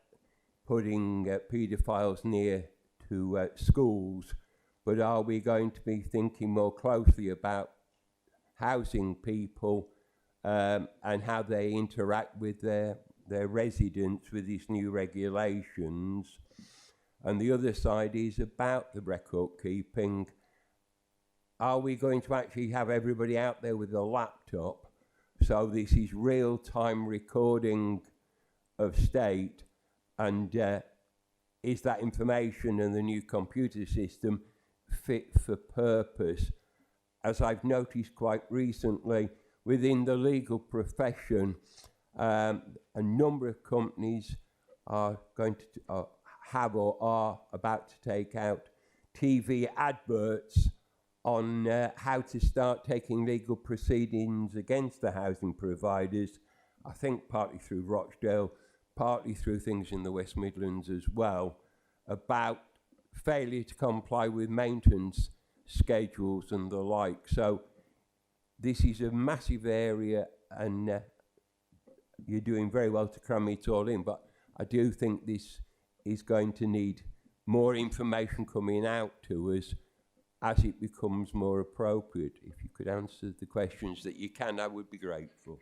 Speaker 5: putting paedophiles near to schools, but are we going to be thinking more closely about housing people and how they interact with their residents with these new regulations? And the other side is about the record keeping. Are we going to actually have everybody out there with a laptop? So this is real-time recording of state, and is that information and the new computer system fit for purpose? As I've noticed quite recently within the legal profession, a number of companies are going to have or are about to take out TV adverts on how to start taking legal proceedings against the housing providers, I think partly through Rochdale, partly through things in the West Midlands as well, about failure to comply with maintenance schedules and the like. So this is a massive area, and you're doing very well to cram it all in, but I do think this is going to need more information coming out to us as it becomes more appropriate. If you could answer the questions that you can, I would be grateful.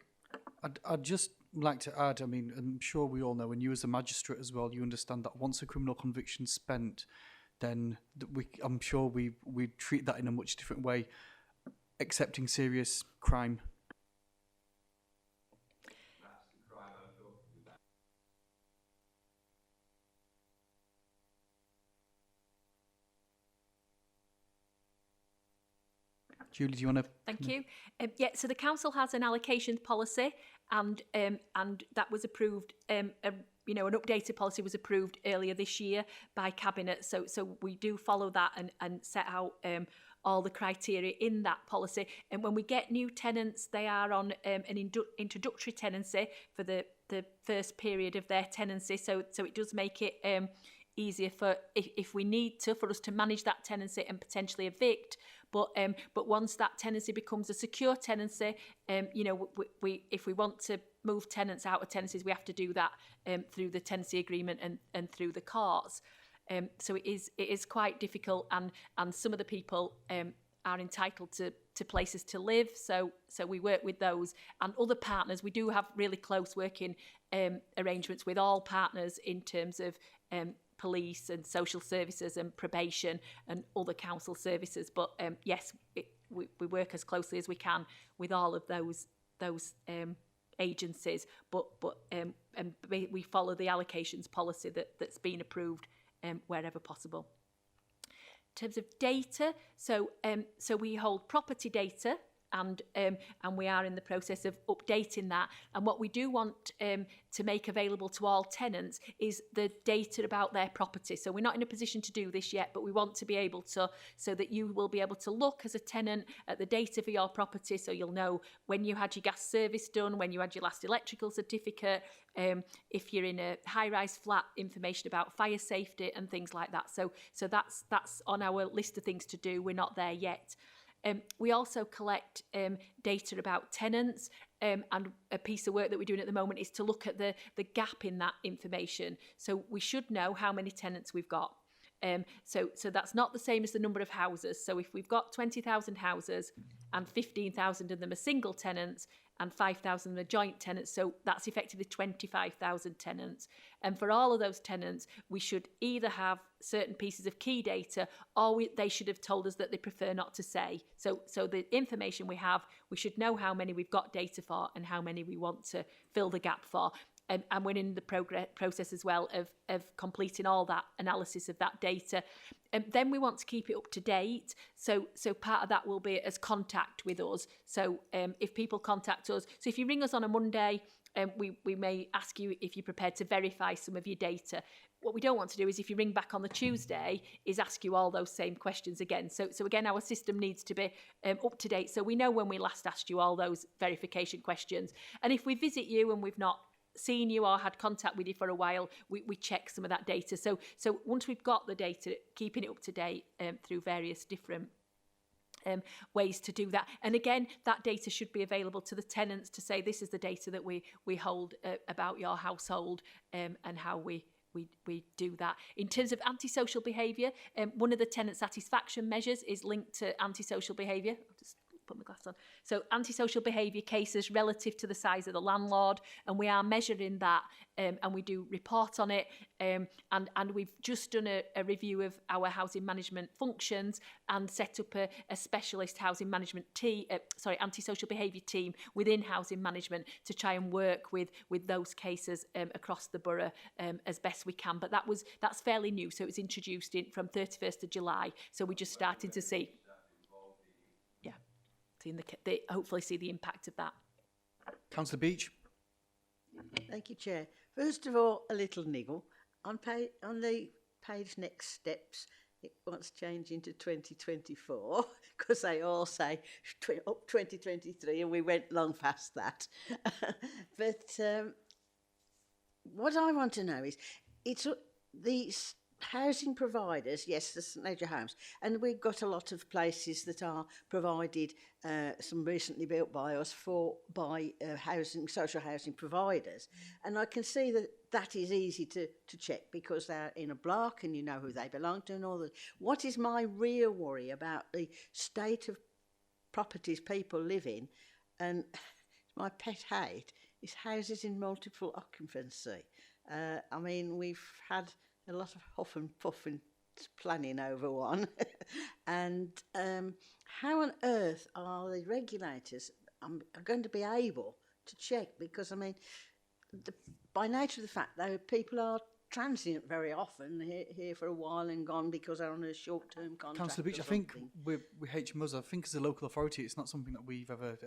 Speaker 1: I'd just like to add, I mean, I'm sure we all know, and you as a magistrate as well, you understand that once a criminal conviction's spent, then I'm sure we treat that in a much different way, accepting serious crime. Julie, do you want to?
Speaker 4: Thank you. Yeah, so the council has an allocations policy, and that was approved. An updated policy was approved earlier this year by Cabinet. So we do follow that and set out all the criteria in that policy. And when we get new tenants, they are on an introductory tenancy for the first period of their tenancy. So it does make it easier for if we need to, for us to manage that tenancy and potentially evict. But once that tenancy becomes a secure tenancy, we if we want to move tenants out of tenancies, we have to do that through the tenancy agreement and through the courts. So it is quite difficult, and some of the people are entitled to places to live. So we work with those and other partners. We do have really close working arrangements with all partners in terms of police and social services and probation and other council services. But yes, we work as closely as we can with all of those agencies. But we follow the allocations policy that's been approved wherever possible. terms of data, so we hold property data, and we are in the process of updating that. And what we do want to make available to all tenants is the data about their property. So we're not in a position to do this yet, but we want to be able to, so that you will be able to look as a tenant at the data for your property, so you'll know when you had your gas service done, when you had your last electrical certificate, if you're in a high-rise flat, information about fire safety and things like that. So that's on our list of things to do. We're not there yet. We also collect data about tenants, and a piece of work that we're doing at the moment is to look at the gap in that information. So we should know how many tenants we've got. So that's not the same as the number of houses. So if we've got 20,000 houses and 15,000 of them are single tenants and 5,000 are joint tenants, so that's effectively 25,000 tenants. And for all of those tenants, we should either have certain pieces of key data, or they should have told us that they prefer not to say. So the information we have, we should know how many we've got data for and how many we want to fill the gap for. And we're in the process as well of completing all that analysis of that data. And then we want to keep it up to date. So part of that will be as contact with us. So if people contact us, so if you ring us on a Monday, we may ask you if you're prepared to verify some of your data. What we don't want to do is, if you ring back on the Tuesday, is ask you all those same questions again. So again, our system needs to be up to date. So we know when we last asked you all those verification questions. And if we visit you and we've not seen you or had contact with you for a while, we check some of that data. So once we've got the data, keeping it up to date through various different ways to do that. And again, that data should be available to the tenants to say, this is the data that we hold about your household, and how we do that. In terms of antisocial behaviour, one of the tenant satisfaction measures is linked to antisocial behaviour. I'll just put my glass on. So antisocial behaviour cases relative to the size of the landlord, and we are measuring that, and we do report on it, and we've just done a review of our housing management functions and set up a specialist housing management antisocial behaviour team within housing management to try and work with those cases across the borough as best we can. But that's fairly new, so it was introduced from 31st of July, so we're just starting to see. They hopefully see the impact of that.
Speaker 1: Councillor Beach.
Speaker 8: Thank you, Chair. First of all, a little niggle. On the page next steps, it wants changing to 2024 because they all say up 2023 and we went long past that. But what I want to know is, it's these housing providers, yes, the St Leger Homes, and we've got a lot of places that are provided, some recently built by us by social housing providers, and I can see that is easy to check because they're in a block and you know who they belong to and all that. What is my real worry about the state of properties people live in, and my pet hate is houses in multiple occupancy. I mean, we've had a lot of huff and puff and planning over one. And how on earth are the regulators are going to be able to check? Because, I mean, by nature of the fact that people are transient very often, here for a while and gone because they're on a short-term contract.
Speaker 1: Councillor Beach, I think with HMOs, I think as a local authority, it's not something that we've ever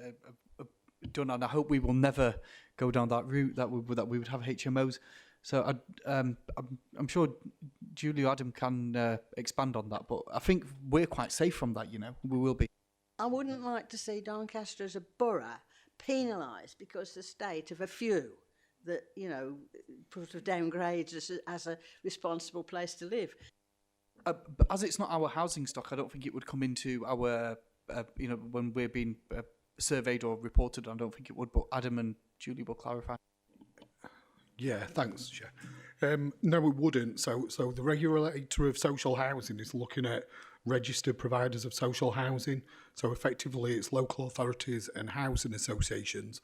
Speaker 1: done, and I hope we will never go down that route, that we would have HMOs. So I'm sure Julie or Adam can expand on that, but I think we're quite safe from that, we will be.
Speaker 8: I wouldn't like to see Doncaster as a borough penalised because the state of a few that, sort of downgrades us as a responsible place to live.
Speaker 1: But as it's not our housing stock, I don't think it would come into our, when we're being surveyed or reported, I don't think it would, but Adam and Julie will clarify.
Speaker 10: Yeah, thanks, Chair. No, it wouldn't. So the regulator of social housing is looking at registered providers of social housing. So effectively, it's local authorities and housing associations.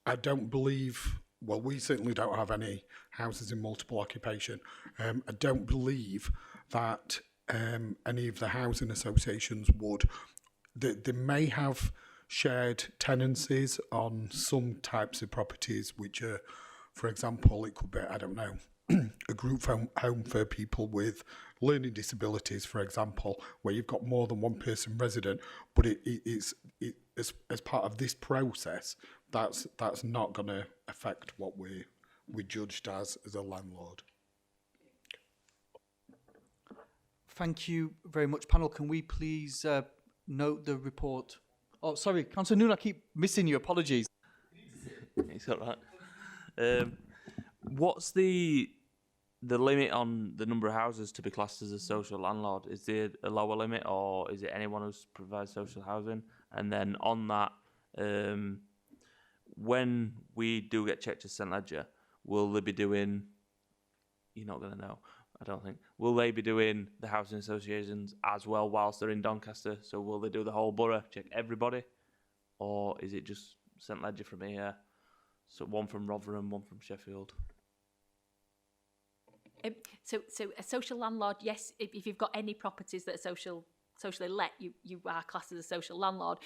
Speaker 10: I don't believe, well, we certainly don't have any houses in multiple occupation. I don't believe that any of the housing associations would. They may have shared tenancies on some types of properties, which are, for example, it could be, I don't know, a group home for people with learning disabilities, for example, where you've got more than one person resident, but it's as part of this process, that's not going to affect what we're judged as a landlord.
Speaker 1: Thank you very much, panel. Can we please note the report? Oh, sorry, Councillor Noon, I keep missing you. Apologies.
Speaker 9: It's all right. What's the limit on the number of houses to be classed as a social landlord? Is there a lower limit, or is it anyone who provides social housing? And then on that, when we do get checked as St Ledger, will they be doing? You're not going to know, I don't think. Will they be doing the housing associations as well whilst they're in Doncaster? So will they do the whole borough, check everybody, or is it just St Ledger from here? So one from Rotherham, one from Sheffield.
Speaker 4: So a social landlord, yes, if you've got any properties that are socially let, you are classed as a social landlord.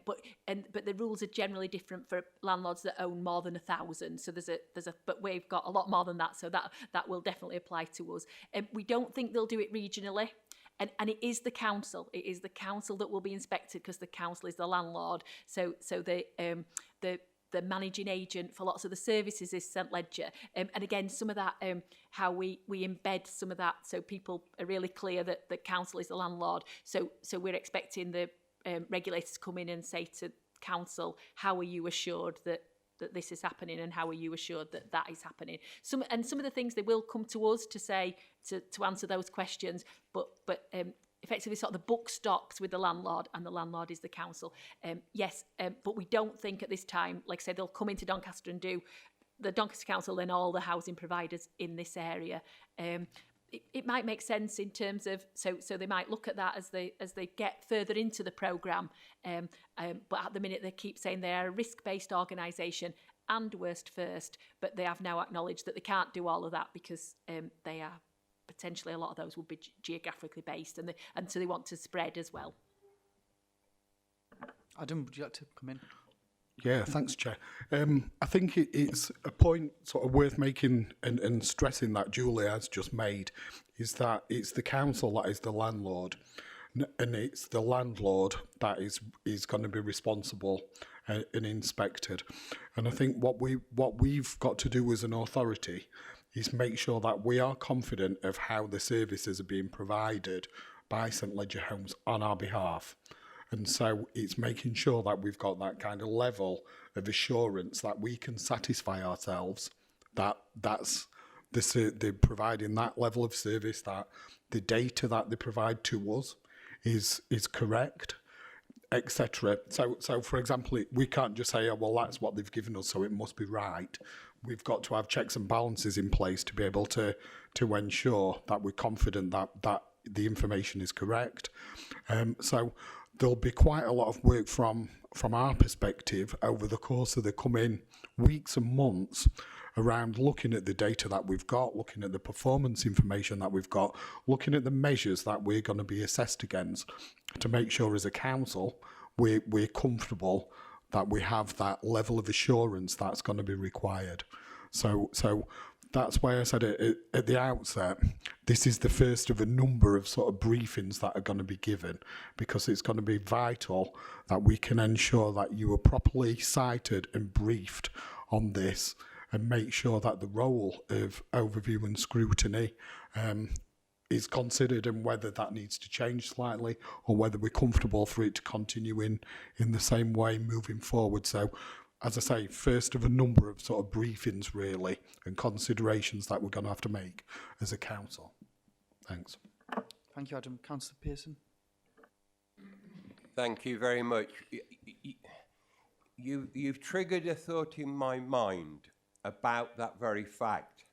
Speaker 4: But the rules are generally different for landlords that own more than 1,000. So but we've got a lot more than that, so that will definitely apply to us. We don't think they'll do it regionally. And it is the council. It is the council that will be inspected because the council is the landlord. So the managing agent for lots of the services is St Ledger. And again, some of that, how we embed some of that so people are really clear that the council is the landlord. So we're expecting the regulators to come in and say to council, how are you assured that this is happening, and how are you assured that is happening? Some of the things they will come to us to say, to answer those questions, but effectively sort of the book stops with the landlord, and the landlord is the council. Yes, but we don't think at this time, like I said, they'll come into Doncaster and do the Doncaster Council and all the housing providers in this area. It might make sense in terms of, so they might look at that as they get further into the programme. But at the minute they keep saying they're a risk-based organisation and worst first, but they have now acknowledged that they can't do all of that because they are potentially, a lot of those will be geographically based, and so they want to spread as well.
Speaker 1: Adam, would you like to come in?
Speaker 10: Yeah, thanks, Chair. I think it's a point sort of worth making and stressing that Julie has just made, is that it's the council that is the landlord, and it's the landlord that is going to be responsible and inspected. And I think what we've got to do as an authority is make sure that we are confident of how the services are being provided by St Ledger Homes on our behalf. And so it's making sure that we've got that kind of level of assurance that we can satisfy ourselves that they're providing that level of service, that the data that they provide to us is correct, etc. So for example, we can't just say, oh, well, that's what they've given us, so it must be right. We've got to have checks and balances in place to be able to ensure that we're confident that the information is correct. So there'll be quite a lot of work from our perspective over the course of the coming weeks and months around looking at the data that we've got, looking at the performance information that we've got, looking at the measures that we're going to be assessed against, to make sure as a council we're comfortable that we have that level of assurance that's going to be required. So that's why I said at the outset, this is the first of a number of sort of briefings that are going to be given, because it's going to be vital that we can ensure that you are properly cited and briefed on this, and make sure that the role of overview and scrutiny is considered, and whether that needs to change slightly or whether we're comfortable for it to continue in the same way moving forward. So, as I say, first of a number of sort of briefings really, and considerations that we're going to have to make as a council. Thanks.
Speaker 1: Thank you, Adam. Councillor Pearson.
Speaker 5: Thank you very much. You've triggered a thought in my mind about that very fact,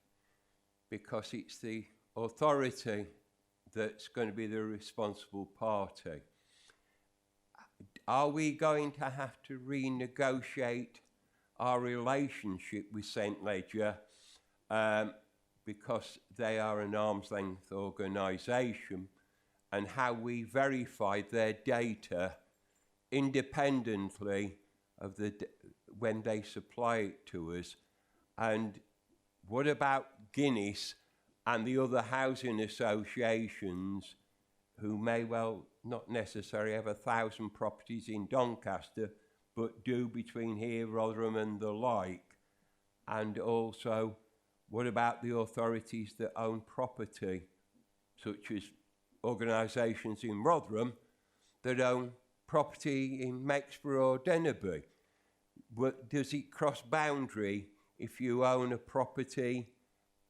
Speaker 5: because it's the authority that's going to be the responsible party. Are we going to have to renegotiate our relationship with St Ledger because they are an arm's length organisation, and how we verify their data independently of when they supply it to us, and what about Guinness and the other housing associations who may well not necessarily have 1,000 properties in Doncaster, but do between here, Rotherham and the like? And also, what about the authorities that own property, such as organisations in Rotherham that own property in Mexborough or Dennerby? Does it cross boundary if you own a property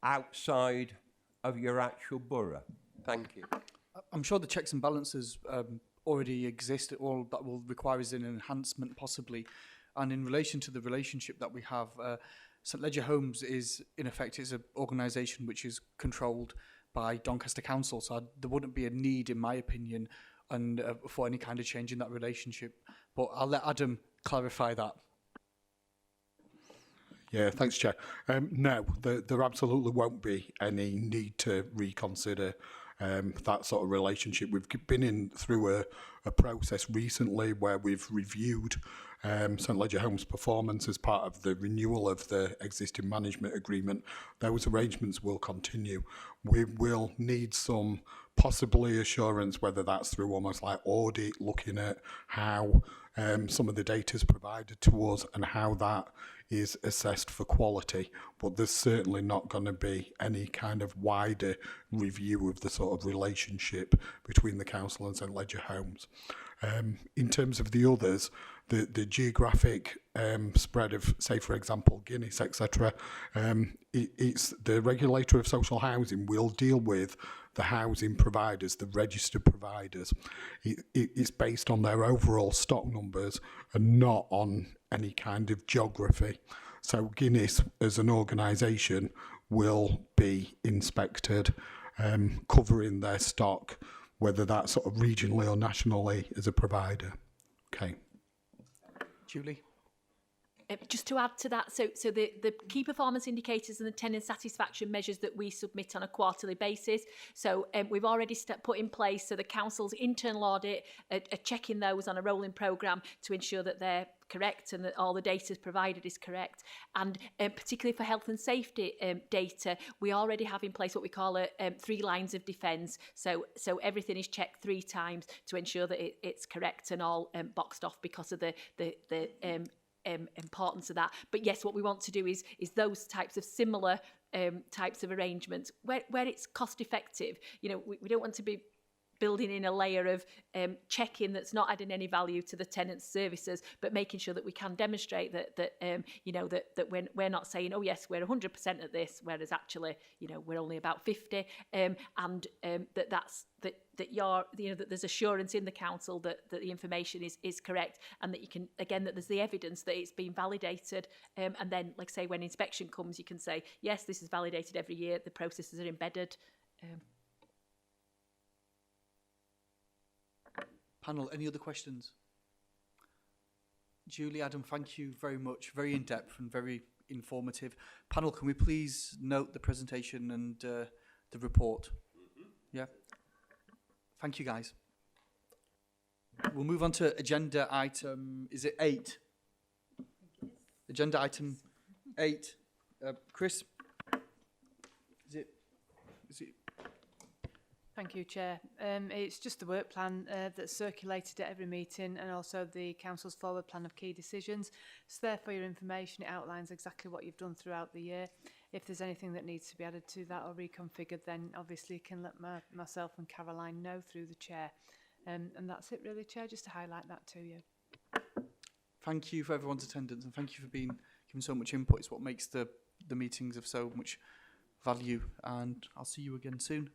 Speaker 5: outside of your actual borough? Thank you.
Speaker 1: I'm sure the checks and balances already exist. All that will require is an enhancement, possibly. And in relation to the relationship that we have, St Leger Homes is, in effect, is an organisation which is controlled by Doncaster Council. So there wouldn't be a need, in my opinion, and for any kind of change in that relationship. But I'll let Adam clarify that.
Speaker 10: Yeah, thanks, Chair. No, there absolutely won't be any need to reconsider that sort of relationship. We've been through a process recently where we've reviewed St Leger Homes' performance as part of the renewal of the existing management agreement. Those arrangements will continue. We will need some possibly assurance, whether that's through almost like audit, looking at how some of the data is provided to us and how that is assessed for quality, but there's certainly not going to be any kind of wider review of the sort of relationship between the council and St Leger Homes. In terms of the others, the geographic spread of, say, for example, Guinness, etc., it's the regulator of social housing will deal with the housing providers, the registered providers. It's based on their overall stock numbers and not on any kind of geography. So Guinness, as an organisation, will be inspected, covering their stock, whether that's sort of regionally or nationally as a provider. Okay.
Speaker 1: Julie?
Speaker 4: Just to add to that, so the key performance indicators and the tenant satisfaction measures that we submit on a quarterly basis. So we've already put in place, so the council's internal audit are checking those on a rolling programme to ensure that they're correct and that all the data provided is correct. And particularly for health and safety data, we already have in place what we call 3 lines of defence. So everything is checked 3 times to ensure that it's correct and all boxed off because of the importance of that. But yes, what we want to do is those types of similar types of arrangements where it's cost effective. You know, we don't want to be building in a layer of checking that's not adding any value to the tenant's services, but making sure that we can demonstrate that we're not saying, oh yes, we're 100% at this, whereas actually, you know, we're only about 50, and that there's assurance in the council that the information is correct, and that you can, again, that there's the evidence that it's been validated, and then, like say, when inspection comes, you can say, yes, this is validated every year, the processes are embedded.
Speaker 1: Panel, any other questions? Julie, Adam, thank you very much. Very in-depth and very informative. Panel, can we please note the presentation and the report? Yeah. Thank you, guys. We'll move on to agenda item, is it 8? Agenda item 8. Chris? Is it?
Speaker 2: Thank you, Chair. It's just the work plan that's circulated at every meeting, and also the Council's forward plan of key decisions. It's there for your information. It outlines exactly what you've done throughout the year. If there's anything that needs to be added to that or reconfigured, then obviously you can let myself and Caroline know through the Chair. And that's it really, Chair, just to highlight that to you.
Speaker 1: Thank you for everyone's attendance, and thank you for giving so much input. It's what makes the meetings of so much value, and I'll see you again soon.